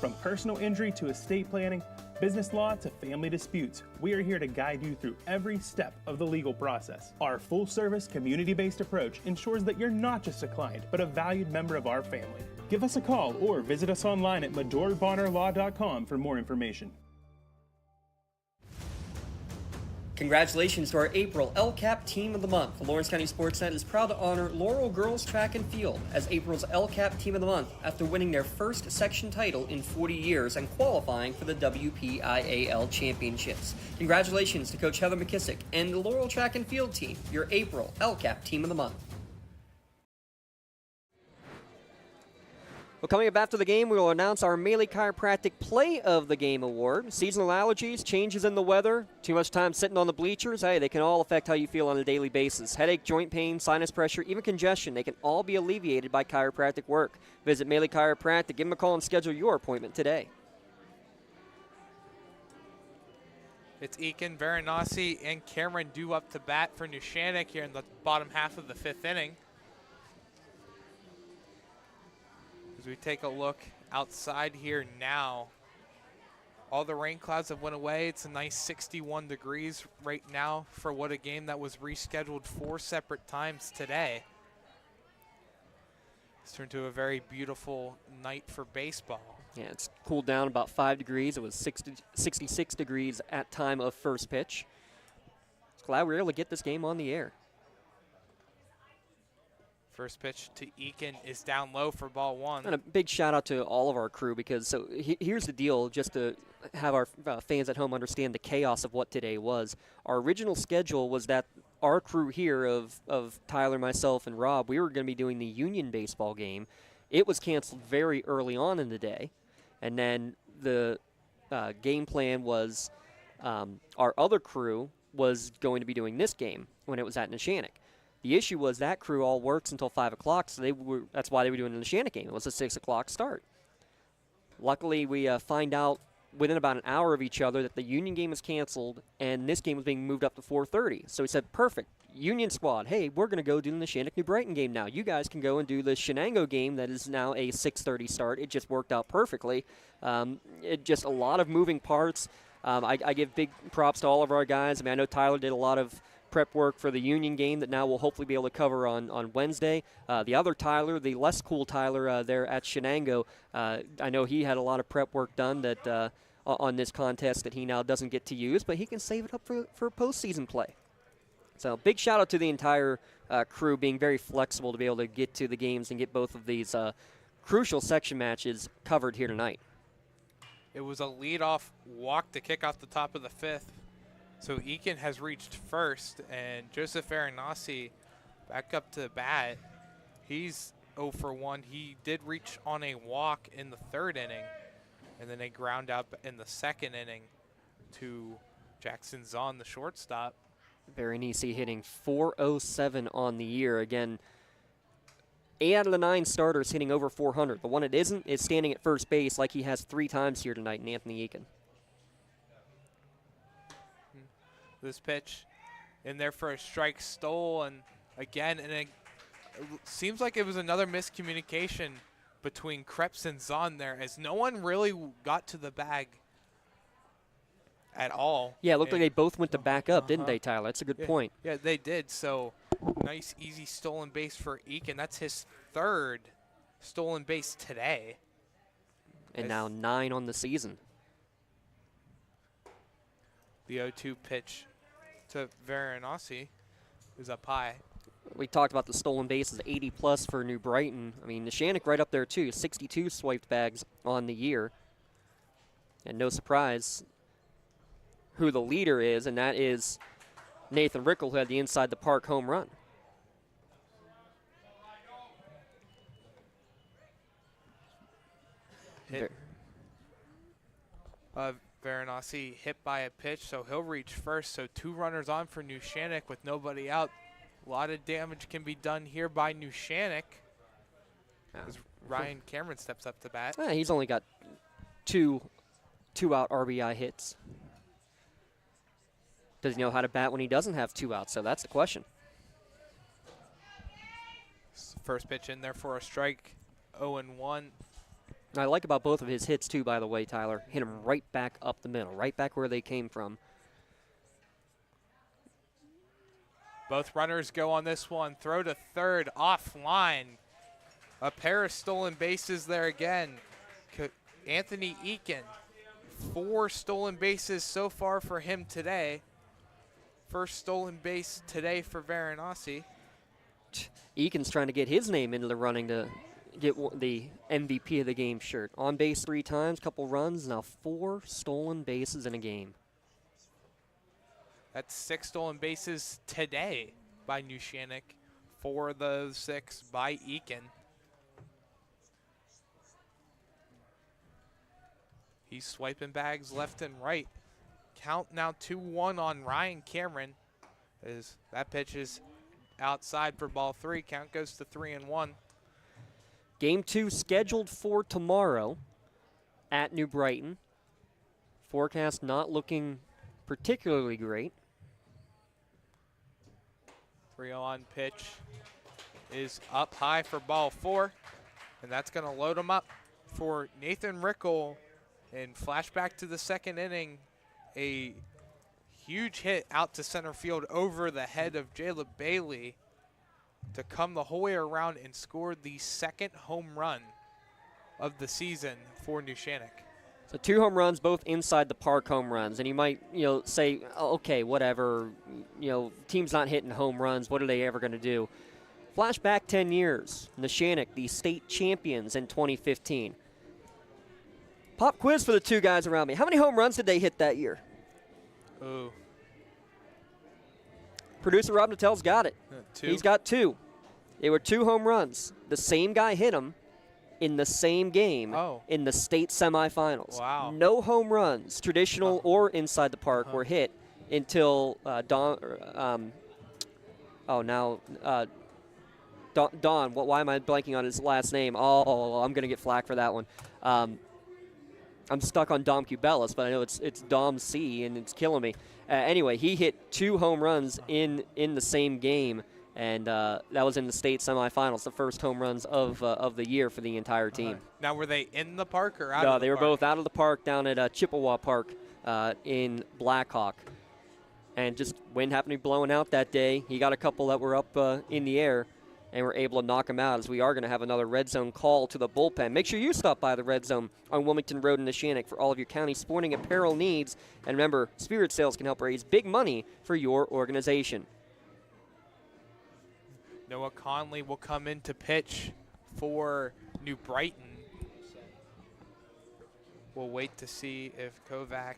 From personal injury to estate planning, business law to family disputes, we are here to guide you through every step of the legal process. Our full-service, community-based approach ensures that you're not just a client, but a valued member of our family. Give us a call or visit us online at MadorBonnerLaw.com for more information. Congratulations to our April LCAP Team of the Month. The Lawrence County SportsNet is proud to honor Laurel Girls Track and Field as April's LCAP Team of the Month after winning their first section title in 40 years and qualifying for the WPIAL Championships. Congratulations to Coach Heather McKissick and the Laurel Track and Field team, your April LCAP Team of the Month. Well, coming up after the game, we will announce our Melee Chiropractic Play of the Game Award. Seasonal allergies, changes in the weather, too much time sitting on the bleachers, hey, they can all affect how you feel on a daily basis. Headache, joint pain, sinus pressure, even congestion, they can all be alleviated by chiropractic work. Visit Melee Chiropractic, give them a call and schedule your appointment today. It's Eakin, Varanasi, and Cameron due up to bat for Neshannock here in the bottom half of the 5th inning. As we take a look outside here now, all the rain clouds have went away. It's a nice 61 degrees right now for what a game that was rescheduled 4 separate times today. It's turned to a very beautiful night for baseball. Yeah, it's cooled down about 5 degrees. It was 66 degrees at time of first pitch. Glad we were able to get this game on the air. First pitch to Eakin is down low for ball 1. And a big shout out to all of our crew because here's the deal, just to have our fans at home understand the chaos of what today was. Our original schedule was that our crew here of Tyler, myself, and Rob, we were going to be doing the Union baseball game. It was canceled very early on in the day. And then the game plan was our other crew was going to be doing this game when it was at Neshannock. The issue was that crew all works until 5 o'clock, so that's why they were doing the Neshannock game. It was a 6 o'clock start. Luckily, we find out within about an hour of each other that the Union game was canceled and this game was being moved up to 4:30. So we said, perfect. Union squad, hey, we're going to go do the Neshannock New Brighton game now. You guys can go and do the Shenango game that is now a 6:30 start. It just worked out perfectly. It just a lot of moving parts. I give big props to all of our guys. I mean, I know Tyler did a lot of prep work for the Union game that now we'll hopefully be able to cover on Wednesday. The other Tyler, the less cool Tyler there at Shenango, I know he had a lot of prep work done that on this contest that he now doesn't get to use, but he can save it up for postseason play. So big shout out to the entire crew being very flexible to be able to get to the games and get both of these crucial section matches covered here tonight. It was a leadoff walk to kick off the top of the 5th. So Eakin has reached first, and Joseph Varanasi back up to bat. He's 0 for 1. He did reach on a walk in the 3rd inning, and then a ground out in the 2nd inning to Jackson Zahn, the shortstop. Varanasi hitting .407 on the year. Again, 8 out of the 9 starters hitting over 400. The one that isn't is standing at first base like he has 3 times here tonight in Anthony Eakin. This pitch in there for a strike, stole, and again, and it seems like it was another miscommunication between Krebs and Zahn there, as no one really got to the bag at all. Yeah, it looked like they both went to back up, didn't they, Tyler? That's a good point. Yeah, they did. So nice, easy stolen base for Eakin. That's his 3rd stolen base today. And now 9 on the season. The 0-2 pitch to Varanasi is up high. We talked about the stolen bases, 80+ for New Brighton. I mean, Neshannock right up there, too. 62 swiped bags on the year. And no surprise who the leader is, and that is Nathan Rickle, who had the inside the park home run. Hit. Varanasi hit by a pitch, so he'll reach first. So 2 runners on for Neshannock with nobody out. A lot of damage can be done here by Neshannock as Ryan Cameron steps up to bat. He's only got two out RBI hits. Does he know how to bat when he doesn't have 2 outs? So that's the question. First pitch in there for a strike, 0-1. I like about both of his hits, too, by the way, Tyler. Hit him right back up the middle, right back where they came from. Both runners go on this one. Throw to third, offline. A pair of stolen bases there again. Anthony Eakin, 4 stolen bases so far for him today. First stolen base today for Varanasi. Eakin's trying to get his name into the running to get the MVP of the game shirt. On base 3 times, couple runs, now 4 stolen bases in a game. That's 6 stolen bases today by Neshannock. 4 of those 6 by Eakin. He's swiping bags left and right. Count now 2-1 on Ryan Cameron. As that pitch is outside for ball 3. Count goes to 3-1. Game 2 scheduled for tomorrow at New Brighton. Forecast not looking particularly great. 3-0 pitch is up high for ball 4. And that's going to load him up for Nathan Rickle. And flashback to the second inning, a huge hit out to center field over the head of Jaleb Bailey to come the whole way around and score the second home run of the season for Neshannock. So 2 home runs, both inside the park home runs. And you might, say, okay, whatever, team's not hitting home runs. What are they ever going to do? Flashback 10 years. Neshannock, the state champions in 2015. Pop quiz for the 2 guys around me. How many home runs did they hit that year? Ooh. Producer Rob Nattel's got it. 2. He's got 2. They were 2 home runs. The same guy hit them in the same game in the state semifinals. Wow. No home runs, traditional or inside the park, were hit until Don. Why am I blanking on his last name? Oh, I'm going to get flack for that one. I'm stuck on Dom Cubelis, but I know it's Dom C, and it's killing me. Anyway, he hit 2 home runs in the same game, and that was in the state semifinals, the first home runs of the year for the entire team. Now, were they in the park or out of the park? No, they were both out of the park down at Chippewa Park in Blackhawk. And just wind happened to be blowing out that day. He got a couple that were up in the air, and we're able to knock him out, as we are going to have another Red Zone call to the bullpen. Make sure you stop by the Red Zone on Wilmington Road in Neshannock for all of your county sporting apparel needs. And remember, Spirit Sales can help raise big money for your organization. Noah Conley will come in to pitch for New Brighton. We'll wait to see if Kovac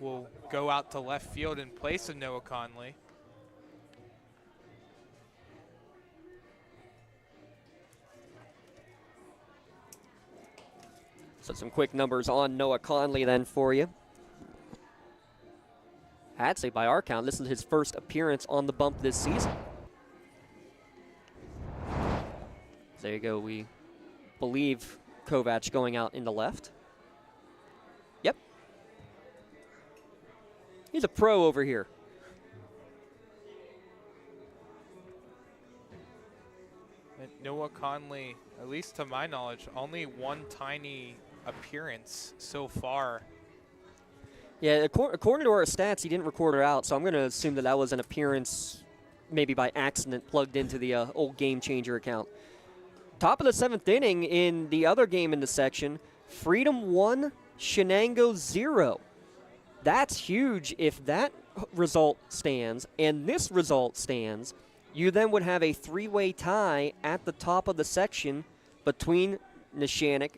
will go out to left field in place of Noah Conley. So some quick numbers on Noah Conley then for you. I'd say by our count, this is his first appearance on the bump this season. There you go. We believe Kovac going out in the left. Yep. He's a pro over here. And Noah Conley, at least to my knowledge, only one tiny appearance so far. Yeah, according to our stats, he didn't record her out, so I'm going to assume that was an appearance maybe by accident plugged into the old Game Changer account. Top of the 7th inning in the other game in the section, Freedom 1, Shenango 0. That's huge. If that result stands and this result stands, you then would have a 3-way tie at the top of the section between Neshannock,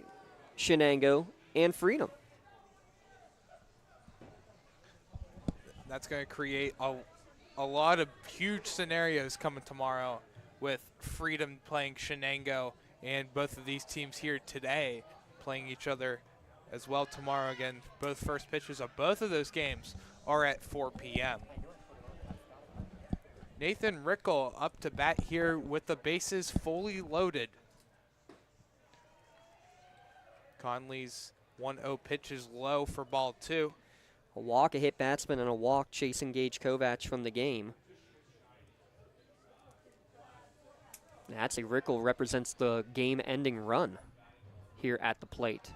Shenango, and Freedom. That's going to create a lot of huge scenarios coming tomorrow with Freedom playing Shenango and both of these teams here today playing each other as well tomorrow. Again, both first pitches of both of those games are at 4 p.m. Nathan Rickle up to bat here with the bases fully loaded. Conley's 1-0 pitch is low for ball 2. A walk, a hit batsman, and a walk chasing Gage Kovac from the game. That's a Rickle represents the game-ending run. here at the plate.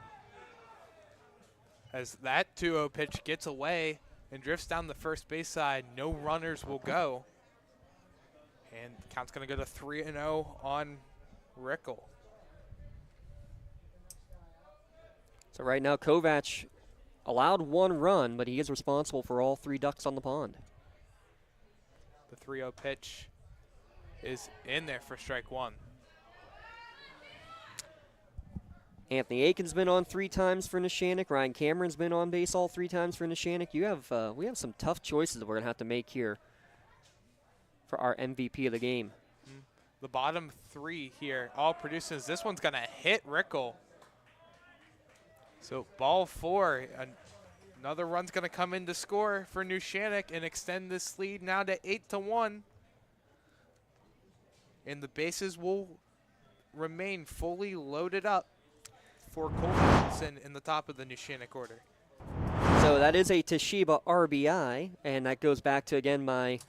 As that 2-0 pitch gets away and drifts down the first base side, no runners will go. And the count's going to go to 3-0 on Rickle. So right now, Kovac allowed 1 run, but he is responsible for all 3 ducks on the pond. The 3-0 pitch is in there for strike 1. Anthony Aiken's been on 3 times for Neshannock. Ryan Cameron's been on base all 3 times for Neshannock. We have some tough choices that we're going to have to make here for our MVP of the game. The bottom 3 here, all produces. This one's going to hit Rickle. So ball 4. Another run's going to come in to score for Neshannock and extend this lead now to 8-1. And the bases will remain fully loaded up for Cole Johnson in the top of the Neshannock order. So that is a Toshiba RBI, and that goes back to, again, my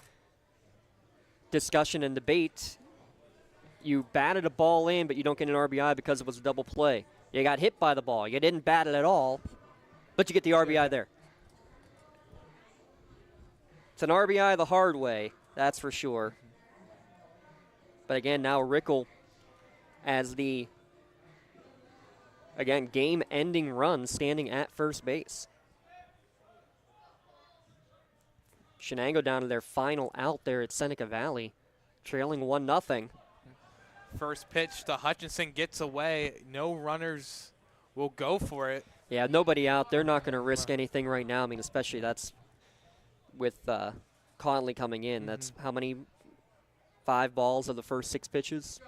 discussion and debate. You batted a ball in, but you don't get an RBI because it was a double play. You got hit by the ball. You didn't bat it at all, but you get the RBI there. It's an RBI the hard way, that's for sure. But again, now Rickle as the, again, game-ending run standing at first base. Shenango down to their final out there at Seneca Valley, trailing 1-0. First pitch to Hutchinson gets away. No runners will go for it. Yeah, nobody out. They're not going to risk anything right now. I mean, especially that's with Conley coming in. That's how many? 5 balls of the first 6 pitches.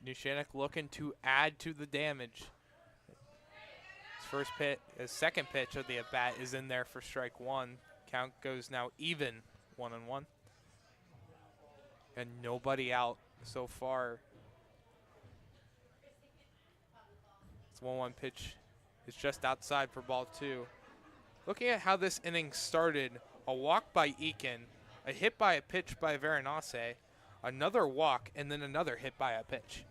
Neshannock looking to add to the damage. His second pitch of the at-bat is in there for strike 1. Count goes now even, 1-1. And nobody out so far. It's 1-1 pitch. It's just outside for ball 2. Looking at how this inning started, a walk by Eakin, a hit by a pitch by Veronese, another walk, and then another hit by a pitch.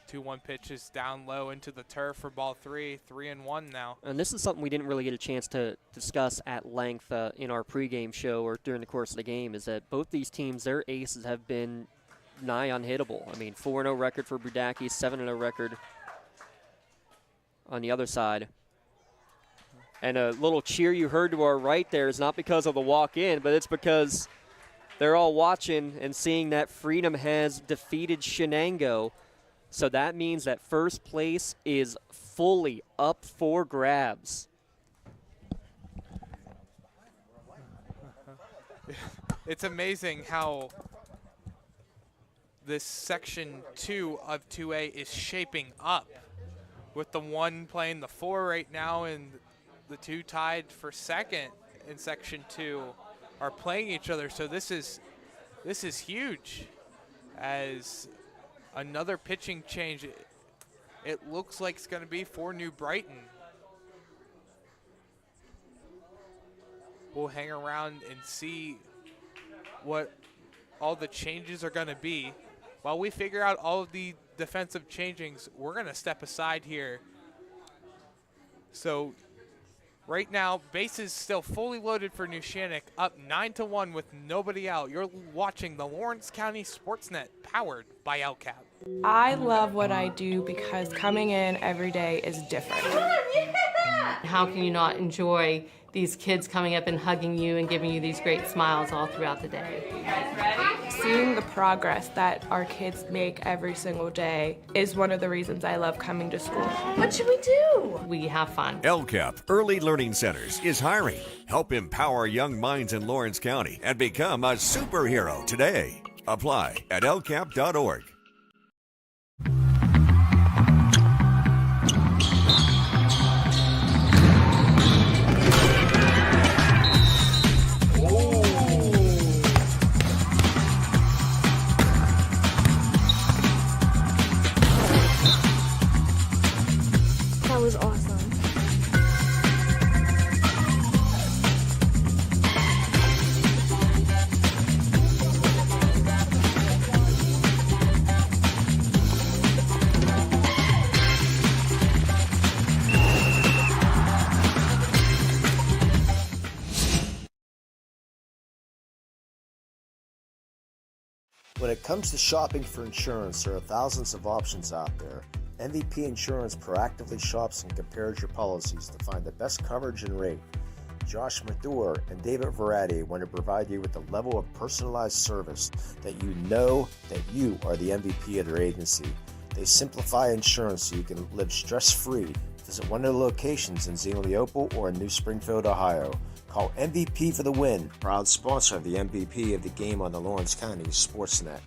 Two-one pitches down low into the turf for ball 3, 3-1 now. And this is something we didn't really get a chance to discuss at length in our pregame show or during the course of the game, is that both these teams, their aces have been nigh unhittable. I mean, 4-0 record for Brudaki, 7-0 record on the other side. And a little cheer you heard to our right there is not because of the walk-in, but it's because they're all watching and seeing that Freedom has defeated Shenango. So that means that first place is fully up for grabs. It's amazing how this section 2 of 2A is shaping up, with the 1 playing the 4 right now and the 2 tied for second in section 2 are playing each other. So this is huge. As another pitching change, it looks like it's going to be for New Brighton. We'll hang around and see what all the changes are going to be. While we figure out all of the defensive changings, we're going to step aside here. So right now, bases still fully loaded for Neshannock, up 9-1 with nobody out. You're watching the Lawrence County SportsNet, powered by LCAP. I love what I do because coming in every day is different. How can you not enjoy these kids coming up and hugging you and giving you these great smiles all throughout the day? Seeing the progress that our kids make every single day is one of the reasons I love coming to school. What should we do? We have fun. LCAP Early Learning Centers is hiring. Help empower young minds in Lawrence County and become a superhero today. Apply at lcap.org. That was awesome. When it comes to shopping for insurance, there are thousands of options out there. MVP Insurance proactively shops and compares your policies to find the best coverage and rate. Josh Mathur and David Verratti want to provide you with a level of personalized service that you know that you are the MVP of their agency. They simplify insurance so you can live stress-free. Visit one of their locations in Zeno-Leopold or in New Springfield, Ohio. Call MVP for the win. Proud sponsor of the MVP of the game on the Lawrence County SportsNet.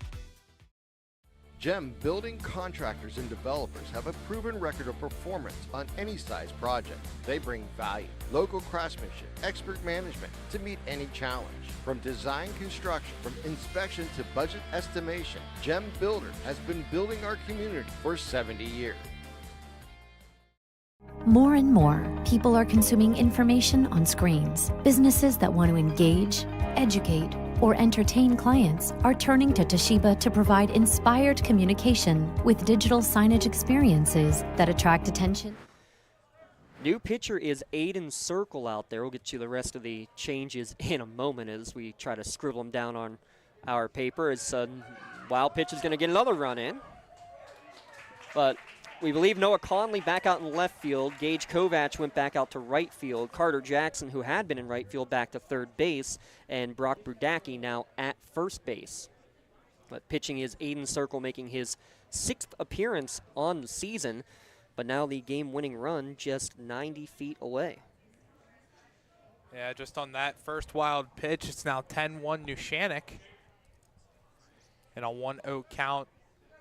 GEM building contractors and developers have a proven record of performance on any size project. They bring value, local craftsmanship, expert management to meet any challenge. From design construction, from inspection to budget estimation, GEM Builder has been building our community for 70 years. More and more, people are consuming information on screens. Businesses that want to engage, educate, or entertain clients are turning to Toshiba to provide inspired communication with digital signage experiences that attract attention. New pitcher is Aiden Circle out there. We'll get you the rest of the changes in a moment as we try to scribble them down on our paper. As wild pitch is going to get another run in. But we believe Noah Conley back out in left field. Gage Kovac went back out to right field. Carter Jackson, who had been in right field, back to third base. And Brock Brudacki now at first base. But pitching is Aiden Circle, making his 6th appearance on the season. But now the game-winning run just 90 feet away. Yeah, just on that first wild pitch, it's now 10-1 Neshannock. And a 1-0 count.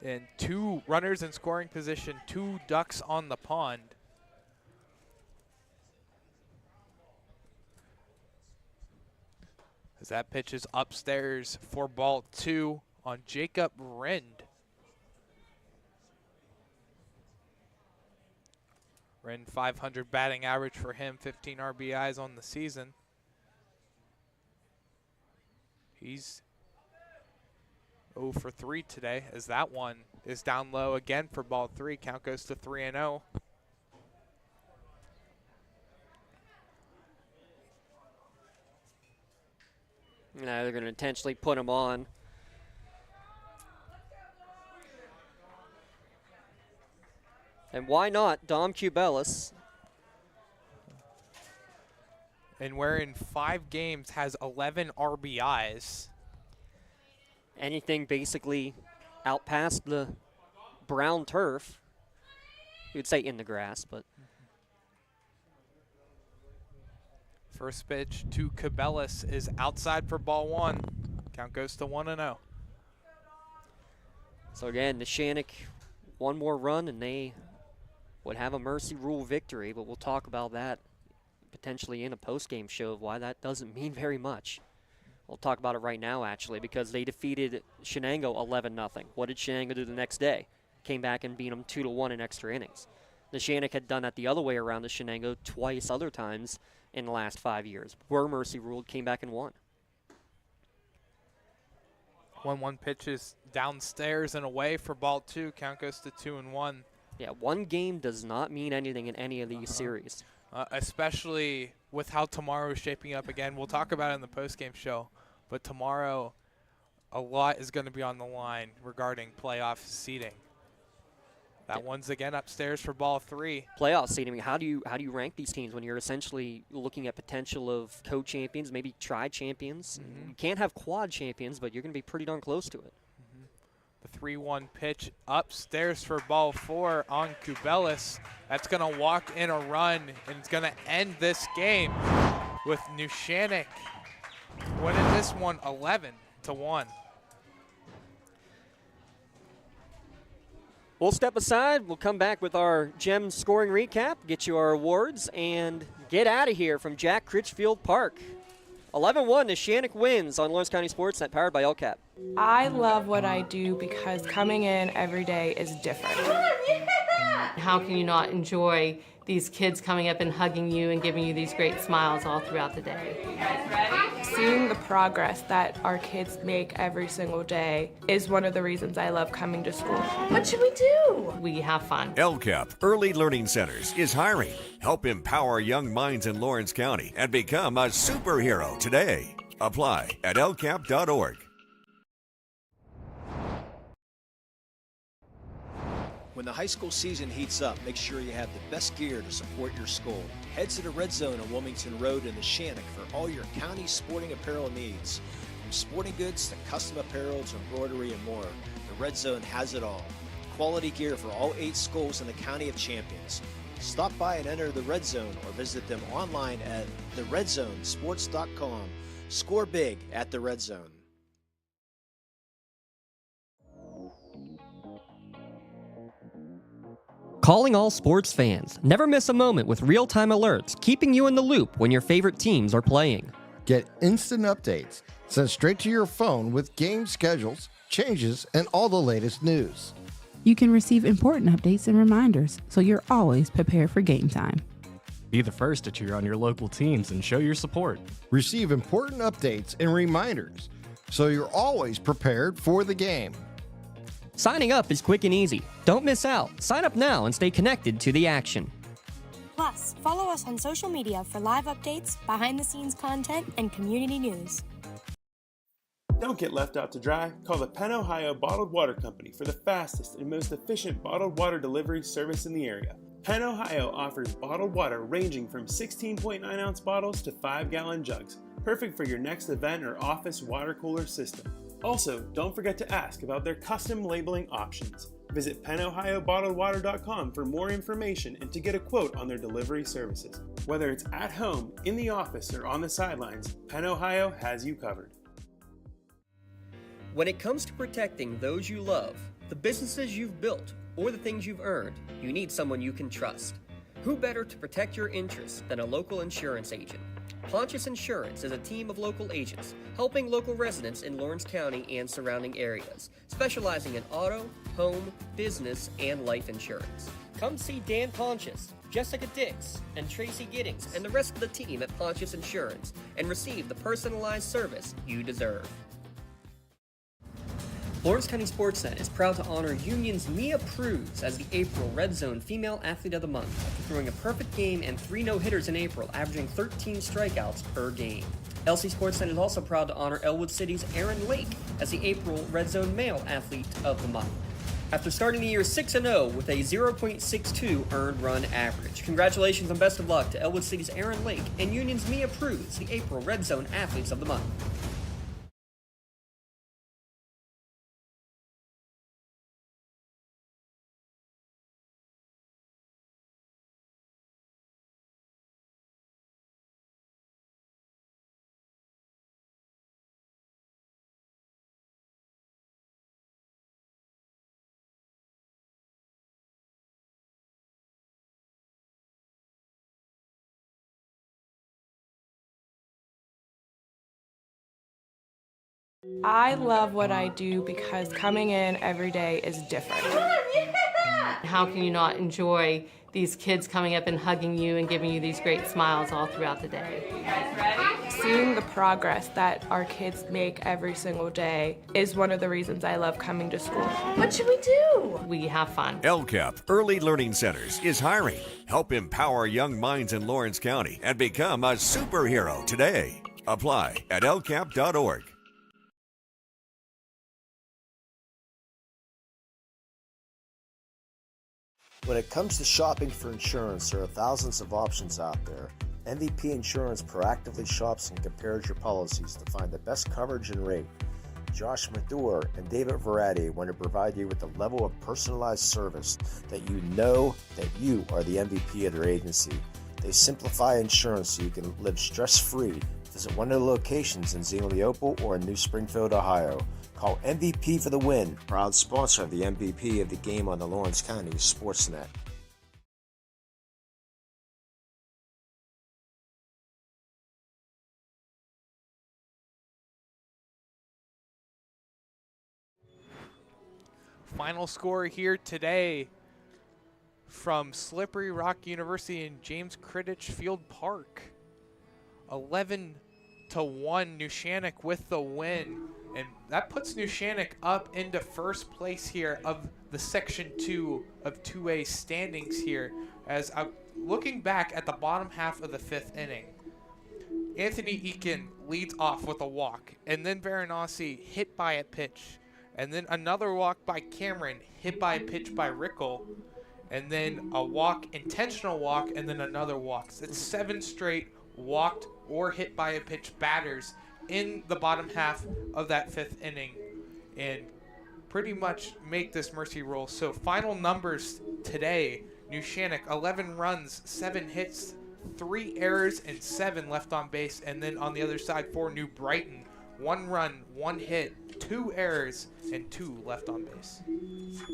And 2 runners in scoring position, 2 ducks on the pond. As that pitch is upstairs for ball 2 on Jacob Rind. Rind 500 batting average for him, 15 RBIs on the season. He's 0 for 3 today, as that one is down low again for ball 3. Count goes to 3-0. Now they're going to intentionally put him on. And why not Dom Cubelis? And where in 5 games has 11 RBIs. Anything basically out past the brown turf. You'd say in the grass, but. First pitch to Cabellis is outside for ball 1. Count goes to 1-0. So again, Neshannock, one more run and they would have a mercy rule victory, but we'll talk about that potentially in a post-game show of why that doesn't mean very much. We'll talk about it right now, actually, because they defeated Shenango 11-0. What did Shenango do the next day? Came back and beat them 2-1 in extra innings. Neshannock had done that the other way around to Shenango twice other times in the last 5 years. Were mercy ruled, came back and won. 1-1 pitches downstairs and away for ball 2. Count goes to 2-1. Yeah, one game does not mean anything in any of these series. Especially with how tomorrow is shaping up again. We'll talk about it in the postgame show. But tomorrow, a lot is going to be on the line regarding playoff seeding. That one's again upstairs for ball 3. Playoff seeding. I mean, how do you rank these teams when you're essentially looking at potential of co-champions, maybe tri-champions? You can't have quad champions, but you're going to be pretty darn close to it. The 3-1 pitch upstairs for ball 4 on Cubelis. That's going to walk in a run, and it's going to end this game with Neshannock winning this one 11-1. We'll step aside. We'll come back with our GEM scoring recap, get you our awards, and get out of here from Jack Critchfield Park. 11-1, Neshannock wins on Lawrence County SportsNet, powered by LCAP. I love what I do because coming in every day is different. How can you not enjoy these kids coming up and hugging you and giving you these great smiles all throughout the day? You guys ready? Seeing the progress that our kids make every single day is one of the reasons I love coming to school. What should we do? We have fun. LCAP Early Learning Centers is hiring. Help empower young minds in Lawrence County and become a superhero today. Apply at lcap.org. When the high school season heats up, make sure you have the best gear to support your school. Head to the Red Zone on Wilmington Road in Neshannock for all your county sporting apparel needs. From sporting goods to custom apparel to embroidery and more, the Red Zone has it all. Quality gear for all 8 schools in the County of Champions. Stop by and enter the Red Zone or visit them online at theredzonesports.com. Score big at the Red Zone. Calling all sports fans. Never miss a moment with real-time alerts, keeping you in the loop when your favorite teams are playing. Get instant updates sent straight to your phone with game schedules, changes, and all the latest news. You can receive important updates and reminders, so you're always prepared for game time. Be the first to cheer on your local teams and show your support. Receive important updates and reminders, so you're always prepared for the game. Signing up is quick and easy. Don't miss out. Sign up now and stay connected to the action. Plus, follow us on social media for live updates, behind-the-scenes content, and community news. Don't get left out to dry. Call the Penn Ohio Bottled Water Company for the fastest and most efficient bottled water delivery service in the area. Penn Ohio offers bottled water ranging from 16.9-ounce bottles to 5-gallon jugs, perfect for your next event or office water cooler system. Also, don't forget to ask about their custom labeling options. Visit PennOhioBottledWater.com for more information and to get a quote on their delivery services. Whether it's at home, in the office, or on the sidelines, Penn Ohio has you covered. When it comes to protecting those you love, the businesses you've built, or the things you've earned, you need someone you can trust. Who better to protect your interests than a local insurance agent? Pontius Insurance is a team of local agents helping local residents in Lawrence County and surrounding areas, specializing in auto, home, business, and life insurance. Come see Dan Pontius, Jessica Dix, and Tracy Giddings, and the rest of the team at Pontius Insurance, and receive the personalized service you deserve. Lawrence County SportsNet is proud to honor Union's Mia Pruz as the April Red Zone Female Athlete of the Month after throwing a perfect game and 3 no-hitters in April, averaging 13 strikeouts per game. LC SportsNet is also proud to honor Elwood City's Aaron Lake as the April Red Zone Male Athlete of the Month, after starting the year 6-0 with a 0.62 earned run average. Congratulations and best of luck to Elwood City's Aaron Lake and Union's Mia Pruz, the April Red Zone Athletes of the Month. I love what I do because coming in every day is different. How can you not enjoy these kids coming up and hugging you and giving you these great smiles all throughout the day? Seeing the progress that our kids make every single day is one of the reasons I love coming to school. What should we do? We have fun. LCAP Early Learning Centers is hiring. Help empower young minds in Lawrence County and become a superhero today. Apply at lcap.org. When it comes to shopping for insurance, there are thousands of options out there. MVP Insurance proactively shops and compares your policies to find the best coverage and rate. Josh Madure and David Verratti want to provide you with the level of personalized service that you know that you are the MVP of their agency. They simplify insurance so you can live stress-free. Visit one of the locations in Xenopal or in New Springfield, Ohio. Call MVP for the win. Proud sponsor of the MVP of the game on the Lawrence County SportsNet. Final score here today from Slippery Rock University in James Crittich Field Park. 11-1, Neshannock with the win. And that puts Neshannock up into first place here of the Section 2 of 2A standings here. As I'm looking back at the bottom half of the 5th inning, Anthony Eakin leads off with a walk, and then Varanasi hit by a pitch. and then another walk by Cameron, hit by a pitch by Rickle, and then a walk, intentional walk, and then another walk. So it's 7 straight walked or hit by a pitch batters in the bottom half of that 5th inning, and pretty much make this mercy roll. So final numbers today: Neshannock 11 runs, 7 hits, 3 errors, and 7 left on base. And then on the other side for New Brighton, 1 run, 1 hit, 2 errors, and 2 left on base.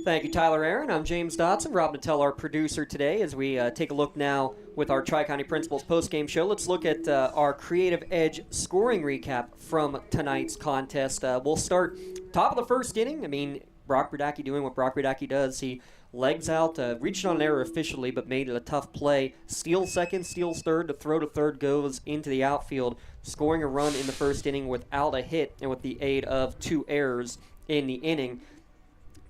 Thank you, Tyler Aaron. I'm James Dotson. Rob Nattell, our producer today, as we take a look now with our Tri-County Principals post-game show. Let's look at our Creative Edge scoring recap from tonight's contest. We'll start top of the first inning. I mean, Brock Brodacki doing what Brock Brodacki does. He legs out, reached on an error officially, but made it a tough play. Steals second, steals third. The throw to third goes into the outfield, scoring a run in the first inning without a hit and with the aid of 2 errors in the inning.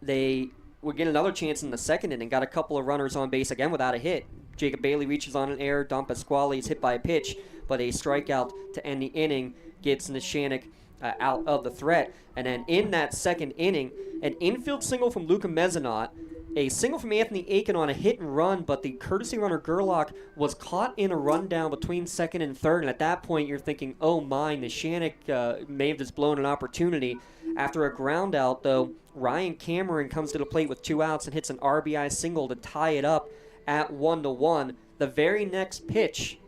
They would get another chance in the second inning, got a couple of runners on base again without a hit. Jacob Bailey reaches on an error. Don Pasquale is hit by a pitch, but a strikeout to end the inning gets Neshannock out of the threat. And then in that second inning, an infield single from Luca Mezzanot, a single from Anthony Aiken on a hit and run, but the courtesy runner Gerlach was caught in a rundown between second and third. And at that point, you're thinking, oh my, Neshannock may have just blown an opportunity. After a ground out, though, Ryan Cameron comes to the plate with 2 outs and hits an RBI single to tie it up at 1-1. The very next pitch,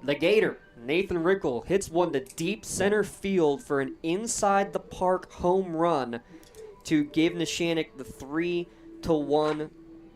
the Gator, Nathan Rickle, hits one to deep center field for an inside-the-park home run to give Neshannock the 3-1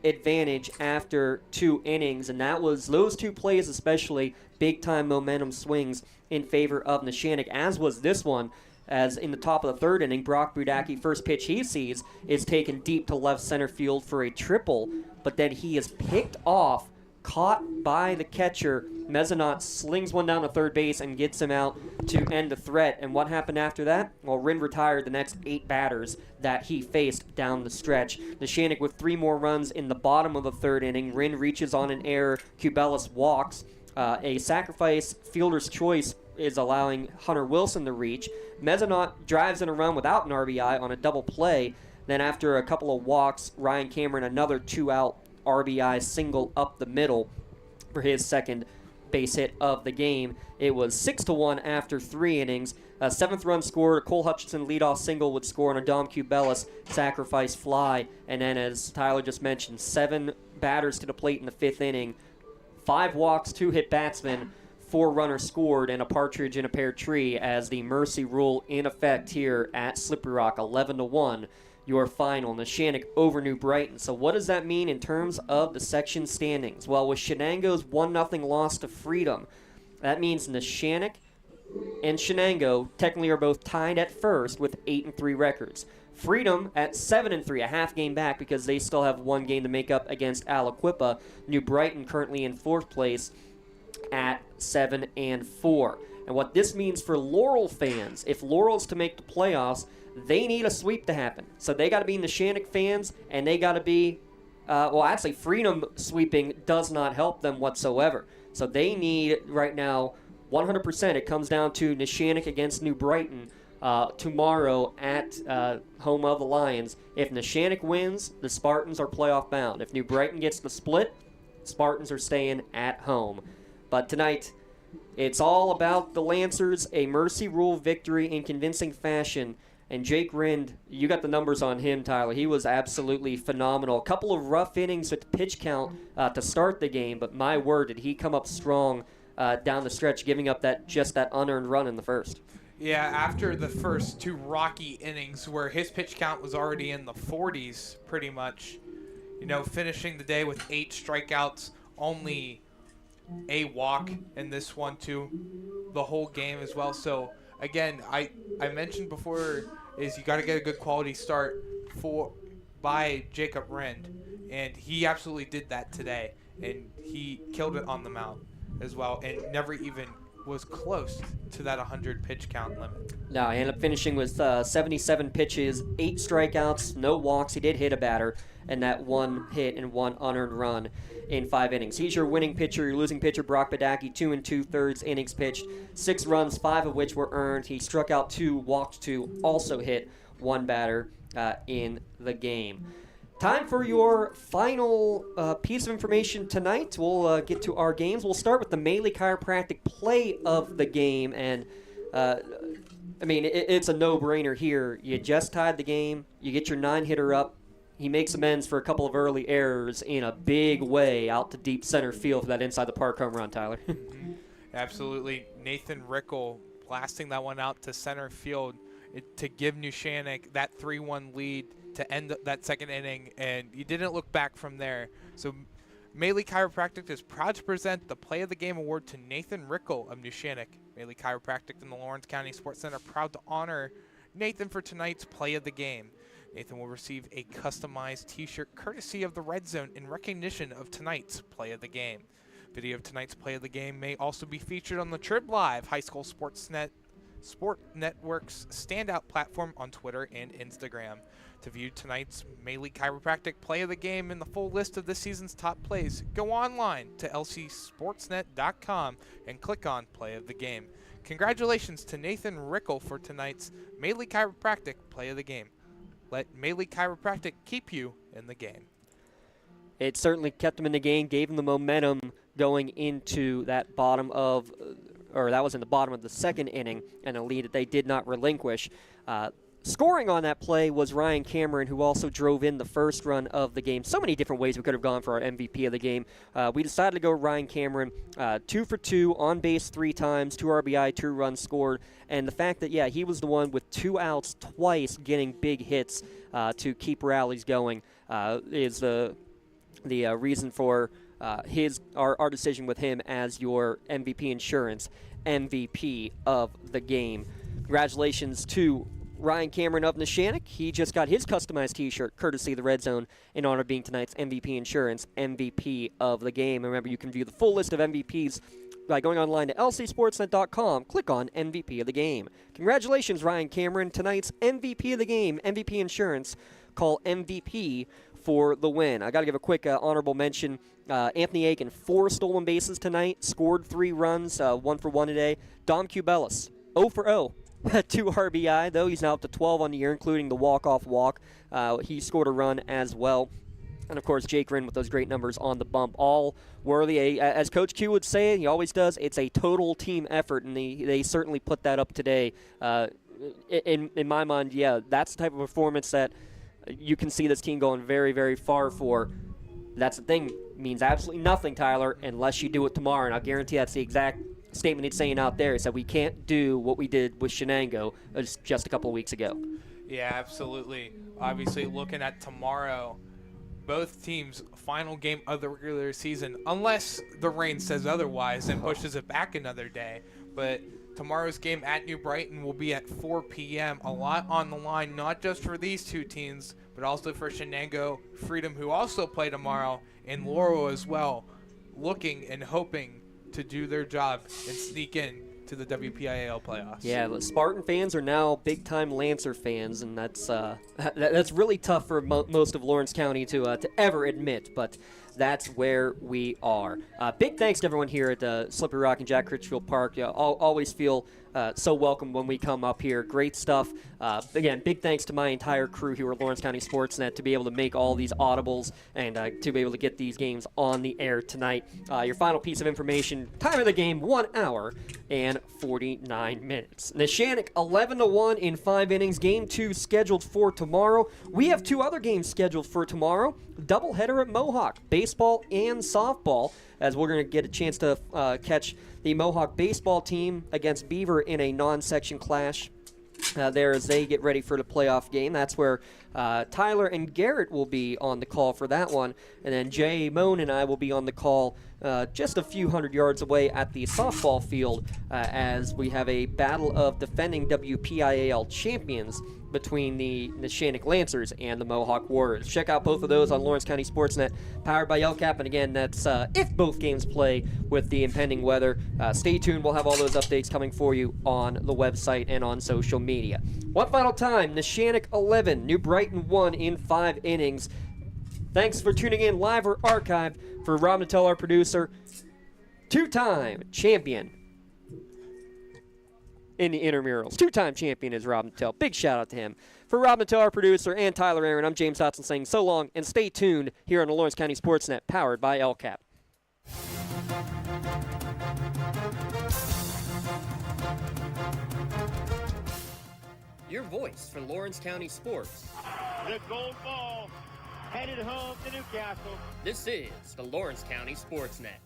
advantage after 2 innings. And that was those 2 plays especially big-time momentum swings in favor of Neshannock, as was this one, as in the top of the third inning, Brock Brodacki, first pitch he sees, is taken deep to left center field for a triple, but then he is picked off, caught by the catcher. Mezzanot slings one down to third base and gets him out to end the threat. And what happened after that? Well, Rinn retired the next 8 batters that he faced down the stretch. Neshannock with 3 more runs in the bottom of the third inning. Rinn reaches on an error. Cubelis walks. A sacrifice fielder's choice is allowing Hunter Wilson to reach. Mezzanot drives in a run without an RBI on a double play. Then after a couple of walks, Ryan Cameron another 2-out RBI single up the middle for his second base hit of the game. It was 6-1 after 3 innings. A 7th run scored. A Cole Hutchinson leadoff single would score on a Dom Cubelis sacrifice fly. And then, as Tyler just mentioned, 7 batters to the plate in the 5th inning. 5 walks, 2 hit batsmen, 4 runners scored, and a partridge in a pear tree as the mercy rule in effect here at Slippery Rock. 11-1. Your final, Neshannock over New Brighton. So what does that mean in terms of the section standings? Well, with Shenango's 1-0 loss to Freedom, that means Neshannock and Shenango technically are both tied at first with 8-3 records. Freedom at 7-3, a half game back because they still have 1 game to make up against Aliquippa. New Brighton currently in 4th place at 7-4. And what this means for Laurel fans, if Laurel's to make the playoffs, they need a sweep to happen. So they got to be Neshannock fans, and they got to be, actually Freedom sweeping does not help them whatsoever. So they need right now 100%. It comes down to Neshannock against New Brighton tomorrow at home of the Lions. If Neshannock wins, the Spartans are playoff bound. If New Brighton gets the split, Spartans are staying at home. But tonight, it's all about the Lancers, a mercy rule victory in convincing fashion. And Jake Rind, you got the numbers on him, Tyler. He was absolutely phenomenal. A couple of rough innings with the pitch count to start the game, but my word, did he come up strong down the stretch, giving up that unearned run in the first. Yeah, after the first 2 rocky innings where his pitch count was already in the 40s pretty much, finishing the day with 8 strikeouts, only a walk in this one too, the whole game as well. So again, I mentioned before is you got to get a good quality start by Jacob Rind, and he absolutely did that today, and he killed it on the mound as well, and never even was close to that 100 pitch count limit. No, he ended up finishing with 77 pitches, 8 strikeouts, no walks. He did hit a batter, and that 1 hit and 1 unearned run in 5 innings. He's your winning pitcher. Your losing pitcher, Brock Brodacki, 2 2/3 innings pitched, 6 runs, 5 of which were earned. He struck out 2, walked 2, also hit one batter in the game. Time for your final piece of information tonight. We'll get to our games. We'll start with the Maley Chiropractic play of the game. And, it's a no-brainer here. You just tied the game. You get your 9-hitter up. He makes amends for a couple of early errors in a big way out to deep center field for that inside-the-park home run, Tyler. Absolutely. Nathan Rickel blasting that one out to center field to give Neshannock that 3-1 lead to end that second inning, and you didn't look back from there. So Maley Chiropractic is proud to present the Play of the Game Award to Nathan Rickel of Neshannock. Maley Chiropractic and the Lawrence County SportsNet are proud to honor Nathan for tonight's Play of the Game. Nathan will receive a customized t-shirt courtesy of the Red Zone in recognition of tonight's Play of the Game. Video of tonight's Play of the Game may also be featured on the Trib Live High School SportsNet Sport Network's standout platform on Twitter and Instagram. To view tonight's Maley Chiropractic Play of the Game and the full list of this season's top plays, go online to lcsportsnet.com and click on Play of the Game. Congratulations to Nathan Rickel for tonight's Maley Chiropractic Play of the Game. Let Maley Chiropractic keep you in the game. It certainly kept him in the game, gave him the momentum going into that that was in the bottom of the second inning, and a lead that they did not relinquish. Scoring on that play was Ryan Cameron, who also drove in the first run of the game. So many different ways we could have gone for our MVP of the game. We decided to go Ryan Cameron, 2 for 2, on base 3 times, 2 RBI, 2 runs scored. And the fact that, he was the one with 2 outs twice getting big hits to keep rallies going is the reason for our decision with him as your MVP insurance MVP of the game. Congratulations to Ryan Cameron of Neshannock. He just got his customized t-shirt courtesy of the Red Zone in honor of being tonight's MVP insurance MVP of the game. And remember, you can view the full list of MVPs by going online to lcsportsnet.com. Click on MVP of the game. Congratulations, Ryan Cameron, tonight's MVP of the game, MVP insurance. Call MVP for the win. I got to give a quick honorable mention. Anthony Aiken, 4 stolen bases tonight, scored 3 runs, 1 for 1 today. Dom Cubelis, 0 for 0. 2 RBI, though. He's now up to 12 on the year, including the walk-off walk. He scored a run as well. And, of course, Jake Rinn with those great numbers on the bump. All worthy. As Coach Q would say, he always does, it's a total team effort, and they certainly put that up today. In my mind, that's the type of performance that you can see this team going very, very far for. That's the thing. It means absolutely nothing, Tyler, unless you do it tomorrow. And I'll guarantee that's the exact statement he's saying out there, is that we can't do what we did with Shenango just a couple of weeks ago. Yeah, absolutely. Obviously, looking at tomorrow, both teams' final game of the regular season, unless the rain says otherwise and pushes it back another day. But tomorrow's game at New Brighton will be at 4 p.m. A lot on the line, not just for these two teams, but also for Shenango, Freedom, who also play tomorrow, and Laurel as well, looking and hoping to do their job and sneak in to the WPIAL playoffs. Yeah, the Spartan fans are now big-time Lancer fans, and that's really tough for most of Lawrence County to ever admit, but that's where we are. Big thanks to everyone here at Slippery Rock and Jack Critchfield Park. Always feel so welcome when we come up here. Great stuff. Again, big thanks to my entire crew here at Lawrence County SportsNet to be able to make all these audibles and to be able to get these games on the air tonight. Your final piece of information, time of the game, 1 hour and 49 minutes. Neshannock 11-1 in 5 innings. Game 2 scheduled for tomorrow. We have 2 other games scheduled for tomorrow. Doubleheader at Mohawk, baseball and softball, as we're going to get a chance to catch the Mohawk baseball team against Beaver in a non-section clash there as they get ready for the playoff game. That's where Tyler and Garrett will be on the call for that one, and then Jay Moan and I will be on the call just a few hundred yards away at the softball field as we have a battle of defending WPIAL champions between the Neshannock Lancers and the Mohawk Warriors. Check out both of those on Lawrence County SportsNet, powered by LCAP. And again, that's if both games play with the impending weather. Stay tuned. We'll have all those updates coming for you on the website and on social media. One final time, Neshannock 11, New Brighton 1 in 5 innings. Thanks for tuning in live or archived. For Rob Natel, our producer, 2-time champion in the intramurals. Two-time champion is Rob Mattel. Big shout-out to him. For Rob Mattel, our producer, and Tyler Aaron, I'm James Hudson saying so long, and stay tuned here on the Lawrence County SportsNet, powered by LCAP. Your voice for Lawrence County sports. The gold ball headed home to Newcastle. This is the Lawrence County SportsNet.